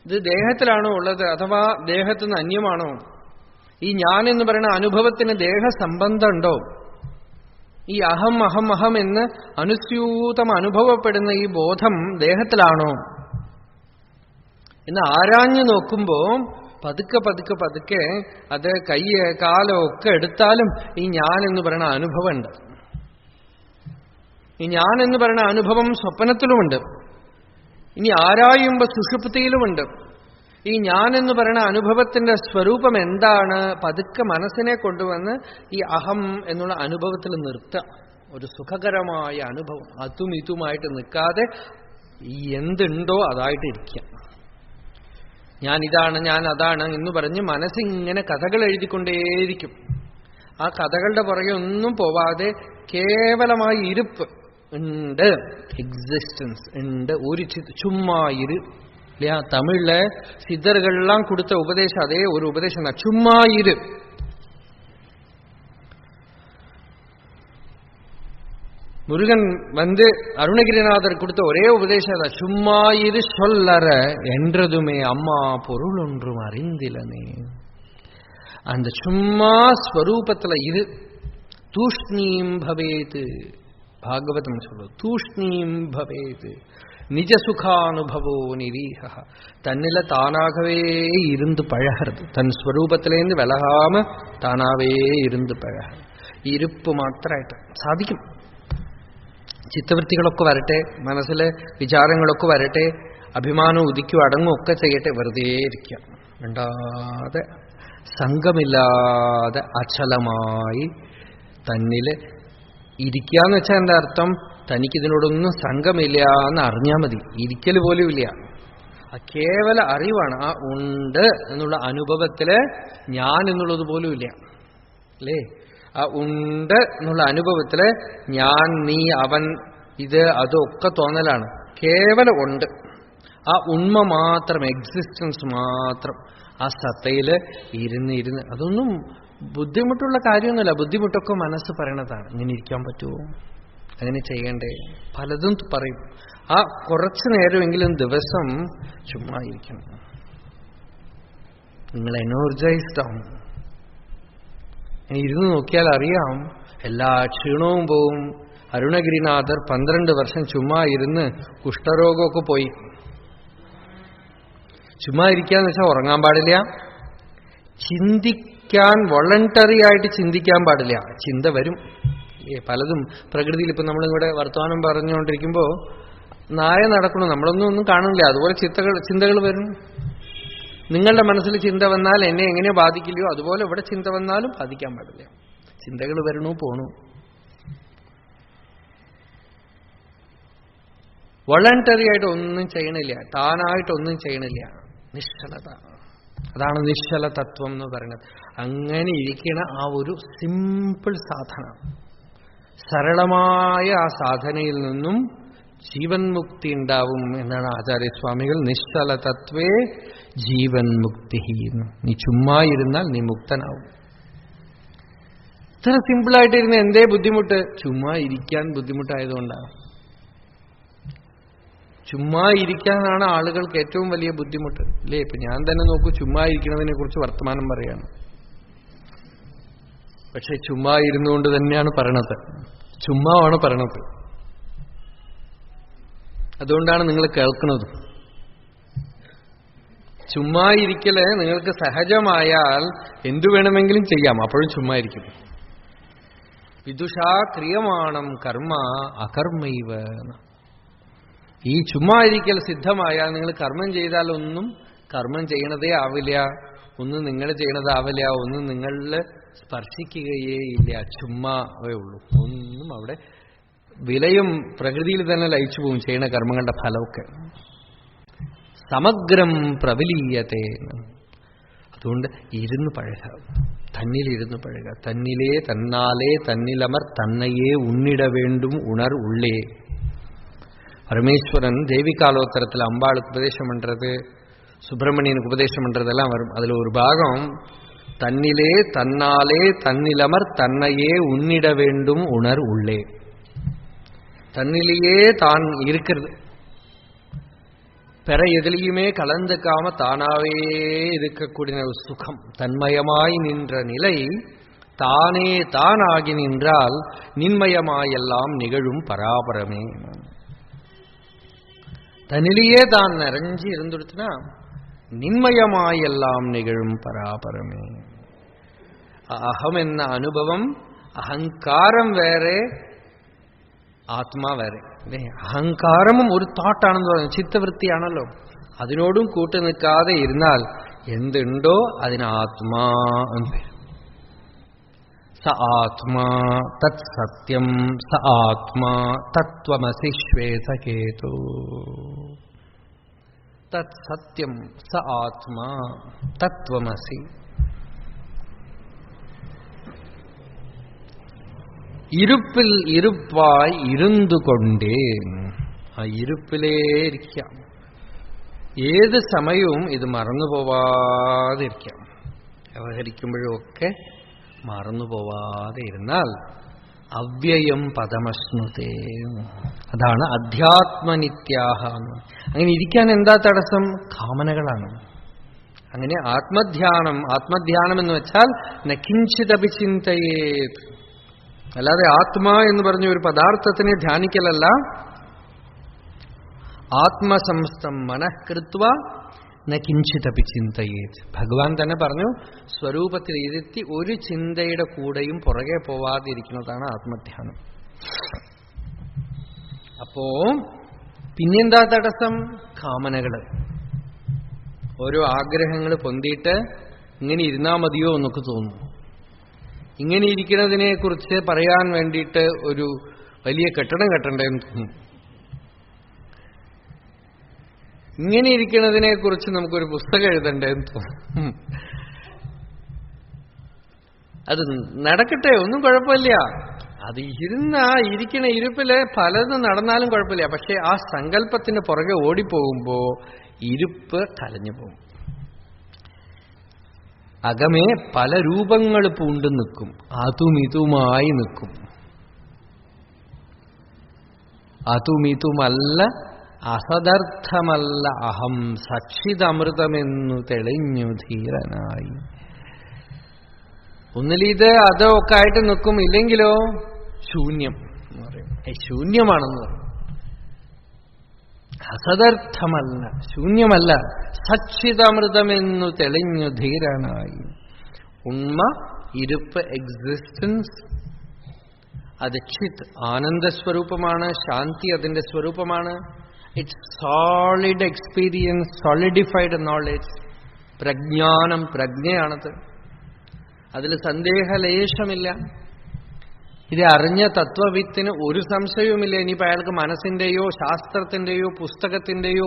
ഇത് ദേഹത്തിലാണോ ഉള്ളത്? അഥവാ ദേഹത്തിന് അന്യമാണോ? ഈ ഞാൻ എന്ന് പറയുന്ന അനുഭവത്തിന് ദേഹസംബന്ധമുണ്ടോ? ഈ അഹം അഹം അഹം എന്ന് അനുസ്യൂതം അനുഭവപ്പെടുന്ന ഈ ബോധം ദേഹത്തിലാണോ എന്ന് ആരാഞ്ഞു നോക്കുമ്പോ പതുക്കെ പതുക്കെ പതുക്കെ അത് കയ്യ് കാലോ ഒക്കെ എടുത്താലും ഈ ഞാൻ എന്ന് പറയുന്ന അനുഭവമുണ്ട്. ഈ ഞാൻ എന്ന് പറയുന്ന അനുഭവം സ്വപ്നത്തിലുമുണ്ട്. ഇനി ആരായുമ്പോ സുഷുപ്തിയിലുമുണ്ട്. ഈ ഞാൻ എന്ന് പറയുന്ന അനുഭവത്തിന്റെ സ്വരൂപം എന്താണ്? പതുക്കെ മനസ്സിനെ കൊണ്ടുവന്ന് ഈ അഹം എന്നുള്ള അനുഭവത്തിൽ നിർത്തുക. ഒരു സുഖകരമായ അനുഭവം, അതും ഇതുമായിട്ട് നിൽക്കാതെ ഈ എന്തുണ്ടോ അതായിട്ട് ഇരിക്കുക. ഞാൻ ഇതാണ്, ഞാൻ അതാണ് എന്ന് പറഞ്ഞ് മനസ്സിങ്ങനെ കഥകൾ എഴുതിക്കൊണ്ടേയിരിക്കും. ആ കഥകളുടെ പുറകെ ഒന്നും പോവാതെ കേവലമായി ഇരുപ്പ് ഉണ്ട്, എക്സിസ്റ്റൻസ് ഉണ്ട്. ഒരു ചുമ്മാ ഇരു. இல்லையா? தமிழ்ல சித்தர்கள்லாம் கொடுத்த உபதேசம் அதே ஒரு உபதேசம் தான், சும்மா இரு. முருகன் அருணகிரிநாதர் கொடுத்த ஒரே உபதேசம் தான், சும்மா இரு சொல்லற என்றதுமே அம்மா பொருள் ஒன்றும் அறிந்திலனே. அந்த சும்மா ஸ்வரூபத்துல இரு. தூஷ்ணீம் பவேது, பாகவதம் சொல்லுது, தூஷ்ணீம் பவேது நிஜ சுகானுபவோ நிரீக. தன்னில தானாகவே இருந்து பழகிறது, தன் ஸ்வரூபத்திலேருந்து விலகாம தானாவே இருந்து പഴகிறது. ഇരുപ്പ് മാത്രമായിട്ട് സാധിക്കും. ചിത്തവൃത്തികളൊക്കെ വരട്ടെ, മനസ്സിലെ വിചാരങ്ങളൊക്കെ വരട്ടെ, അഭിമാനം ഉദിക്കും അടങ്ങും ഒക്കെ ചെയ്യട്ടെ, വെറുതെ ഇരിക്കാം. വേണ്ടാതെ സംഘമില്ലാതെ അചലമായി തന്നിൽ ഇരിക്കുക എന്ന് വെച്ചാൽ എന്താ അർത്ഥം? തനിക്കിതിനോടൊന്നും സംഘമില്ല എന്ന് അറിഞ്ഞാൽ മതി. ഇരിക്കൽ പോലും ഇല്ല, ആ കേവല അറിവാണ്. ആ ഉണ്ട് എന്നുള്ള അനുഭവത്തില് ഞാൻ എന്നുള്ളത് പോലും ഇല്ല അല്ലേ? ആ ഉണ്ട് എന്നുള്ള അനുഭവത്തില് ഞാൻ, നീ, അവൻ, ഇത് അതൊക്കെ തോന്നലാണ്. കേവലം ഉണ്ട്. ആ ഉണ്മ മാത്രം, എക്സിസ്റ്റൻസ് മാത്രം ആ സത്തയില് ഇരുന്ന് അതൊന്നും ബുദ്ധിമുട്ടുള്ള കാര്യമൊന്നുമില്ല. ബുദ്ധിമുട്ടൊക്കെ മനസ്സ് പറയണതാണ്. ഇങ്ങനെ ഇരിക്കാൻ പറ്റുമോ, അങ്ങനെ ചെയ്യണ്ടേ, പലതും പറയും. ആ കുറച്ചു നേരമെങ്കിലും ദിവസം ചുമ്മാ ഇരിക്കണം. നിങ്ങൾ എനർജൈസ്ഡ് ആവും. ഇരുന്ന് നോക്കിയാൽ അറിയാം, എല്ലാ ക്ഷീണവും പോവും. അരുണഗിരിനാഥർ 12 വർഷം ചുമ്മാ ഇരുന്ന് കുഷ്ഠരോഗമൊക്കെ പോയി. ചുമ്മാ ഇരിക്കാന്ന് വെച്ചാൽ ഉറങ്ങാൻ പാടില്ല, ചിന്തിക്കാൻ വോളണ്ടറി ആയിട്ട് ചിന്തിക്കാൻ പാടില്ല. ചിന്ത വരും പലതും. പ്രകൃതിയിൽ ഇപ്പം നമ്മളിവിടെ വർത്തമാനം പറഞ്ഞുകൊണ്ടിരിക്കുമ്പോ നായ നടക്കണം, ഒന്നും കാണില്ല, അതുപോലെ ചിന്തകൾ വരും. നിങ്ങളുടെ മനസ്സിൽ ചിന്ത വന്നാൽ എന്നെ എങ്ങനെ ബാധിക്കില്ലയോ അതുപോലെ ഇവിടെ ചിന്ത വന്നാലും ബാധിക്കാൻ പാടില്ല. ചിന്തകൾ വരണു പോണു. വോളണ്ടറി ആയിട്ട് ഒന്നും ചെയ്യണില്ല, താനായിട്ടൊന്നും ചെയ്യണില്ല. നിശ്ചലത, അതാണ് നിശ്ചല തത്വം എന്ന് പറയുന്നത്. അങ്ങനെ ഇരിക്കണ ആ ഒരു സിമ്പിൾ സാധന, സരളമായ ആ സാധനയിൽ നിന്നും ജീവൻ മുക്തി ഉണ്ടാവും എന്നാണ് ആചാര്യസ്വാമികൾ നിശ്ചല തത്വേ ജീവൻ മുക്തി. നീ ചുമ്മാ ഇരുന്നാൽ നീ മുക്തനാവും. ഇത്ര സിമ്പിളായിട്ടിരുന്ന് എന്തേ ബുദ്ധിമുട്ട്? ചുമ്മാ ഇരിക്കാൻ ബുദ്ധിമുട്ടായതുകൊണ്ടാണ്. ചുമ്മാ ഇരിക്കാനാണ് ആളുകൾക്ക് ഏറ്റവും വലിയ ബുദ്ധിമുട്ട് അല്ലേ? ഇപ്പൊ ഞാൻ തന്നെ നോക്കൂ, ചുമ്മാ ഇരിക്കുന്നതിനെ കുറിച്ച് വർത്തമാനം പറയാണ്. പക്ഷെ ചുമ്മാ ഇരുന്നുകൊണ്ട് തന്നെയാണ് പറയണത്, ചുമ്മാവാണ് പറയണത്. അതുകൊണ്ടാണ് നിങ്ങൾ കേൾക്കുന്നത്. ചുമ്മാ ഇരിക്കല് നിങ്ങൾക്ക് സഹജമായാൽ എന്തു വേണമെങ്കിലും ചെയ്യാം, അപ്പോഴും ചുമ്മാ ഇരിക്കും. വിദുഷാ ക്രിയമാണം കർമ്മ അകർമ്മൈവ. ഈ ചുമ്മാ ഇരിക്കൽ സിദ്ധമായാൽ നിങ്ങൾ കർമ്മം ചെയ്താൽ ഒന്നും കർമ്മം ചെയ്യണതേ ആവില്ല, ഒന്നും നിങ്ങൾ ചെയ്യണതാവില്ല, ഒന്നും നിങ്ങളിൽ സ്പർശിക്കുകയേ ഇല്ല. ചുമ്മാവേ ഉള്ളൂ. ഒന്നും അവിടെ വിലയും പ്രകൃതിയിൽ തന്നെ ലയിച്ചു പോകും ചെയ്യണ കർമ്മങ്ങളുടെ ഫലമൊക്കെ. സമഗ്രം പ്രബലീയത്തെ. അതുകൊണ്ട് ഇരുന്ന് പഴക, തന്നിലിരുന്ന് പഴക. തന്നിലേ തന്നാലേ തന്നിലമർ തന്നയെ ഉണ്ണിട വേണ്ടും ഉണർ ഉള്ളേ. பரமேஸ்வரன் தேவிகாலோத்தரத்தில் அம்பாளுக்கு உபதேசம் பண்றது, சுப்பிரமணியனுக்கு உபதேசம் பண்றதெல்லாம் வரும். அதுல ஒரு பாகம் தன்னிலே தன்னாலே தன்னிலமர் தன்னையே உன்னிட வேண்டும் உணர் உள்ளே. தன்னிலேயே தான் இருக்கிறது, பிற எதிலையுமே கலந்துக்காம தானாவே இருக்கக்கூடிய சுகம், தன்மயமாய் நின்ற நிலை தானே தானாகி நின்றால் நின்மயமாயெல்லாம் நிகழும் பராபரமே. தன்னிலேயே தான் நிறைஞ்சி இருந்துடுத்துனா நின்மயமாயெல்லாம் நிகழும் பராபரமே. அகம் என்ன அனுபவம், അഹങ്കാരം വേറെ, ആത്മാ വേറെ. അഹങ്കാരമും ഒരു തോട്ടാണെന്ന് പറഞ്ഞു, ചിത്തവൃത്തിയാണല്ലോ. അതിനോടും കൂട്ടു നിൽക്കാതെ ഇരുന്നാൽ എന്തുണ്ടോ അതിന് ആത്മാ എന്ന് പേര്. സ ആത്മാ തത് സത്യം സ ആത്മാ തത്വമസി ശ്വേതകേതു. തത് സത്യം സ ആത്മാ തത്വമസി. ഇരുപ്പിൽ ഇരുപ്പായി ഇരുന്നു കൊണ്ടേ, ആ ഇരുപ്പിലേ ഇരിക്കാം. ഏത് സമയവും ഇത് മറന്നുപോവാതിരിക്കാം. വ്യവഹരിക്കുമ്പോഴൊക്കെ മറന്നുപോവാതെ ഇരുന്നാൽ അവ്യയം പദമശ്നുതേ. അതാണ് അധ്യാത്മനിത്യാഹ. അങ്ങനെ ഇരിക്കാൻ എന്താ തടസ്സം? കാമനകളാണ്. അങ്ങനെ ആത്മധ്യാനം എന്ന് വെച്ചാൽ നകിഞ്ചിതപി ചിന്തയേത്. അല്ലാതെ ആത്മാ എന്ന് പറഞ്ഞ ഒരു പദാർത്ഥത്തിനെ ധ്യാനിക്കലല്ല. ആത്മസംസ്ഥം മനഃകൃത്വ നകിഞ്ചിതപി ചിന്തയേത്. ഭഗവാൻ തന്നെ പറഞ്ഞു, സ്വരൂപത്തിൽ ഇരുത്തി ഒരു ചിന്തയുടെ കൂടെയും പുറകെ പോവാതിരിക്കുന്നതാണ് ആത്മധ്യാനം. അപ്പോ പിന്നെന്താ തടസ്സം? കാമനകള്. ഓരോ ആഗ്രഹങ്ങൾ പൊന്തിയിട്ട് ഇങ്ങനെ ഇരുന്നാ മതിയോ എന്നൊക്കെ തോന്നും. ഇങ്ങനെ ഇരിക്കുന്നതിനെ കുറിച്ച് പറയാൻ വേണ്ടിയിട്ട് ഒരു വലിയ കെട്ടിടം കെട്ടണ്ടേന്ന് തോന്നും. ഇങ്ങനെ ഇരിക്കുന്നതിനെ കുറിച്ച് നമുക്കൊരു പുസ്തകം എഴുതണ്ടേന്ന് തോന്നും. അത് നടക്കട്ടെ, ഒന്നും കുഴപ്പമില്ല. അത് ഇരിക്കണ ഇരുപ്പില് പലതും നടന്നാലും കുഴപ്പമില്ല. പക്ഷെ ആ സങ്കല്പത്തിന് പുറകെ ഓടിപ്പോകുമ്പോ ഇരുപ്പ് കലഞ്ഞു പോകും. അകമേ പല രൂപങ്ങൾ പൂണ്ടു നിൽക്കും, അതുമിതുമായി നിൽക്കും. അതുമിതുമല്ല, അസദർത്ഥമല്ല അഹം സച്ചിതമൃതമെന്നു തെളിഞ്ഞു ധീരനായി. ഒന്നിലിത് അതൊക്കെ ആയിട്ട് നിൽക്കും, ഇല്ലെങ്കിലോ ശൂന്യം എന്ന് പറയും. ശൂന്യമാണെന്ന് പറയും. അസദർത്ഥമല്ല, ശൂന്യമല്ല, സച്ചിതമൃതമെന്നു തെളിഞ്ഞു ധീരനായി. ഉണ്മ, ഇരുപ്പ്, എക്സിസ്റ്റൻസ്, അത് ചിത് ആനന്ദസ്വരൂപമാണ്. ശാന്തി അതിന്റെ സ്വരൂപമാണ്. It's solid experience, solidified knowledge. പ്രജ്ഞാനം, പ്രജ്ഞയാണത്. അതിൽ സന്ദേഹലേശമില്ല. ഇത് അറിഞ്ഞ തത്വവിത്തിന് ഒരു സംശയവുമില്ല. ഇനിയിപ്പോൾ അയാൾക്ക് മനസ്സിന്റെയോ ശാസ്ത്രത്തിന്റെയോ പുസ്തകത്തിന്റെയോ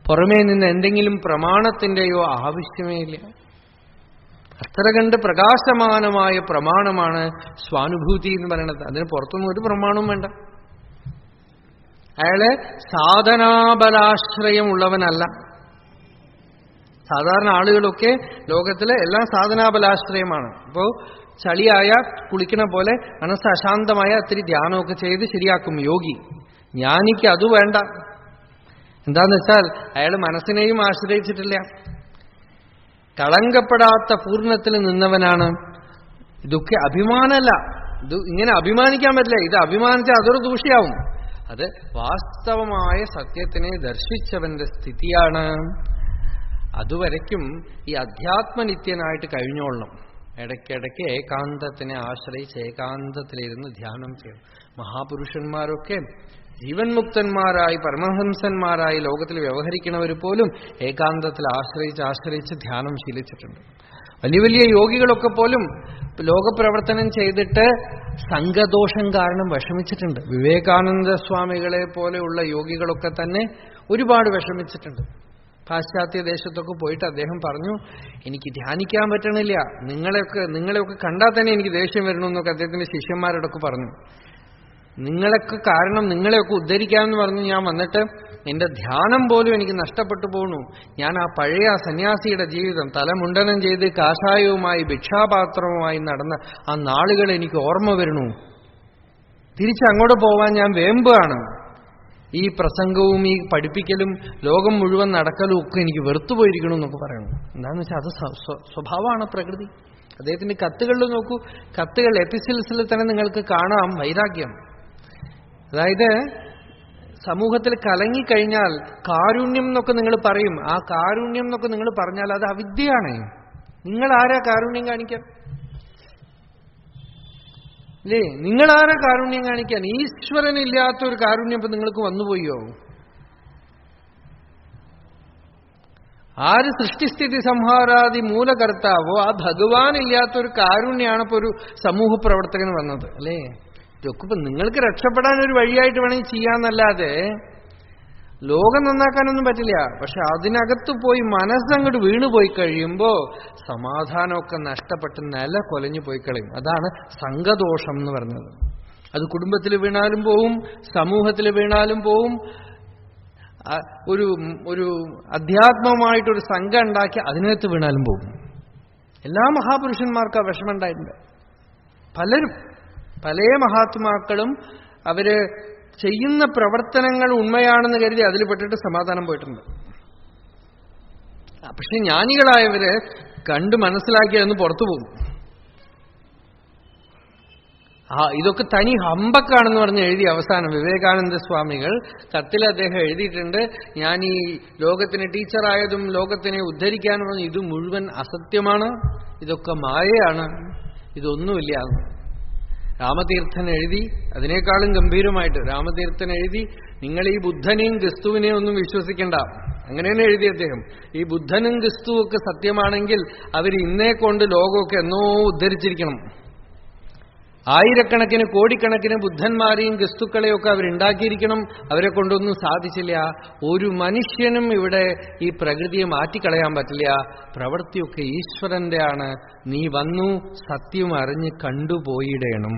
പുറമേ നിന്ന് എന്തെങ്കിലും പ്രമാണത്തിന്റെയോ ആവശ്യമേ ഇല്ല. അത്ര കണ്ട് പ്രകാശമാനമായ പ്രമാണമാണ് സ്വാനുഭൂതി എന്ന് പറയുന്നത്. അതിന് പുറത്തൊന്നും ഒരു പ്രമാണവും വേണ്ട. അയാള് സാധനാബലാശ്രയമുള്ളവനല്ല. സാധാരണ ആളുകളൊക്കെ ലോകത്തിലെ എല്ലാം സാധനാബലാശ്രയമാണ്. ഇപ്പോ ചളിയായ കുളിക്കണ പോലെ മനസ്സ് അശാന്തമായ ഒത്തിരി ധ്യാനമൊക്കെ ചെയ്ത് ശരിയാക്കും യോഗി. ജ്ഞാനിക്ക് അത് വേണ്ട. എന്താന്ന് വെച്ചാൽ അയാൾ മനസ്സിനെയും ആശ്രയിച്ചിട്ടില്ല. കളങ്കപ്പെടാത്ത പൂർണ്ണത്തിൽ നിന്നവനാണ്. ഇതൊക്കെ അഭിമാനമല്ല. ഇത് ഇങ്ങനെ അഭിമാനിക്കാൻ പറ്റില്ല. ഇത് അഭിമാനിച്ചാൽ അതൊരു ദൂഷ്യാവും. അത് വാസ്തവമായ സത്യത്തിനെ ദർശിച്ചവന്റെ സ്ഥിതിയാണ്. അതുവരയ്ക്കും ഈ അധ്യാത്മനിത്യനായിട്ട് കഴിഞ്ഞോളണം. ഇടയ്ക്കിടയ്ക്ക് ഏകാന്തത്തിനെ ആശ്രയിച്ച് ഏകാന്തത്തിലിരുന്ന് ധ്യാനം ചെയ്യണം. മഹാപുരുഷന്മാരൊക്കെ ജീവൻ മുക്തന്മാരായി പരമഹംസന്മാരായി ലോകത്തിൽ വ്യവഹരിക്കുന്നവർ പോലും ഏകാന്തത്തിൽ ആശ്രയിച്ച് ധ്യാനം ശീലിച്ചിട്ടുണ്ട്. വലിയ വലിയ യോഗികളൊക്കെ പോലും ലോകപ്രവർത്തനം ചെയ്തിട്ട് സംഘദോഷം കാരണം വിഷമിച്ചിട്ടുണ്ട്. വിവേകാനന്ദ സ്വാമികളെ പോലെയുള്ള യോഗികളൊക്കെ തന്നെ ഒരുപാട് വിഷമിച്ചിട്ടുണ്ട്. പാശ്ചാത്യ ദേശത്തൊക്കെ പോയിട്ട് അദ്ദേഹം പറഞ്ഞു, എനിക്ക് ധ്യാനിക്കാൻ പറ്റണില്ല, നിങ്ങളെയൊക്കെ കണ്ടാൽ തന്നെ എനിക്ക് ദേഷ്യം വരണമെന്നൊക്കെ അദ്ദേഹത്തിന്റെ ശിഷ്യന്മാരോടൊക്കെ പറഞ്ഞു. നിങ്ങളൊക്കെ കാരണം നിങ്ങളെയൊക്കെ ഉദ്ധരിക്കാമെന്ന് പറഞ്ഞ് ഞാൻ വന്നിട്ട് എന്റെ ധ്യാനം പോലും എനിക്ക് നഷ്ടപ്പെട്ടു പോണു. ഞാൻ ആ പഴയ സന്യാസിയുടെ ജീവിതം തലമുണ്ടനം ചെയ്ത് കാഷായവുമായി ഭിക്ഷാപാത്രവുമായി നടന്ന ആ നാളുകൾ എനിക്ക് ഓർമ്മ വരണു. തിരിച്ചങ്ങോട്ട് പോവാൻ ഞാൻ വേമ്പുകയാണ്. ഈ പ്രസംഗവും ഈ പഠിപ്പിക്കലും ലോകം മുഴുവൻ നടക്കലും ഒക്കെ എനിക്ക് വെറുത്തുപോയിരിക്കണം എന്നൊക്കെ പറയണം. എന്താണെന്ന് വെച്ചാൽ അത് സ്വഭാവമാണ്, പ്രകൃതി. അദ്ദേഹത്തിന്റെ കത്തുകളിൽ നോക്കൂ, കത്തുകൾ എപ്പിസിൽസിൽ തന്നെ നിങ്ങൾക്ക് കാണാം വൈരാഗ്യം. അതായത് സമൂഹത്തിൽ കലങ്ങിക്കഴിഞ്ഞാൽ കാരുണ്യം എന്നൊക്കെ നിങ്ങൾ പറയും. ആ കാരുണ്യം എന്നൊക്കെ നിങ്ങൾ പറഞ്ഞാൽ അത് അവിദ്യയാണ്. നിങ്ങൾ ആരാ കാരുണ്യം കാണിക്കാൻ? അല്ലേ, നിങ്ങളാരാ കാരുണ്യം കാണിക്കാൻ? ഈശ്വരനില്ലാത്തൊരു കാരുണ്യം ഇപ്പൊ നിങ്ങൾക്ക് വന്നുപോയോ? ആര് സൃഷ്ടിസ്ഥിതി സംഹാരാദി മൂലകർത്താവോ ആ ഭഗവാനില്ലാത്തൊരു കാരുണ്യാണ് ഇപ്പൊ ഒരു സമൂഹ പ്രവർത്തകന് വന്നത്. അല്ലേ, ഇതൊക്കെ ഇപ്പൊ നിങ്ങൾക്ക് രക്ഷപ്പെടാൻ ഒരു വഴിയായിട്ട് വേണമെങ്കിൽ ചെയ്യാന്നല്ലാതെ ലോകം നന്നാക്കാനൊന്നും പറ്റില്ല. പക്ഷെ അതിനകത്ത് പോയി മനസ്സങ്ങോട്ട് വീണുപോയി കഴിയുമ്പോ സമാധാനമൊക്കെ നഷ്ടപ്പെട്ട് നില കൊലഞ്ഞു പോയി കളയും. അതാണ് സംഘദോഷം എന്ന് പറഞ്ഞത്. അത് കുടുംബത്തിൽ വീണാലും പോവും, സമൂഹത്തിൽ വീണാലും പോവും. ഒരു അധ്യാത്മമായിട്ടൊരു സംഘം ഉണ്ടാക്കി അതിനകത്ത് വീണാലും പോവും. എല്ലാ മഹാപുരുഷന്മാർക്കും ആ വിഷമം ഉണ്ടായിട്ടുണ്ട്. പല മഹാത്മാക്കളും അവര് ചെയ്യുന്ന പ്രവർത്തനങ്ങൾ ഉണ്മയാണെന്ന് കരുതി അതിൽ പെട്ടിട്ട് സമാധാനം പോയിട്ടുണ്ട്. പക്ഷെ ജ്ഞാനികളായവര് കണ്ട് മനസ്സിലാക്കിയതെന്ന് പുറത്തു പോകും. ഇതൊക്കെ തനി ഹമ്പക്കാണെന്ന് പറഞ്ഞ് എഴുതി അവസാനം വിവേകാനന്ദ സ്വാമികൾ കത്തിൽ അദ്ദേഹം എഴുതിയിട്ടുണ്ട്, ഞാൻ ഈ ലോകത്തിന് ടീച്ചറായതും ലോകത്തിനെ ഉദ്ധരിക്കാനും പറഞ്ഞു ഇത് മുഴുവൻ അസത്യമാണ്, ഇതൊക്കെ മായയാണ്, ഇതൊന്നുമില്ല. രാമതീർത്ഥൻ എഴുതി, അതിനേക്കാളും ഗംഭീരമായിട്ട് രാമതീർത്ഥൻ എഴുതി, നിങ്ങൾ ഈ ബുദ്ധനെയും ക്രിസ്തുവിനെയും ഒന്നും വിശ്വസിക്കണ്ട. അങ്ങനെ തന്നെ എഴുതി അദ്ദേഹം. ഈ ബുദ്ധനും ക്രിസ്തുവും ഒക്കെ സത്യമാണെങ്കിൽ അവർ ഇന്നേ കൊണ്ട് ലോകമൊക്കെ എന്നോ ഉദ്ധരിച്ചിരിക്കണം. ആയിരക്കണക്കിന് കോടിക്കണക്കിന് ബുദ്ധന്മാരെയും ക്രിസ്തുക്കളെയൊക്കെ അവരുണ്ടാക്കിയിരിക്കണം. അവരെ കൊണ്ടൊന്നും സാധിച്ചില്ല. ഒരു മനുഷ്യനും ഇവിടെ ഈ പ്രകൃതിയെ മാറ്റിക്കളയാൻ പറ്റില്ല. പ്രവൃത്തിയൊക്കെ ഈശ്വരന്റെ ആണ്. നീ വന്നു സത്യം അറിഞ്ഞ് കണ്ടുപോയിടേണം.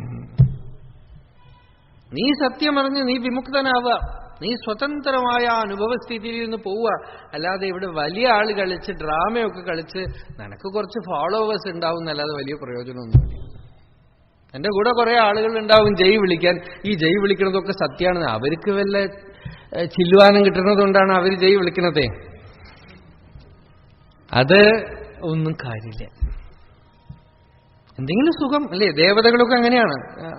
നീ സത്യമറിഞ്ഞ് നീ വിമുക്തനാവുക. നീ സ്വതന്ത്രമായ അനുഭവസ്ഥിതിയിൽ നിന്ന് പോവുക. അല്ലാതെ ഇവിടെ വലിയ ആൾ കളിച്ച് ഡ്രാമയൊക്കെ കളിച്ച് നിനക്ക് കുറച്ച് ഫോളോവേഴ്സ് ഉണ്ടാവും എന്നല്ലാതെ വലിയ പ്രയോജനമൊന്നുമില്ല. എന്റെ കൂടെ കുറെ ആളുകൾ ഉണ്ടാവും ജയ് വിളിക്കാൻ. ഈ ജയ് വിളിക്കുന്നതൊക്കെ സത്യമാണ്. അവർക്ക് വല്ല ചില്ലുവാനം കിട്ടുന്നതുകൊണ്ടാണ് അവർ ജയ് വിളിക്കുന്നതേ. അത് ഒന്നും കാര്യമില്ല. എന്തെങ്കിലും സുഖം അല്ലേ? ദേവതകളൊക്കെ അങ്ങനെയാണ്.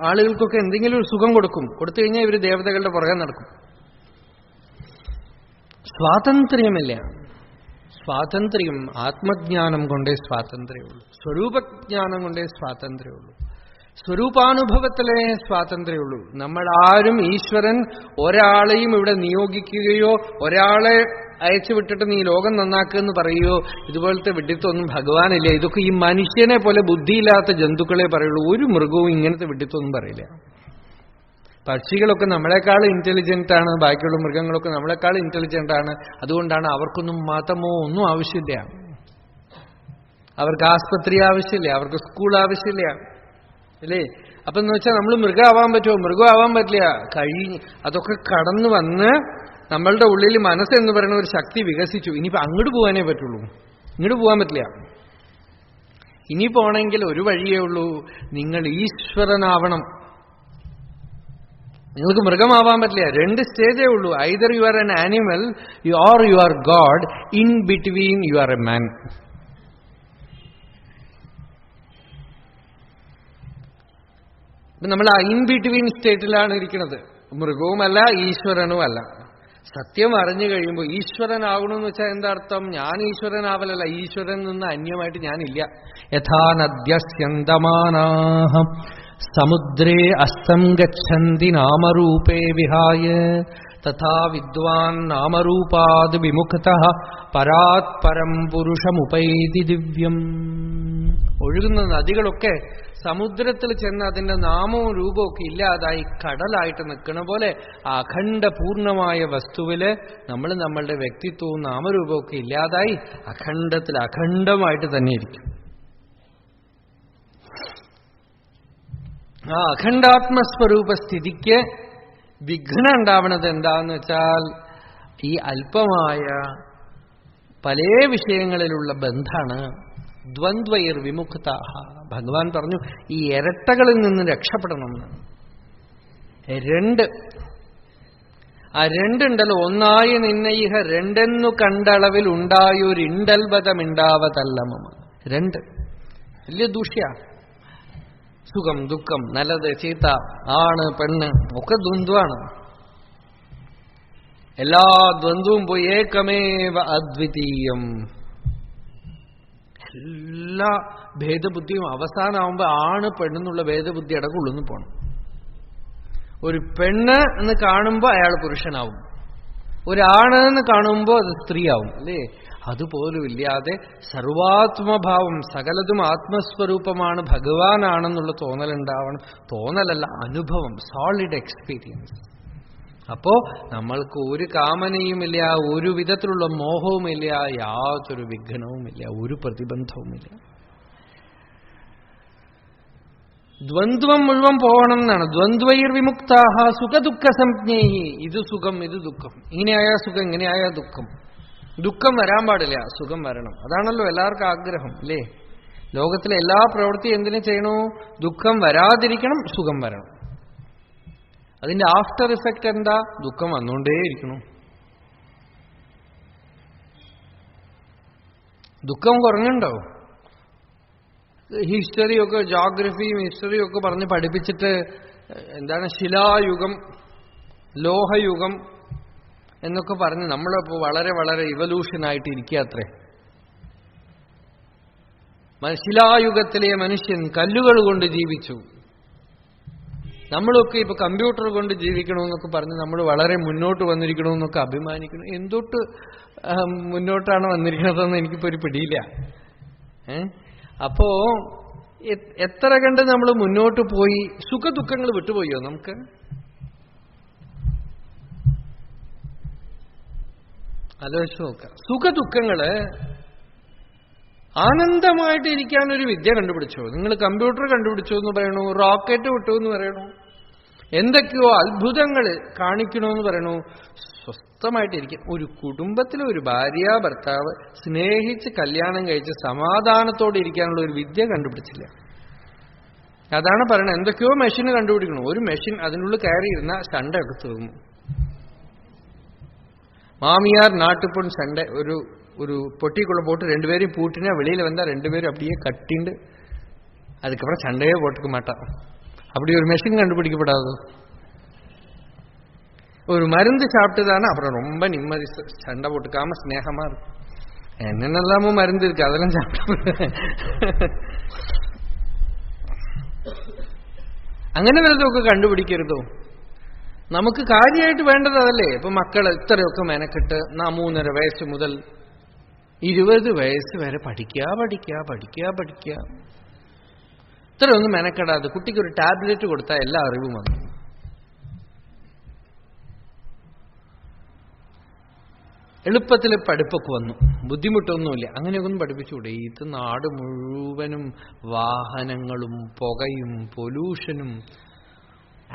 ആളുകൾക്കൊക്കെ എന്തെങ്കിലും ഒരു സുഖം കൊടുത്തു കഴിഞ്ഞാൽ ഇവർ ദേവതകളുടെ പുറകെ നടക്കും. സ്വാതന്ത്ര്യമില്ല. സ്വാതന്ത്ര്യം ആത്മജ്ഞാനം കൊണ്ടേ സ്വാതന്ത്ര്യമുള്ളൂ. സ്വരൂപജ്ഞാനം കൊണ്ടേ സ്വാതന്ത്ര്യമുള്ളൂ. സ്വരൂപാനുഭവത്തിലേ സ്വാതന്ത്ര്യമുള്ളൂ. നമ്മൾ ആരും ഈശ്വരൻ ഒരാളെയും ഇവിടെ നിയോഗിക്കുകയോ ഒരാളെ അയച്ചു വിട്ടിട്ട് നീ ലോകം നന്നാക്കുമെന്ന് പറയുകയോ ഇതുപോലത്തെ വിഡിത്തൊന്നും ഭഗവാനില്ല. ഇതൊക്കെ ഈ മനുഷ്യനെ പോലെ ബുദ്ധിയില്ലാത്ത ജന്തുക്കളെ പറയുള്ളൂ. ഒരു മൃഗവും ഇങ്ങനത്തെ വിഡിത്തൊന്നും പറയില്ല. പക്ഷികളൊക്കെ നമ്മളെക്കാൾ ഇന്റലിജന്റ് ആണ്, ബാക്കിയുള്ള മൃഗങ്ങളൊക്കെ നമ്മളെക്കാൾ ഇന്റലിജന്റ് ആണ്. അതുകൊണ്ടാണ് അവർക്കൊന്നും മതമോ ഒന്നും ആവശ്യമില്ല. അവർക്ക് ആസ്പത്രി ആവശ്യമില്ല, അവർക്ക് സ്കൂൾ ആവശ്യമില്ല, അല്ലേ? അപ്പൊ എന്ന് വെച്ചാൽ നമ്മൾ മൃഗമാവാൻ പറ്റുമോ? മൃഗമാവാൻ പറ്റില്ല. അതൊക്കെ കടന്നു വന്ന് നമ്മളുടെ ഉള്ളിൽ മനസ്സെന്ന് പറയുന്ന ഒരു ശക്തി വികസിച്ചു. ഇനിയിപ്പോ അങ്ങോട്ട് പോകാനേ പറ്റുള്ളൂ, ഇങ്ങോട്ട് പോകാൻ പറ്റില്ല. ഇനി പോണെങ്കിൽ ഒരു വഴിയേ ഉള്ളൂ, നിങ്ങൾ ഈശ്വരനാവണം. നിങ്ങൾക്ക് മൃഗമാവാൻ പറ്റില്ല. 2 സ്റ്റേജേ ഉള്ളൂ. Either you are N animal or you are God. In between you are a man. നമ്മൾ ഇൻ ബിറ്റ്വീൻ സ്റ്റേറ്റിലാണ് ഇരിക്കുന്നത്. മൃഗവുമല്ല ഈശ്വരനുമല്ല. സത്യം അറിഞ്ഞു കഴിയുമ്പോൾ ഈശ്വരനാകണമെന്ന് വെച്ചാൽ എന്താ അർത്ഥം? ഞാൻ ഈശ്വരനാവലല്ല, ഈശ്വരൻ നിന്ന് അന്യമായിട്ട് ഞാനില്ല. യഥാ നദ്യസ്യന്തമാനാഹ സമുദ്രേ അസ്തം ഗച്ഛന്തി നാമരൂപേ വിഹായ തഥാ വിദ്വാൻ നാമരൂപാത് വിമുക്തഃ പരാത് പരം പുരുഷമുപൈതി ദിവ്യം. ഒഴുകുന്ന നദികളൊക്കെ സമുദ്രത്തിൽ ചെന്ന് അതിന്റെ നാമവും രൂപവും ഒക്കെ ഇല്ലാതായി കടലായിട്ട് നിൽക്കുന്ന പോലെ അഖണ്ഡ പൂർണ്ണമായ വസ്തുവില് നമ്മൾ നമ്മളുടെ വ്യക്തിത്വവും നാമരൂപവും ഒക്കെ ഇല്ലാതായി അഖണ്ഡത്തിൽ അഖണ്ഡമായിട്ട് തന്നെ ഇരിക്കും. ആ അഖണ്ഡാത്മസ്വരൂപ സ്ഥിതിക്ക് വിഘ്നം ഉണ്ടാവണത് എന്താന്ന് വെച്ചാൽ ഈ അല്പമായ പല വിഷയങ്ങളിലുള്ള ബന്ധാണ്. ദ്വന്ദ്വൈർ വിമുക്താഹ. ഭഗവാൻ പറഞ്ഞു ഈ ഇരട്ടകളിൽ നിന്ന് രക്ഷപ്പെടണം. ആ രണ്ടുണ്ടല്ലോ, ഒന്നായി നിന്നയിഹ രണ്ടെന്നു കണ്ടളവിൽ ഉണ്ടായൊരിണ്ടൽബതമിണ്ടാവതല്ലമ. രണ്ട് വലിയ ദൂഷ്യ. സുഖം ദുഃഖം, നല്ലത് ചീത്ത, ആണ് പെണ്ണ് ഒക്കെ ദ്വന്ദ്വാണ്. എല്ലാ ദ്വന്ദ്വവും പോയി ഏകമേവ അദ്വിതീയം. എല്ലാ ഭേദബുദ്ധിയും അവസാനമാകുമ്പോൾ ആണ് പെണ്ണെന്നുള്ള ഭേദബുദ്ധി അടക്കുള്ളുന്ന് പോകണം. ഒരു പെണ്ണ് എന്ന് കാണുമ്പോൾ അയാൾ പുരുഷനാവും, ഒരാണ് എന്ന് കാണുമ്പോൾ അത് സ്ത്രീയാവും, അല്ലേ? അതുപോലും ഇല്ലാതെ സർവാത്മഭാവം, സകലതും ആത്മസ്വരൂപമാണ്, ഭഗവാനാണെന്നുള്ള തോന്നലുണ്ടാവണം. തോന്നലല്ല, അനുഭവം, സോളിഡ് എക്സ്പീരിയൻസ്. അപ്പോ നമ്മൾക്ക് ഒരു കാമനയുമില്ല, ഒരു വിധത്തിലുള്ള മോഹവുമില്ല, യാതൊരു വിഘ്നവുമില്ല, ഒരു പ്രതിബന്ധവുമില്ല. ദ്വന്ദ്വം മുഴുവൻ പോകണം എന്നാണ്. ദ്വന്ദ്വൈർ വിമുക്താഹ സുഖദുഃഖ സംജ്ഞേഹി. ഇത് സുഖം, ഇത് ദുഃഖം, ഇങ്ങനെയായ സുഖം, ഇങ്ങനെയായ ദുഃഖം. ദുഃഖം വരാൻ പാടില്ല, സുഖം വരണം. അതാണല്ലോ എല്ലാവർക്കും ആഗ്രഹം, അല്ലേ? ലോകത്തിലെ എല്ലാ പ്രവൃത്തിയും എന്തിനു ചെയ്യണു? ദുഃഖം വരാതിരിക്കണം, സുഖം വരണം. അതിന്റെ ആഫ്റ്റർ ഇഫക്റ്റ് എന്താ? ദുഃഖം വന്നുകൊണ്ടേയിരിക്കണു. ദുഃഖം കുറഞ്ഞുണ്ടോ? ഹിസ്റ്ററിയൊക്കെ, ജോഗ്രഫിയും ഹിസ്റ്ററിയും ഒക്കെ പറഞ്ഞ് പഠിപ്പിച്ചിട്ട് എന്താണ് ശിലായുഗം, ലോഹയുഗം എന്നൊക്കെ പറഞ്ഞ് നമ്മളിപ്പോ വളരെ വളരെ ഇവല്യൂഷനായിട്ട് ഇരിക്കുക അത്രേ. ശിലായുഗത്തിലെ മനുഷ്യൻ കല്ലുകൾ കൊണ്ട് ജീവിച്ചു. നമ്മളൊക്കെ ഇപ്പൊ കമ്പ്യൂട്ടർ കൊണ്ട് ജീവിക്കണമെന്നൊക്കെ പറഞ്ഞ് നമ്മൾ വളരെ മുന്നോട്ട് വന്നിരിക്കണമെന്നൊക്കെ അഭിമാനിക്കണം. എന്തൊട്ട് മുന്നോട്ടാണ് വന്നിരിക്കുന്നതെന്ന് എനിക്കിപ്പോ ഒരു പിടിയില്ല. അപ്പോ എത്ര കണ്ട് നമ്മൾ മുന്നോട്ട് പോയി, സുഖദുഃഖങ്ങൾ വിട്ടുപോയോ നമുക്ക്? ആലോചിച്ച് നോക്കാം. സുഖദുഃഖങ്ങള് ആനന്ദമായിട്ട് ഇരിക്കാനൊരു വിദ്യ കണ്ടുപിടിച്ചോ? നിങ്ങൾ കമ്പ്യൂട്ടർ കണ്ടുപിടിച്ചോ എന്ന് പറയണു, റോക്കറ്റ് വിട്ടു എന്ന് പറയണു, എന്തൊക്കെയോ അത്ഭുതങ്ങൾ കാണിക്കണമെന്ന് പറയണു. സ്വസ്ഥമായിട്ടിരിക്കും. ഒരു കുടുംബത്തിലെ ഒരു ഭാര്യ ഭർത്താവ് സ്നേഹിച്ച് കല്യാണം കഴിച്ച് സമാധാനത്തോടെ ഇരിക്കാനുള്ള ഒരു വിദ്യ കണ്ടുപിടിച്ചില്ല. അതാണ് പറയണത്. എന്തൊക്കെയോ മെഷീൻ കണ്ടുപിടിക്കണം. ഒരു മെഷീൻ അതിനുള്ളിൽ കയറിയിരുന്ന ശണ്ടയൊക്കെ തീർന്നു. മാമിയാർ നാട്ടുപൊൺ சண்டை. ஒரு பொட்டிக்குள்ள போட்டு 2 பேரையும் பூட்டினா வெளியில வந்தா 2 பேரும் அப்படியே கட்டிண்டு அதுக்கப்புறம் சண்டையே போட்டுக்க மாட்டான். அப்படி ஒரு மெஷின் கண்டுபிடிக்கப்படாது. ஒரு மருந்து சாப்பிட்டுதானே அப்புறம் ரொம்ப நிம்மதி, சண்டை போட்டுக்காம ஸ்நேகமா இருக்கும். என்னென்னலாமோ மருந்து இருக்கு, அதெல்லாம் சாப்பிட்டு അങ്ങനെ വല്ലതൊക്കെ കണ്ടുപിടിക്കരുതോ? നമുക്ക് കാര്യമായിട്ട് വേണ്ടത് അതല്ലേ? ഇപ്പൊ മക്കൾ ഇത്രയൊക്കെ മെനക്കെട്ട് 3.5 വയസ്സ് മുതൽ 20 വയസ്സ് വരെ പഠിക്കുക. ഇത്രയൊന്നും മെനക്കെടാതെ കുട്ടിക്ക് ഒരു ടാബ്ലറ്റ് കൊടുത്താൽ എല്ലാ അറിവും വന്നു. എളുപ്പത്തിൽ പഠിപ്പൊക്കെ വന്നു, ബുദ്ധിമുട്ടൊന്നുമില്ല. അങ്ങനെയൊന്നും പഠിപ്പിച്ചുകൂടെ? ഇത് നാട് മുഴുവനും വാഹനങ്ങളും പുകയും പൊല്യൂഷനും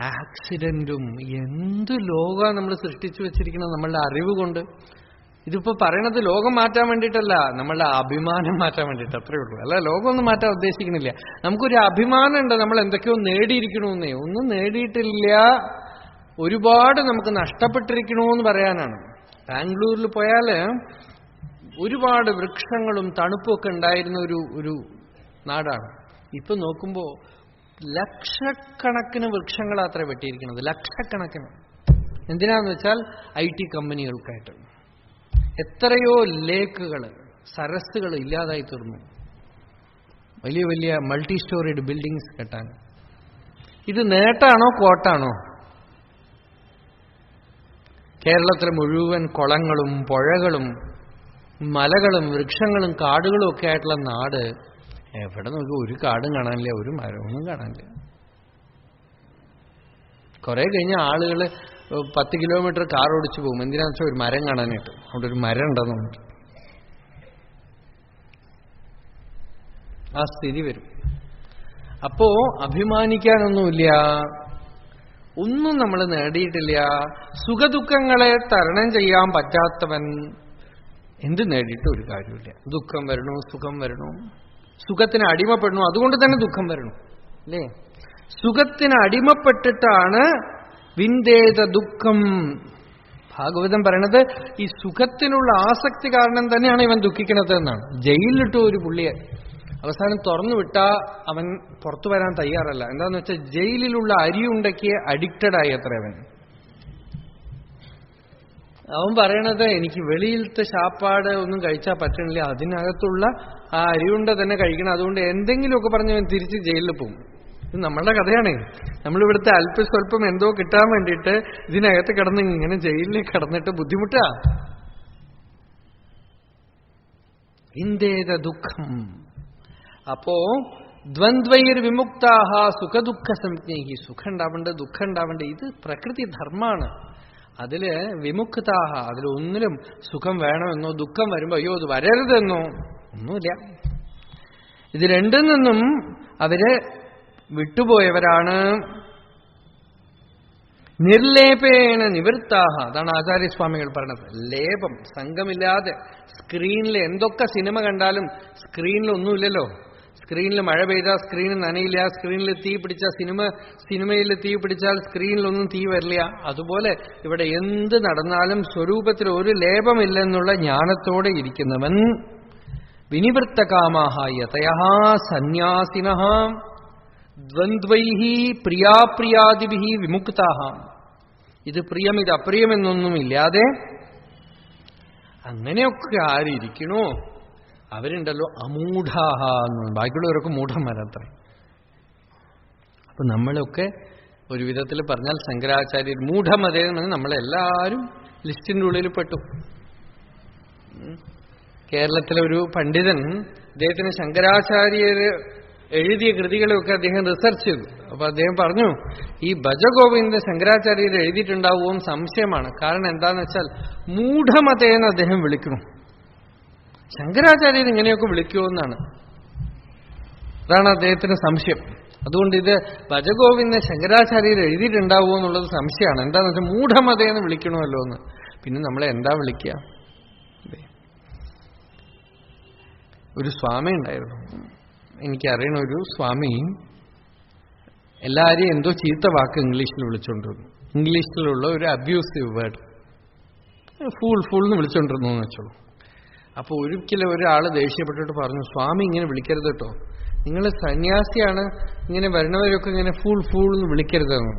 ആക്സിഡന്റും എന്ത് ലോകമാണ് നമ്മൾ സൃഷ്ടിച്ചു വെച്ചിരിക്കുന്നത് നമ്മളുടെ അറിവ് കൊണ്ട്. ഇതിപ്പോ പറയണത് ലോകം മാറ്റാൻ വേണ്ടിയിട്ടല്ല, നമ്മളുടെ അഭിമാനം മാറ്റാൻ വേണ്ടിയിട്ട്, അത്രയേ ഉള്ളൂ. അല്ല, ലോകമൊന്നും മാറ്റാൻ ഉദ്ദേശിക്കുന്നില്ല. നമുക്കൊരു അഭിമാനം ഉണ്ട്, നമ്മൾ എന്തൊക്കെയോ നേടിയിരിക്കണമെന്നേ. ഒന്നും നേടിയിട്ടില്ല, ഒരുപാട് നമുക്ക് നഷ്ടപ്പെട്ടിരിക്കണമെന്ന് പറയാനാണ്. ബാംഗ്ലൂരിൽ പോയാല് ഒരുപാട് വൃക്ഷങ്ങളും തണുപ്പൊക്കെ ഉണ്ടായിരുന്ന ഒരു നാടാണ്. ഇപ്പൊ നോക്കുമ്പോ ലക്ഷക്കണക്കിന് വൃക്ഷങ്ങളാത്ര വെട്ടിയിരിക്കുന്നത്, ലക്ഷക്കണക്കിന്. എന്തിനാന്ന് വെച്ചാൽ IT കമ്പനികൾക്കായിട്ട്. എത്രയോ ലേക്കുകൾ, സരസ്സുകൾ ഇല്ലാതായി തീർന്നു, വലിയ വലിയ മൾട്ടി സ്റ്റോറീഡ് ബിൽഡിങ്സ് കെട്ടാൻ. ഇത് നേട്ടാണോ കോട്ടാണോ? കേരളത്തിലെ മുഴുവൻ കുളങ്ങളും പുഴകളും മലകളും വൃക്ഷങ്ങളും കാടുകളും ഒക്കെ ആയിട്ടുള്ള നാട്, എവിടെ നോക്കി ഒരു കാടും കാണാനില്ല, ഒരു മരമൊന്നും കാണാനില്ല. കുറെ കഴിഞ്ഞ ആളുകൾ 10 കിലോമീറ്റർ കാർ ഓടിച്ചു പോകും. എന്തിനാന്ന് വെച്ചാൽ ഒരു മരം കാണാനായിട്ട്. അവിടെ ഒരു മരം ഉണ്ടെന്ന് പറഞ്ഞിട്ട് ആ സ്ഥിതി വരും. അപ്പോ അഭിമാനിക്കാനൊന്നുമില്ല, ഒന്നും നമ്മൾ നേടിയിട്ടില്ല. സുഖദുഃഖങ്ങളെ തരണം ചെയ്യാൻ പറ്റാത്തവൻ എന്ത് നേടിയിട്ട് ഒരു കാര്യമില്ല. ദുഃഖം വരണു, സുഖം വരണു, സുഖത്തിന് അടിമപ്പെടണു, അതുകൊണ്ട് തന്നെ ദുഃഖം വരണു അല്ലേ? സുഖത്തിന് അടിമപ്പെട്ടിട്ടാണ് വിന്ദേത ദുഃഖം. ഭാഗവതം പറയണത് ഈ സുഖത്തിനുള്ള ആസക്തി കാരണം തന്നെയാണ് ഇവൻ ദുഃഖിക്കണത് എന്നാണ്. ജയിലിലിട്ടു ഒരു പുള്ളിയെ, അവസാനം തുറന്നു വിട്ടാ അവൻ പുറത്തു വരാൻ തയ്യാറല്ല. എന്താന്ന് വെച്ചാൽ ജയിലിലുള്ള അരിയുണ്ടയ്ക്ക് അഡിക്റ്റഡായി അത്ര അവൻ. അവൻ പറയണത് എനിക്ക് വെളിയിലത്തെ ശാപ്പാട് ഒന്നും കഴിച്ചാൽ പറ്റണില്ല, അതിനകത്തുള്ള ആ അരിയുണ്ട തന്നെ കഴിക്കണം, അതുകൊണ്ട് എന്തെങ്കിലുമൊക്കെ പറഞ്ഞ് അവൻ തിരിച്ച് ജയിലിൽ പോകും. ഇത് നമ്മളുടെ കഥയാണ്. നമ്മളിവിടുത്തെ അല്പസ്വല്പം എന്തോ കിട്ടാൻ വേണ്ടിയിട്ട് ഇതിനകത്ത് കിടന്ന് ഇങ്ങനെ ജയിലിൽ കിടന്നിട്ട് ബുദ്ധിമുട്ടാ. ഇന്ദേത ദുഃഖം. അപ്പോ ദ്വന്ദ്വൈർ വിമുക്താഹ സുഖദുഃഖ സംജ്ഞൈഹി. സുഖം ഉണ്ടാവേണ്ടത്, ദുഃഖം ഉണ്ടാവേണ്ടത്, ഇത് പ്രകൃതി ധർമ്മാണ്. അതില് വിമുക്താഹ, അതിലൊന്നിലും സുഖം വേണമെന്നോ ദുഃഖം വരുമ്പോ അയ്യോ അത് വരരുതെന്നോ ഒന്നുമില്ല. ഇത് രണ്ടിൽ നിന്നും അവര് വിട്ടുപോയവരാണ്. നിർലേപേണ നിവൃത്താഹ. അതാണ് ആചാര്യസ്വാമികൾ പറഞ്ഞത്. ലേപം, സംഘമില്ലാതെ. സ്ക്രീനിൽ എന്തൊക്കെ സിനിമ കണ്ടാലും സ്ക്രീനിലൊന്നുമില്ലല്ലോ. സ്ക്രീനിൽ മഴ പെയ്താൽ സ്ക്രീനിൽ നനയില്ല, സ്ക്രീനിൽ തീ പിടിച്ചാൽ സിനിമയിൽ തീ പിടിച്ചാൽ സ്ക്രീനിലൊന്നും തീ വരില്ല. അതുപോലെ ഇവിടെ എന്ത് നടന്നാലും സ്വരൂപത്തിൽ ഒരു ലേപമില്ലെന്നുള്ള ജ്ഞാനത്തോടെ ഇരിക്കുന്നവൻ വിനിവൃത്തകാമാഹ യതയഃ സന്യാസിനഃ ദ്വന്ദ്വൈഹി പ്രിയാപ്രിയാദിഭിഹി വിമുക്താഹ. ഇത് പ്രിയം ഇത് അപ്രിയമെന്നൊന്നുമില്ലാതെ അങ്ങനെയൊക്കെ ആരിയ്ക്കണോ അവരുണ്ടല്ലോ അമൂഢാഹ എന്ന്. ബാക്കിയുള്ളവരൊക്കെ മൂഢന്മാരത്ര. അപ്പൊ നമ്മളൊക്കെ ഒരു വിധത്തിൽ പറഞ്ഞാൽ ശങ്കരാചാര്യർ മൂഢമതേന്ന് നമ്മളെല്ലാവരും ലിസ്റ്റിന്റെ ഉള്ളിൽ പെട്ടു. കേരളത്തിലെ ഒരു പണ്ഡിതൻ, അദ്ദേഹത്തിന് ശങ്കരാചാര്യര് എഴുതിയ കൃതികളെയൊക്കെ അദ്ദേഹം റിസർച്ച് ചെയ്തു. അപ്പൊ അദ്ദേഹം പറഞ്ഞു ഈ ഭജഗോവിന്ദ ശങ്കരാചാര്യർ എഴുതിയിട്ടുണ്ടാവുമെന്ന് സംശയമാണ്. കാരണം എന്താന്ന് വെച്ചാൽ മൂഢമതേന്ന് അദ്ദേഹം വിളിക്കുന്നു. ശങ്കരാചാര്യർ ഇങ്ങനെയൊക്കെ വിളിക്കുമോ എന്നാണ്, അതാണ് അദ്ദേഹത്തിന് സംശയം. അതുകൊണ്ട് ഇത് ഭജഗോവിന്ദ ശങ്കരാചാര്യർ എഴുതിയിട്ടുണ്ടാവുമോ എന്നുള്ളത് സംശയമാണ്. എന്താന്ന് വെച്ചാൽ മൂഢമതേന്ന് വിളിക്കണമല്ലോ എന്ന്. പിന്നെ നമ്മളെ എന്താ വിളിക്കുക? ഒരു സ്വാമി ഉണ്ടായിരുന്നു, എനിക്കറിയണ ഒരു സ്വാമി. എല്ലാവരെയും എന്തോ ചീത്ത വാക്ക് ഇംഗ്ലീഷിൽ വിളിച്ചോണ്ടിരുന്നു. ഇംഗ്ലീഷിലുള്ള ഒരു അബ്യൂസീവ് വേർഡ്, ഫൂൾ എന്ന് വിളിച്ചോണ്ടിരുന്നു എന്ന് വെച്ചോളൂ. അപ്പോൾ ഒരിക്കലും ഒരാൾ ദേഷ്യപ്പെട്ടിട്ട് പറഞ്ഞു, സ്വാമി ഇങ്ങനെ വിളിക്കരുത് കേട്ടോ, നിങ്ങൾ സന്യാസിയാണ്, ഇങ്ങനെ വരുന്നവരൊക്കെ ഇങ്ങനെ ഫൂൾ എന്ന് വിളിക്കരുതെന്ന്.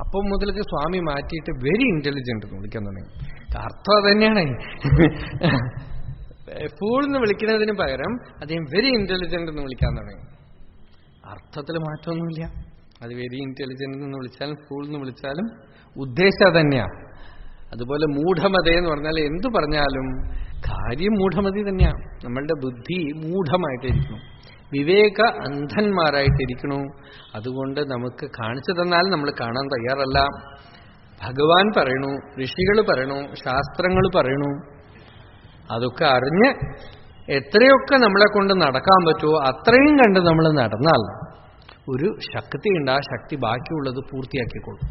അപ്പം മുതലൊക്കെ സ്വാമി മാറ്റിയിട്ട് വെരി ഇന്റലിജന്റ് എന്ന് വിളിക്കാൻ തുടങ്ങി. അർത്ഥം അതന്നെയാണ്. ഫൂൾ എന്ന് വിളിക്കുന്നതിന് പകരം അദ്ദേഹം വെരി ഇന്റലിജന്റ് എന്ന് വിളിക്കാൻ തുടങ്ങി. അർത്ഥത്തിൽ മാറ്റമൊന്നുമില്ല. അത് വെരി ഇന്റലിജന്റ് എന്ന് വിളിച്ചാലും ഫൂൾ എന്ന് വിളിച്ചാലും ഉദ്ദേശം തന്നെയാണ്. അതുപോലെ മൂഢമത എന്ന് പറഞ്ഞാൽ എന്തു പറഞ്ഞാലും കാര്യം മൂഢമതി തന്നെയാണ്. നമ്മളുടെ ബുദ്ധി മൂഢമായിട്ടിരിക്കണം, വിവേക അന്ധന്മാരായിട്ടിരിക്കണു. അതുകൊണ്ട് നമുക്ക് കാണിച്ചു തന്നാൽ നമ്മൾ കാണാൻ തയ്യാറല്ല. ഭഗവാൻ പറയണു, ഋഷികൾ പറയണു, ശാസ്ത്രങ്ങൾ പറയണു. അതൊക്കെ അറിഞ്ഞ് എത്രയൊക്കെ നമ്മളെ കൊണ്ട് നടക്കാൻ പറ്റുമോ അത്രയും കണ്ട് നമ്മൾ നടന്നാൽ ഒരു ശക്തിയുണ്ട്. ആ ശക്തി ബാക്കിയുള്ളത് പൂർത്തിയാക്കിക്കൊള്ളും.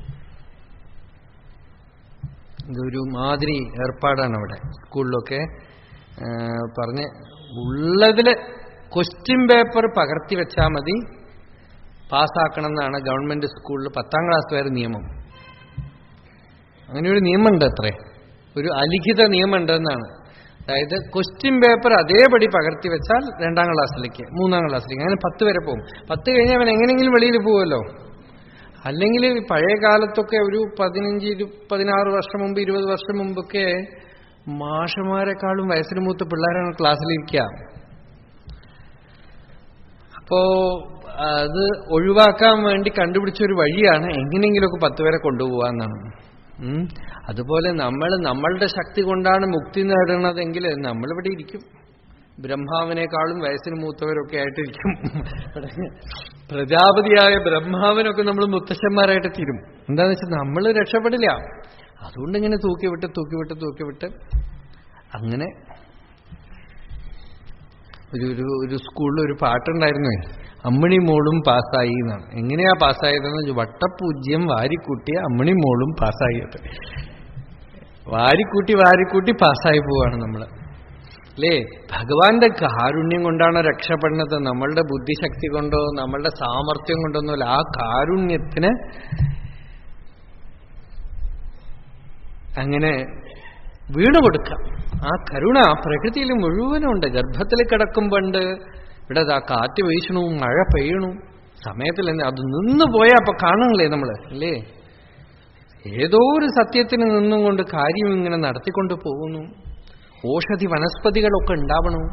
ഇതൊരു മാതിരി ഏർപ്പാടാണ് അവിടെ സ്കൂളിലൊക്കെ പറഞ്ഞ്. ഉള്ളതില് ക്വസ്റ്റ്യൻ പേപ്പർ പകർത്തി വെച്ചാൽ മതി, പാസ്സാക്കണം എന്നാണ് ഗവൺമെന്റ് സ്കൂളിൽ 10ാം ക്ലാസ് വരെ നിയമം. അങ്ങനെ ഒരു നിയമമുണ്ട്, അത്രേ, ഒരു അലിഖിത നിയമമുണ്ടെന്നാണ്. അതായത് ക്വസ്റ്റ്യൻ പേപ്പർ അതേപടി പകർത്തി വെച്ചാൽ 2ാം ക്ലാസ്സിലേക്ക് 3ാം ക്ലാസ്സിലേക്ക് അങ്ങനെ 10 വരെ പോകും. 10 കഴിഞ്ഞാൽ അവൻ എങ്ങനെയെങ്കിലും വെളിയിൽ പോവുമല്ലോ. അല്ലെങ്കിൽ പഴയ കാലത്തൊക്കെ ഒരു 15-16 വർഷം മുമ്പ് 20 വർഷം മുമ്പൊക്കെ മാഷന്മാരെക്കാളും വയസ്സിന് മൂത്ത പിള്ളേരാണ് ക്ലാസ്സിലിരിക്കുക. അപ്പോ അത് ഒഴിവാക്കാൻ വേണ്ടി കണ്ടുപിടിച്ചൊരു വഴിയാണ് എങ്ങനെയെങ്കിലുമൊക്കെ 10 വരെ കൊണ്ടുപോകാന്നാണ്. അതുപോലെ നമ്മളുടെ ശക്തി കൊണ്ടാണ് മുക്തി നേടുന്നതെങ്കിൽ നമ്മളിവിടെ ഇരിക്കും. ബ്രഹ്മാവിനേക്കാളും വയസ്സിന് മൂത്തവരൊക്കെ ആയിട്ടിരിക്കും. പ്രജാപതിയായ ബ്രഹ്മാവിനൊക്കെ നമ്മൾ മുത്തശ്ശന്മാരായിട്ട് തീരും. എന്താന്ന് വെച്ചാൽ നമ്മൾ രക്ഷപ്പെടില്ല. അതുകൊണ്ട് ഇങ്ങനെ തൂക്കിവിട്ട് അങ്ങനെ ഒരു സ്കൂളിൽ ഒരു പാട്ടുണ്ടായിരുന്നു, അമ്മിണി മോളും പാസ്സായി എന്നാണ്. എങ്ങനെയാ പാസ്സായതെന്ന് വട്ടപൂജ്യം വാരിക്കൂട്ടിയ അമ്മിണി മോളും പാസ്സായത്. വാരിക്കൂട്ടി പാസ്സായി പോവാണ് നമ്മള് അല്ലേ? ഭഗവാന്റെ കാരുണ്യം കൊണ്ടാണ് രക്ഷപ്പെടുന്നത്. നമ്മളുടെ ബുദ്ധിശക്തി കൊണ്ടോ നമ്മളുടെ സാമർത്ഥ്യം കൊണ്ടൊന്നുമല്ല. ആ കാരുണ്യത്തിന് അങ്ങനെ വീണുകൊടുക്കാം. ആ കരുണ പ്രകൃതിയിൽ മുഴുവനുണ്ട്. ഗർഭത്തിൽ കിടക്കുമ്പോണ്ട് ഇവിടെ ആ കാറ്റ് വീശണു, മഴ പെയ്യണു, സമയത്തിൽ അത് നിന്ന് പോയാ അപ്പൊ കാണണില്ലേ നമ്മള് അല്ലേ? ഏതോ ഒരു സത്യത്തിന് നിന്നും കൊണ്ട് കാര്യം ഇങ്ങനെ നടത്തിക്കൊണ്ട് പോകുന്നു. ഓഷധി വനസ്പതികളൊക്കെ ഉണ്ടാവണം.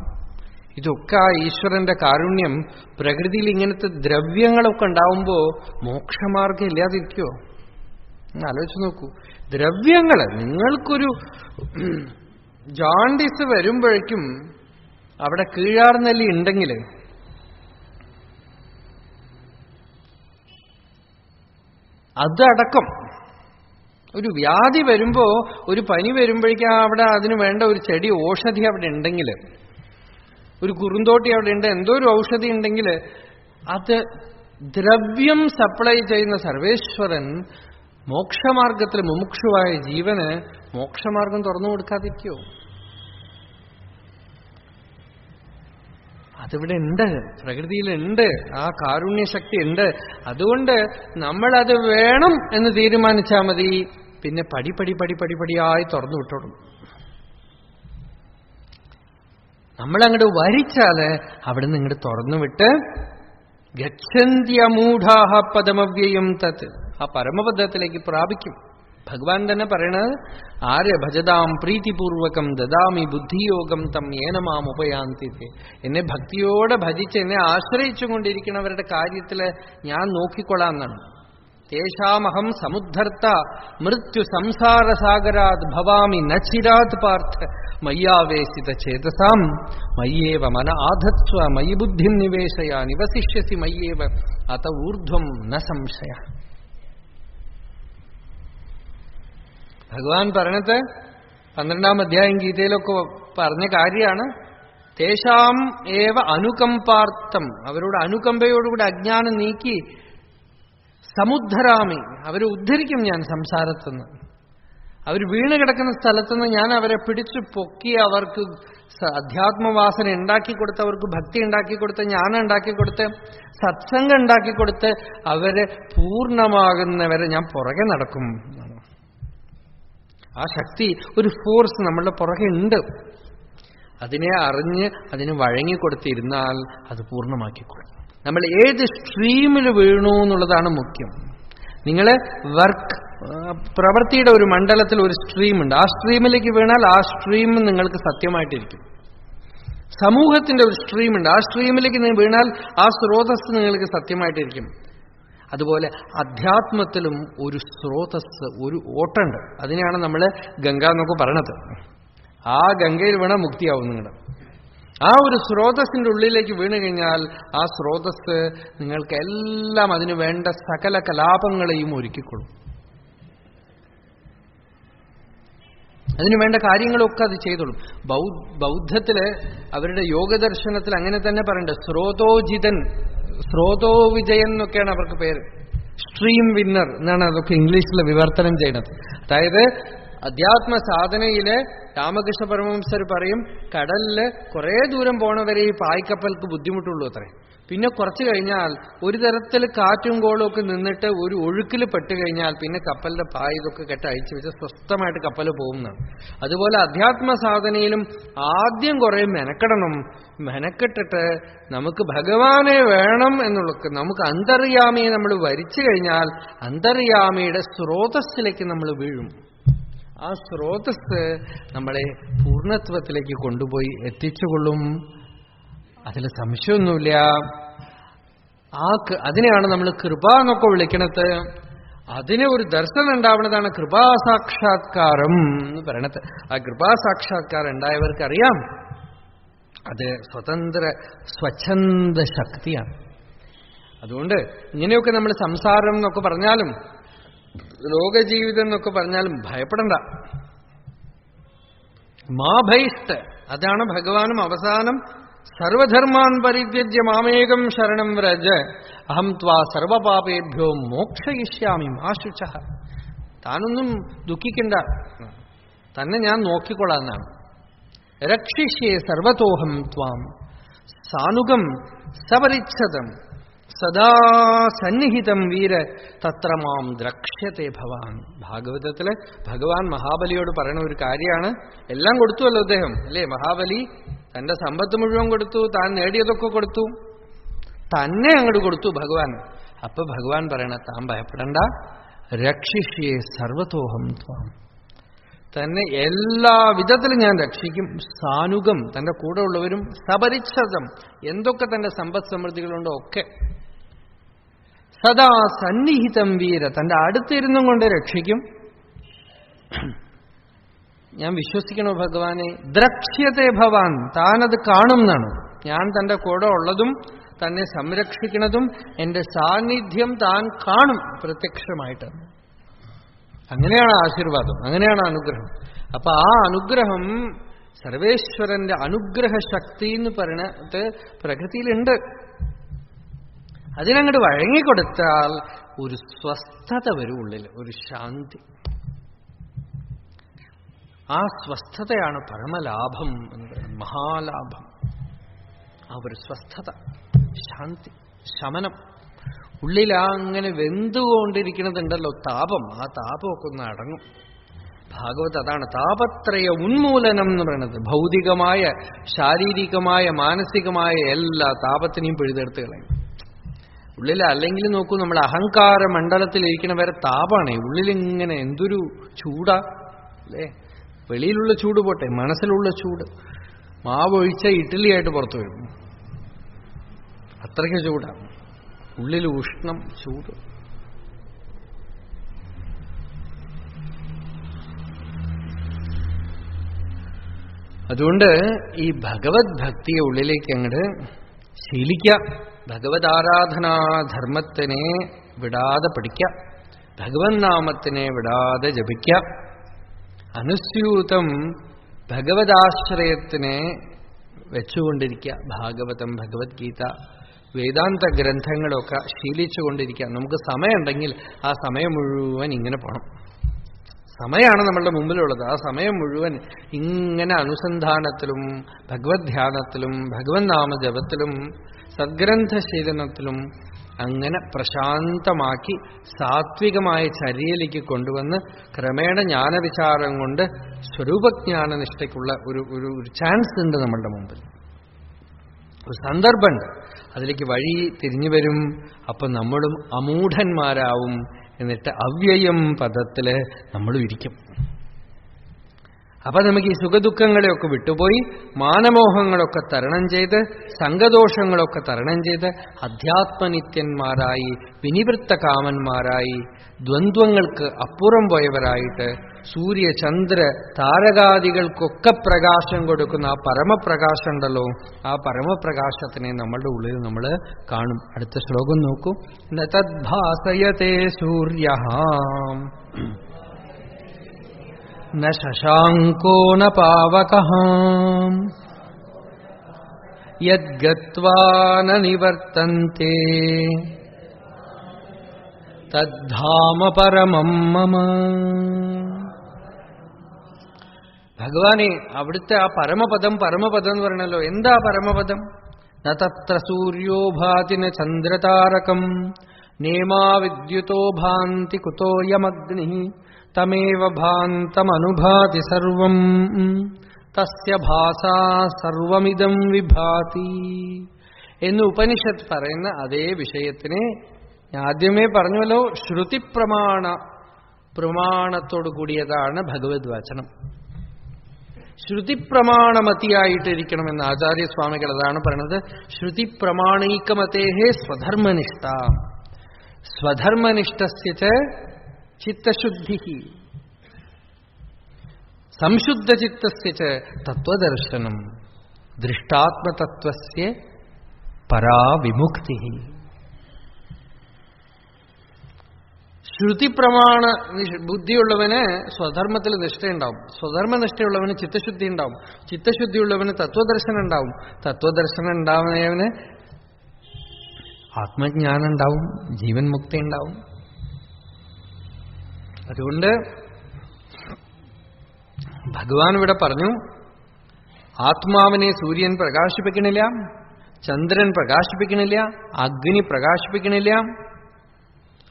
ഇതൊക്കെ ആ ഈശ്വരന്റെ കാരുണ്യം. പ്രകൃതിയിൽ ഇങ്ങനത്തെ ദ്രവ്യങ്ങളൊക്കെ ഉണ്ടാവുമ്പോ മോക്ഷമാർഗം ഇല്ലാതിരിക്കുമോ? ആലോചിച്ച് നോക്കൂ. ദ്രവ്യങ്ങള് നിങ്ങൾക്കൊരു ജോണ്ടിസ് വരുമ്പോഴേക്കും അവിടെ കീഴാർനെല്ലി ഉണ്ടെങ്കിൽ അതടക്കം ഒരു വ്യാധി വരുമ്പോ, ഒരു പനി വരുമ്പോഴേക്കും അവിടെ അതിന് വേണ്ട ഒരു ചെടി ഔഷധി അവിടെ ഉണ്ടെങ്കിൽ, ഒരു കുറുന്തോട്ടി അവിടെ ഉണ്ട്, എന്തോ ഒരു ഔഷധി ഉണ്ടെങ്കിൽ അത് ദ്രവ്യം സപ്ലൈ ചെയ്യുന്ന സർവേശ്വരൻ മോക്ഷമാർഗത്തിൽ മുമുക്ഷുവായ ജീവന് മോക്ഷമാർഗം തുറന്നു കൊടുക്കാതിരിക്കോ? അതിവിടെ ഉണ്ട്, പ്രകൃതിയിലുണ്ട്. ആ കാരുണ്യശക്തി ഉണ്ട്. അതുകൊണ്ട് നമ്മളത് വേണം എന്ന് തീരുമാനിച്ചാൽ മതി. പിന്നെ പടിപടിയായി തുറന്നു വിട്ടോളും. നമ്മളങ്ങോട്ട് വരിച്ചാല് അവിടുന്ന് ഇങ്ങോട്ട് തുറന്നു വിട്ട് ഗച്ഛന്ത്യമൂഢാഹ പദമവ്യയം തത്, ആ പരമപദത്തിലേക്ക് പ്രാപിക്കും. ഭഗവാൻ തന്നെ പറയണത്, ആര് ഭജതാം പ്രീതിപൂർവകം ദദാമി ബുദ്ധിയോഗം തം ഏനമാം ഉപയാന്തി. എന്നെ ഭക്തിയോടെ ഭജിച്ച് എന്നെ ആശ്രയിച്ചുകൊണ്ടിരിക്കുന്നവരുടെ കാര്യത്തില് ഞാൻ നോക്കിക്കൊള്ളാം എന്നാണ്. തേഷാമഹം സമുദ്ധർത്ത മൃത്യു സംസാരസാഗരാത് ഭവാമി നചിരാത് പാർത്ഥ മയ്യാവേശിത ചേതസാം മയ്യേവ മന ആധത്വ മയി ബുദ്ധിം നിവേശയ നിവസിഷ്യസി മയ്യേവ അത ഊർധ്വം ന സംശയ. ഭഗവാൻ പറഞ്ഞത് 12ാം അധ്യായം ഗീതയിലൊക്കെ പറഞ്ഞ കാര്യമാണ്. തേഷാം ഏവ അനുകമ്പാർത്ഥം, അവരോട് അനുകമ്പയോടുകൂടി അജ്ഞാനം നീക്കി സമുദ്ധരാമി, അവരെ ഉദ്ധരിക്കും ഞാൻ സംസാരത്തുനിന്ന്. അവർ വീണ് കിടക്കുന്ന സ്ഥലത്തുനിന്ന് ഞാൻ അവരെ പിടിച്ചു പൊക്കി അവർക്ക് അധ്യാത്മവാസന ഉണ്ടാക്കിക്കൊടുത്ത്, അവർക്ക് ഭക്തി ഉണ്ടാക്കിക്കൊടുത്ത്, ജ്ഞാനം ഉണ്ടാക്കിക്കൊടുത്ത്, സത്സംഗം ഉണ്ടാക്കിക്കൊടുത്ത് അവരെ പൂർണ്ണമാകുന്നവരെ ഞാൻ പുറകെ നടക്കും. ആ ശക്തി, ഒരു ഫോഴ്സ് നമ്മളുടെ പുറകെ ഉണ്ട്. അതിനെ അറിഞ്ഞ് അതിന് വഴങ്ങിക്കൊടുത്തിരുന്നാൽ അത് പൂർണ്ണമാക്കിക്കൊള്ളും. നമ്മൾ ഏത് സ്ട്രീമിൽ വീണു എന്നുള്ളതാണ് മുഖ്യം. നിങ്ങൾ പ്രവൃത്തിയുടെ ഒരു മണ്ഡലത്തിൽ ഒരു സ്ട്രീമുണ്ട്. ആ സ്ട്രീമിലേക്ക് വീണാൽ ആ സ്ട്രീം നിങ്ങൾക്ക് സത്യമായിട്ടിരിക്കും. സമൂഹത്തിന്റെ ഒരു സ്ട്രീമുണ്ട്. ആ സ്ട്രീമിലേക്ക് നിങ്ങൾ വീണാൽ ആ സ്രോതസ് നിങ്ങൾക്ക് സത്യമായിട്ടിരിക്കും. അതുപോലെ അധ്യാത്മത്തിലും ഒരു സ്രോതസ്, ഒരു ഓട്ടുണ്ട്. അതിനെയാണ് നമ്മൾ ഗംഗ എന്നൊക്കെ പറയണത്. ആ ഗംഗയിൽ വീണ മുക്തിയാവും നിങ്ങൾ. ആ ഒരു സ്രോതസ്സിന്റെ ഉള്ളിലേക്ക് വീണു കഴിഞ്ഞാൽ ആ സ്രോതസ് നിങ്ങൾക്ക് എല്ലാം അതിനു വേണ്ട സകല കലാപങ്ങളെയും ഒരുക്കിക്കൊള്ളും. അതിനുവേണ്ട കാര്യങ്ങളൊക്കെ അത് ചെയ്തോളും. ബൗദ്ധത്തില് അവരുടെ യോഗദർശനത്തിൽ അങ്ങനെ തന്നെ പറയണ്ട. സ്രോതോജിതൻ, സ്രോതോ വിജയൻ എന്നൊക്കെയാണ് അവർക്ക് പേര്. സ്ട്രീം വിന്നർ എന്നാണ് അതൊക്കെ ഇംഗ്ലീഷിൽ വിവർത്തനം ചെയ്യുന്നത്. അതായത് അധ്യാത്മ സാധനയില് രാമകൃഷ്ണ പരമഹംസർ പറയും, കടലില് കുറെ ദൂരം പോണവരെ ഈ പായ്ക്കപ്പൽക്ക് ബുദ്ധിമുട്ടുള്ളൂ അത്രേ. പിന്നെ കുറച്ചു കഴിഞ്ഞാൽ ഒരു തരത്തിൽ കാറ്റും കോളും ഒക്കെ നിന്നിട്ട് ഒരു ഒഴുക്കിൽ പെട്ടുകഴിഞ്ഞാൽ പിന്നെ കപ്പലിന്റെ പായ ഇതൊക്കെ കെട്ട് അഴിച്ചു വെച്ച് സ്വസ്ഥമായിട്ട് കപ്പൽ പോകുന്നതാണ്. അതുപോലെ അധ്യാത്മ സാധനയിലും ആദ്യം കുറെ മെനക്കെടണം. മെനക്കെട്ടിട്ട് നമുക്ക് ഭഗവാനെ വേണം എന്നുള്ളത്, നമുക്ക് അന്തർയാമിയെ നമ്മൾ വരിച്ചു കഴിഞ്ഞാൽ അന്തർയാമിയുടെ സ്രോതസ്സിലേക്ക് നമ്മൾ വീഴും. ആ സ്രോതസ് നമ്മളെ പൂർണ്ണത്വത്തിലേക്ക് കൊണ്ടുപോയി എത്തിച്ചുകൊള്ളും. അതിൽ സംശയമൊന്നുമില്ല. അതിനെയാണ് നമ്മൾ കൃപ എന്നൊക്കെ വിളിക്കണത്. അതിന് ഒരു ദർശനം ഉണ്ടാവുന്നതാണ് കൃപാസാക്ഷാത്കാരം എന്ന് പറയണത്. ആ കൃപാസാക്ഷാത്കാരം ഉണ്ടായവർക്കറിയാം അത് സ്വതന്ത്ര സ്വച്ഛന്ദ ശക്തിയാണ്. അതുകൊണ്ട് ഇങ്ങനെയൊക്കെ നമ്മൾ സംസാരം എന്നൊക്കെ പറഞ്ഞാലും ലോകജീവിതം എന്നൊക്കെ പറഞ്ഞാലും ഭയപ്പെടണ്ട. മാ ഭൈസ്ത്, അതാണ് ഭഗവാനും അവസാനം സർവധർമാൻ പരിത്യജ്യ മാമേകം ശരണം വ്രജ അഹം ത്വാ സർവപാപേഭ്യോ മോക്ഷയിഷ്യാമി മാ ശുചഃ. താനൊന്നും ദുഃഖിക്കണ്ട, തന്നെ ഞാൻ നോക്കിക്കൊള്ളാന്നാണ്. രക്ഷിഷ്യേ സർവതോഹം ത്വാം സാനുഗം സപരിച്ഛദം സദാ സന്നിഹിതം വീര തത്ര മാം ദ്രക്ഷ്യത്തെ ഭവാൻ. ഭാഗവതത്തില് ഭഗവാൻ മഹാബലിയോട് പറയുന്ന ഒരു കാര്യമാണ്. എല്ലാം കൊടുത്തുവല്ലോ അദ്ദേഹം, അല്ലേ? മഹാബലി തന്റെ സമ്പത്ത് മുഴുവൻ കൊടുത്തു, താൻ നേടിയതൊക്കെ കൊടുത്തു, തന്നെ അങ്ങോട്ട് കൊടുത്തു ഭഗവാൻ. അപ്പൊ ഭഗവാൻ പറയണ, താൻ ഭയപ്പെടണ്ട, രക്ഷിഷ്യേ സർവതോഹം ത്വാം, തന്നെ എല്ലാ വിധത്തിലും ഞാൻ രക്ഷിക്കും. സാനുഗം, തന്റെ കൂടെ ഉള്ളവരും, സപരിച്ഛദം, എന്തൊക്കെ തന്റെ സമ്പദ് സമൃദ്ധികളുണ്ടോ ഒക്കെ, സദാ സന്നിഹിതം വീര, തന്റെ അടുത്തിരുന്നും കൊണ്ട് രക്ഷിക്കും. ഞാൻ വിശ്വസിക്കണോ ഭഗവാനെ? ദ്രക്ഷ്യത്തെ ഭവാൻ, താനത് കാണും എന്നാണ്. ഞാൻ തന്റെ കൂടെ ഉള്ളതും തന്നെ സംരക്ഷിക്കുന്നതും എന്റെ സാന്നിധ്യം താൻ കാണും പ്രത്യക്ഷമായിട്ട്. അങ്ങനെയാണ് ആശീർവാദം, അങ്ങനെയാണ് അനുഗ്രഹം. അപ്പൊ ആ അനുഗ്രഹം, സർവേശ്വരന്റെ അനുഗ്രഹ ശക്തി എന്ന് പറയുന്നത് പ്രകൃതിയിലുണ്ട്. അതിനങ്ങോട്ട് വഴങ്ങിക്കൊടുത്താൽ ഒരു സ്വസ്ഥത വരും ഉള്ളിൽ, ഒരു ശാന്തി. ആ സ്വസ്ഥതയാണ് പരമലാഭം എന്ന് പറയുന്നത്, മഹാലാഭം. ആ ഒരു സ്വസ്ഥത, ശാന്തി, ശമനം. ഉള്ളിലങ്ങനെ വെന്തുകൊണ്ടിരിക്കുന്നതുണ്ടല്ലോ താപം, ആ താപമൊക്കെ ഒന്ന് അടങ്ങും. ഭാഗവത് അതാണ് താപത്രയ ഉന്മൂലനം എന്ന് പറയുന്നത്. ഭൗതികമായ, ശാരീരികമായ, മാനസികമായ എല്ലാ താപത്തിനെയും പിഴുതെടുത്ത് കളയും ഉള്ളിൽ. അല്ലെങ്കിൽ നോക്കൂ, നമ്മൾ അഹങ്കാര മണ്ഡലത്തിലിരിക്കണ വരെ താപാണേ. ഉള്ളിലിങ്ങനെ എന്തൊരു ചൂടാ അല്ലേ? വെളിയിലുള്ള ചൂട് പോട്ടെ, മനസ്സിലുള്ള ചൂട്. മാവൊഴിച്ച ഇഡ്ഡലിയായിട്ട് പുറത്തു വരും, അത്രയ്ക്ക് ചൂടാണ്. ഉള്ളിൽ ഉഷ്ണം, ചൂട്. അതുകൊണ്ട് ഈ ഭഗവത് ഭക്തിയെ ഉള്ളിലേക്ക് അങ്ങോട്ട് ശീലിക്കാം. ഭഗവത് ആരാധനാധർമ്മത്തിനെ വിടാതെ പഠിക്കാം, ഭഗവത് നാമത്തിനെ വിടാതെ ജപിക്കാം. അനുസ്യൂതം ഭഗവതാശ്രയത്തിനെ വെച്ചുകൊണ്ടിരിക്കുക. ഭാഗവതം, ഭഗവത്ഗീത, വേദാന്ത ഗ്രന്ഥങ്ങളൊക്കെ ശീലിച്ചുകൊണ്ടിരിക്കുക. നമുക്ക് സമയമുണ്ടെങ്കിൽ ആ സമയം മുഴുവൻ ഇങ്ങനെ പോകണം. സമയമാണ് നമ്മളുടെ മുമ്പിലുള്ളത്. ആ സമയം മുഴുവൻ ഇങ്ങനെ അനുസന്ധാനത്തിലും ഭഗവത് ധ്യാനത്തിലും ഭഗവത് നാമജപത്തിലും സദ്ഗ്രന്ഥശീലനത്തിലും അങ്ങനെ പ്രശാന്തമാക്കി സാത്വികമായ ചര്യയിലേക്ക് കൊണ്ടുവന്ന് ക്രമേണ ജ്ഞാനവിചാരം കൊണ്ട് സ്വരൂപജ്ഞാനനിഷ്ഠയ്ക്കുള്ള ഒരു ചാൻസ് ഉണ്ട് നമ്മളുടെ മുമ്പിൽ, ഒരു സന്ദർഭമുണ്ട്. അതിലേക്ക് വഴി തിരിഞ്ഞു വരും. അപ്പം നമ്മളും അമൂഢന്മാരാവും. എന്നിട്ട് അവ്യയം പദത്തില് നമ്മളും ഇരിക്കും. അപ്പൊ നമുക്ക് ഈ സുഖദുഃഖങ്ങളെയൊക്കെ വിട്ടുപോയി മാനമോഹങ്ങളൊക്കെ തരണം ചെയ്ത് സംഘദോഷങ്ങളൊക്കെ തരണം ചെയ്ത് അധ്യാത്മനിത്യന്മാരായി, വിനിവൃത്ത കാമന്മാരായി, ദ്വന്ദ്വങ്ങൾക്ക് അപ്പുറം പോയവരായിട്ട് സൂര്യ ചന്ദ്ര താരകാദികൾക്കൊക്കെ പ്രകാശം കൊടുക്കുന്ന ആ പരമപ്രകാശം ഉണ്ടല്ലോ, ആ പരമപ്രകാശത്തിനെ നമ്മളുടെ ഉള്ളിൽ നമ്മൾ കാണും. അടുത്ത ശ്ലോകം നോക്കൂ. ന തദ്ഭാസയതേ സൂര്യഃ ന ശശാങ്കോ ന പാവകഃ യദ്ഗത്വാ ന നിവർത്തന്തേ തദ്ധാമ പരമം മമ. ഭഗവാനെ അവിടുത്തെ ആ പരമപദം പരമപദം എന്ന് പറയണല്ലോ. എന്താ പരമപദം? ന തത്ര സൂര്യോ ഭാതി ന ചന്ദ്രതാരകം നേമാ വിദ്യുതോ ഭാന്തി കുതോയമഗ്നി തമേവ ഭാന്തമനുഭാതി സർവം തസ്യ ഭാസാ സർവമിദം വിഭാതി എന്ന് ഉപനിഷത്ത് പറയുന്ന അതേ വിഷയത്തിനെ ആദ്യമേ പറഞ്ഞല്ലോ. പ്രമാണത്തോടു കൂടിയതാണ് ഭഗവത് വചനം. ശ്രുതിപ്രമാണമതിയായിട്ടിരിക്കണമെന്ന് ആചാര്യസ്വാമികൾ അതാണ് പറയുന്നത്. ശ്രുതി പ്രമാണൈകമതേഹേ സ്വധർമ്മനിഷ്ഠ സ്വധർമ്മനിഷ്ഠസ്യ ചിത്തശുദ്ധി സംശുദ്ധചിത്തസ്യ തത്വദർശനം ദൃഷ്ടാത്മതത്വസ്യ പരാവിമുക്തി. ശ്രുതിപ്രമാണ ബുദ്ധിയുള്ളവന് സ്വധർമ്മത്തിൽ നിഷ്ഠയുണ്ടാവും. സ്വധർമ്മനിഷ്ഠയുള്ളവന് ചിത്തശുദ്ധി ഉണ്ടാവും. ചിത്തശുദ്ധിയുള്ളവന് തത്വദർശനം ഉണ്ടാവും. തത്വദർശനം ഉണ്ടാവുന്നവന് ആത്മജ്ഞാനം ഉണ്ടാവും. ജീവൻ മുക്തി ഉണ്ടാവും. അതുകൊണ്ട് ഭഗവാൻ ഇവിടെ പറഞ്ഞു, ആത്മാവിനെ സൂര്യൻ പ്രകാശിപ്പിക്കണില്ല, ചന്ദ്രൻ പ്രകാശിപ്പിക്കണില്ല, അഗ്നി പ്രകാശിപ്പിക്കണില്ല.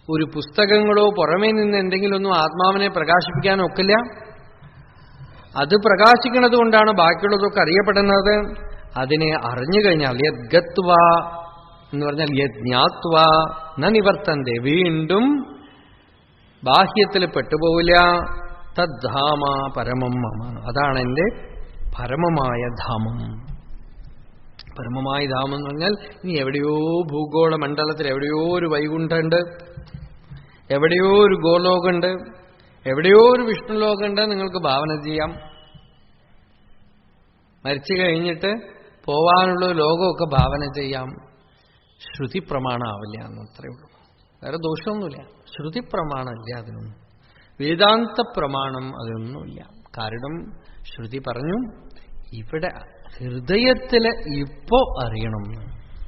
ഒരു പുസ്തകങ്ങളോ പുറമേ നിന്ന് എന്തെങ്കിലുമൊന്നും ആത്മാവിനെ പ്രകാശിപ്പിക്കാൻ ഒക്കില്ല. അത് പ്രകാശിക്കുന്നത് കൊണ്ടാണ് ബാക്കിയുള്ളതൊക്കെ അറിയപ്പെടുന്നത്. അതിനെ അറിഞ്ഞു കഴിഞ്ഞാൽ യദ്ഗത്വ എന്ന് പറഞ്ഞാൽ യജ്ഞാത്വ ന നിവർത്തന്തേ, വീണ്ടും ബാഹ്യത്തിൽ പെട്ടുപോവില്ല. തദ്ധാമ പരമം മമ, അതാണ് എന്റെ പരമമായ ധാമം. പരമമായ ധാമം എന്ന് പറഞ്ഞാൽ ഇനി എവിടെയോ ഭൂഗോള മണ്ഡലത്തിൽ എവിടെയോ ഒരു വൈകുണ്ഠമുണ്ട്, എവിടെയോ ഒരു ഗോലോകമുണ്ട്, എവിടെയോ ഒരു വിഷ്ണുലോകമുണ്ട്. നിങ്ങൾക്ക് ഭാവന ചെയ്യാം. മരിച്ചു കഴിഞ്ഞിട്ട് പോവാനുള്ള ലോകമൊക്കെ ഭാവന ചെയ്യാം. ശ്രുതി പ്രമാണമാവില്ല എന്നത്രേ ഉള്ളൂ. വേറെ ദോഷമൊന്നുമില്ല. ശ്രുതി പ്രമാണമില്ല അതിനൊന്നും. വേദാന്ത പ്രമാണം അതിനൊന്നുമില്ല. കാരണം ശ്രുതി പറഞ്ഞു ഇവിടെ ഹൃദയത്തില് ഇപ്പോ അറിയണം.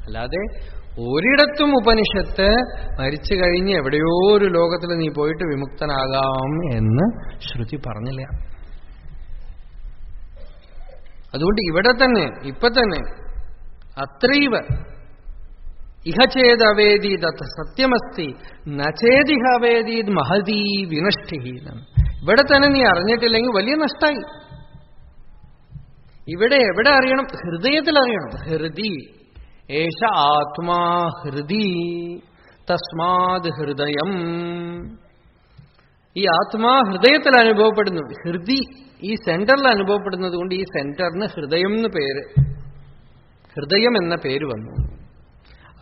അല്ലാതെ ഒരിടത്തും ഉപനിഷത്ത് മരിച്ചു കഴിഞ്ഞ് എവിടെയോ ഒരു ലോകത്തിൽ നീ പോയിട്ട് വിമുക്തനാകാം എന്ന് ശ്രുതി പറഞ്ഞില്ല. അതുകൊണ്ട് ഇവിടെ തന്നെ ഇപ്പൊ തന്നെ അത്രൈവ ഇഹ ചേതവേദീത് സത്യമസ്തി നചേതിഹ വേദീത് മഹതീ വിനഷ്ടി. ഇവിടെ തന്നെ നീ അറിഞ്ഞിട്ടില്ലെങ്കിൽ വലിയ നഷ്ടമായി. ഇവിടെ എവിടെ അറിയണം? ഹൃദയത്തിൽ അറിയണം. ഹൃദി ഏഷ ആത്മാ ഹൃദി തസ്മാത് ഹൃദയം. ഈ ആത്മാ ഹൃദയത്തിൽ അനുഭവപ്പെടുന്നു. ഹൃദി ഈ സെന്ററിൽ അനുഭവപ്പെടുന്നത് കൊണ്ട് ഈ സെന്ററിന് ഹൃദയം എന്ന് പേര്, ഹൃദയം എന്ന പേര് വന്നു.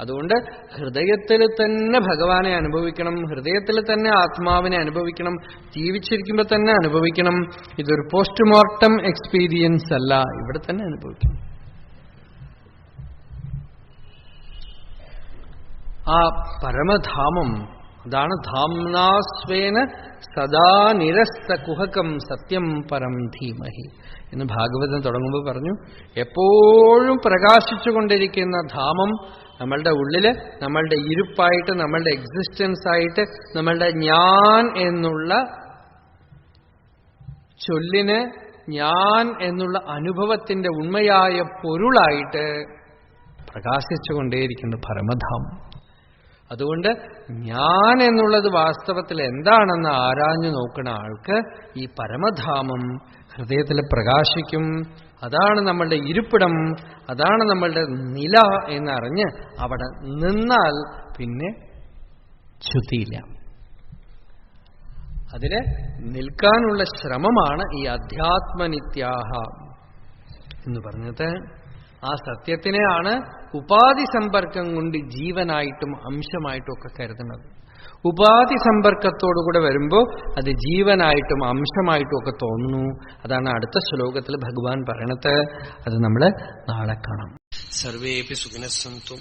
അതുകൊണ്ട് ഹൃദയത്തിൽ തന്നെ ഭഗവാനെ അനുഭവിക്കണം, ഹൃദയത്തിൽ തന്നെ ആത്മാവിനെ അനുഭവിക്കണം, ജീവിച്ചിരിക്കുമ്പോൾ തന്നെ അനുഭവിക്കണം. ഇതൊരു പോസ്റ്റ്മോർട്ടം എക്സ്പീരിയൻസ് അല്ല, ഇവിടെ തന്നെ അനുഭവിക്കണം. ആ പരമധാമം അതാണ് ധാംനാസ്വേന സദാ നിരസ്ത കുഹകം സത്യം പരം ധീമഹി എന്ന് ഭാഗവതം തുടങ്ങുമ്പോൾ പറഞ്ഞു. എപ്പോഴും പ്രകാശിച്ചുകൊണ്ടിരിക്കുന്ന ധാമം നമ്മളുടെ ഉള്ളില്, നമ്മളുടെ ഇരുപ്പായിട്ട്, നമ്മളുടെ എക്സിസ്റ്റൻസ് ആയിട്ട്, നമ്മളുടെ ഞാൻ എന്നുള്ള ചൊല്ലിന്, ഞാൻ എന്നുള്ള അനുഭവത്തിന്റെ ഉണ്മയായ പൊരുളായിട്ട് പ്രകാശിച്ചുകൊണ്ടേയിരിക്കുന്ന പരമധാമം. അതുകൊണ്ട് ഞാൻ എന്നുള്ളത് വാസ്തവത്തിൽ എന്താണെന്ന് ആരാഞ്ഞു നോക്കുന്ന ആൾക്ക് ഈ പരമധാമം ഹൃദയത്തിൽ പ്രകാശിക്കും. അതാണ് നമ്മളുടെ ഇരിപ്പിടം, അതാണ് നമ്മളുടെ നില എന്നറിഞ്ഞ് അവിടെ നിന്നാൽ പിന്നെ ച്യുതിയില്ല. അതിന് നിൽക്കാനുള്ള ശ്രമമാണ് ഈ അധ്യാത്മനിത്യാഹ എന്ന് പറഞ്ഞത്. ആ സത്യത്തിനെയാണ് ഉപാധി സമ്പർക്കം കൊണ്ട് ജീവനായിട്ടും അംശമായിട്ടും ഒക്കെ കരുതുന്നത്. ഉപാധി സമ്പർക്കത്തോടുകൂടെ വരുമ്പോൾ അത് ജീവനായിട്ടും അംശമായിട്ടും ഒക്കെ തോന്നുന്നു. അതാണ് അടുത്ത ശ്ലോകത്തിൽ ഭഗവാൻ പറയണത്. അത് നമ്മൾ നാളെ കാണാം. സർവേപി സുഖിനഃ സന്തു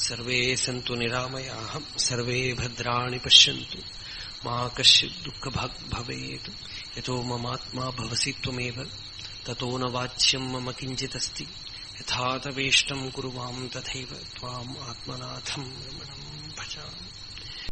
സർവേ സന്തു നിരാമയാഃ സർവേ ഭദ്രാണി പശ്യന്തു മാ കശ്ചിത് ദുഃഖഭാഗ് ഭവേത് യതോ മമാത്മാ ഭവസി ത്വമേവ തതോ ന വാച്യം മമ കിഞ്ചിദസ്തി യഥാ തവേഷ്ടം കുരു മാം തഥൈവ ത്വാം ആത്മനാഥം രമണം.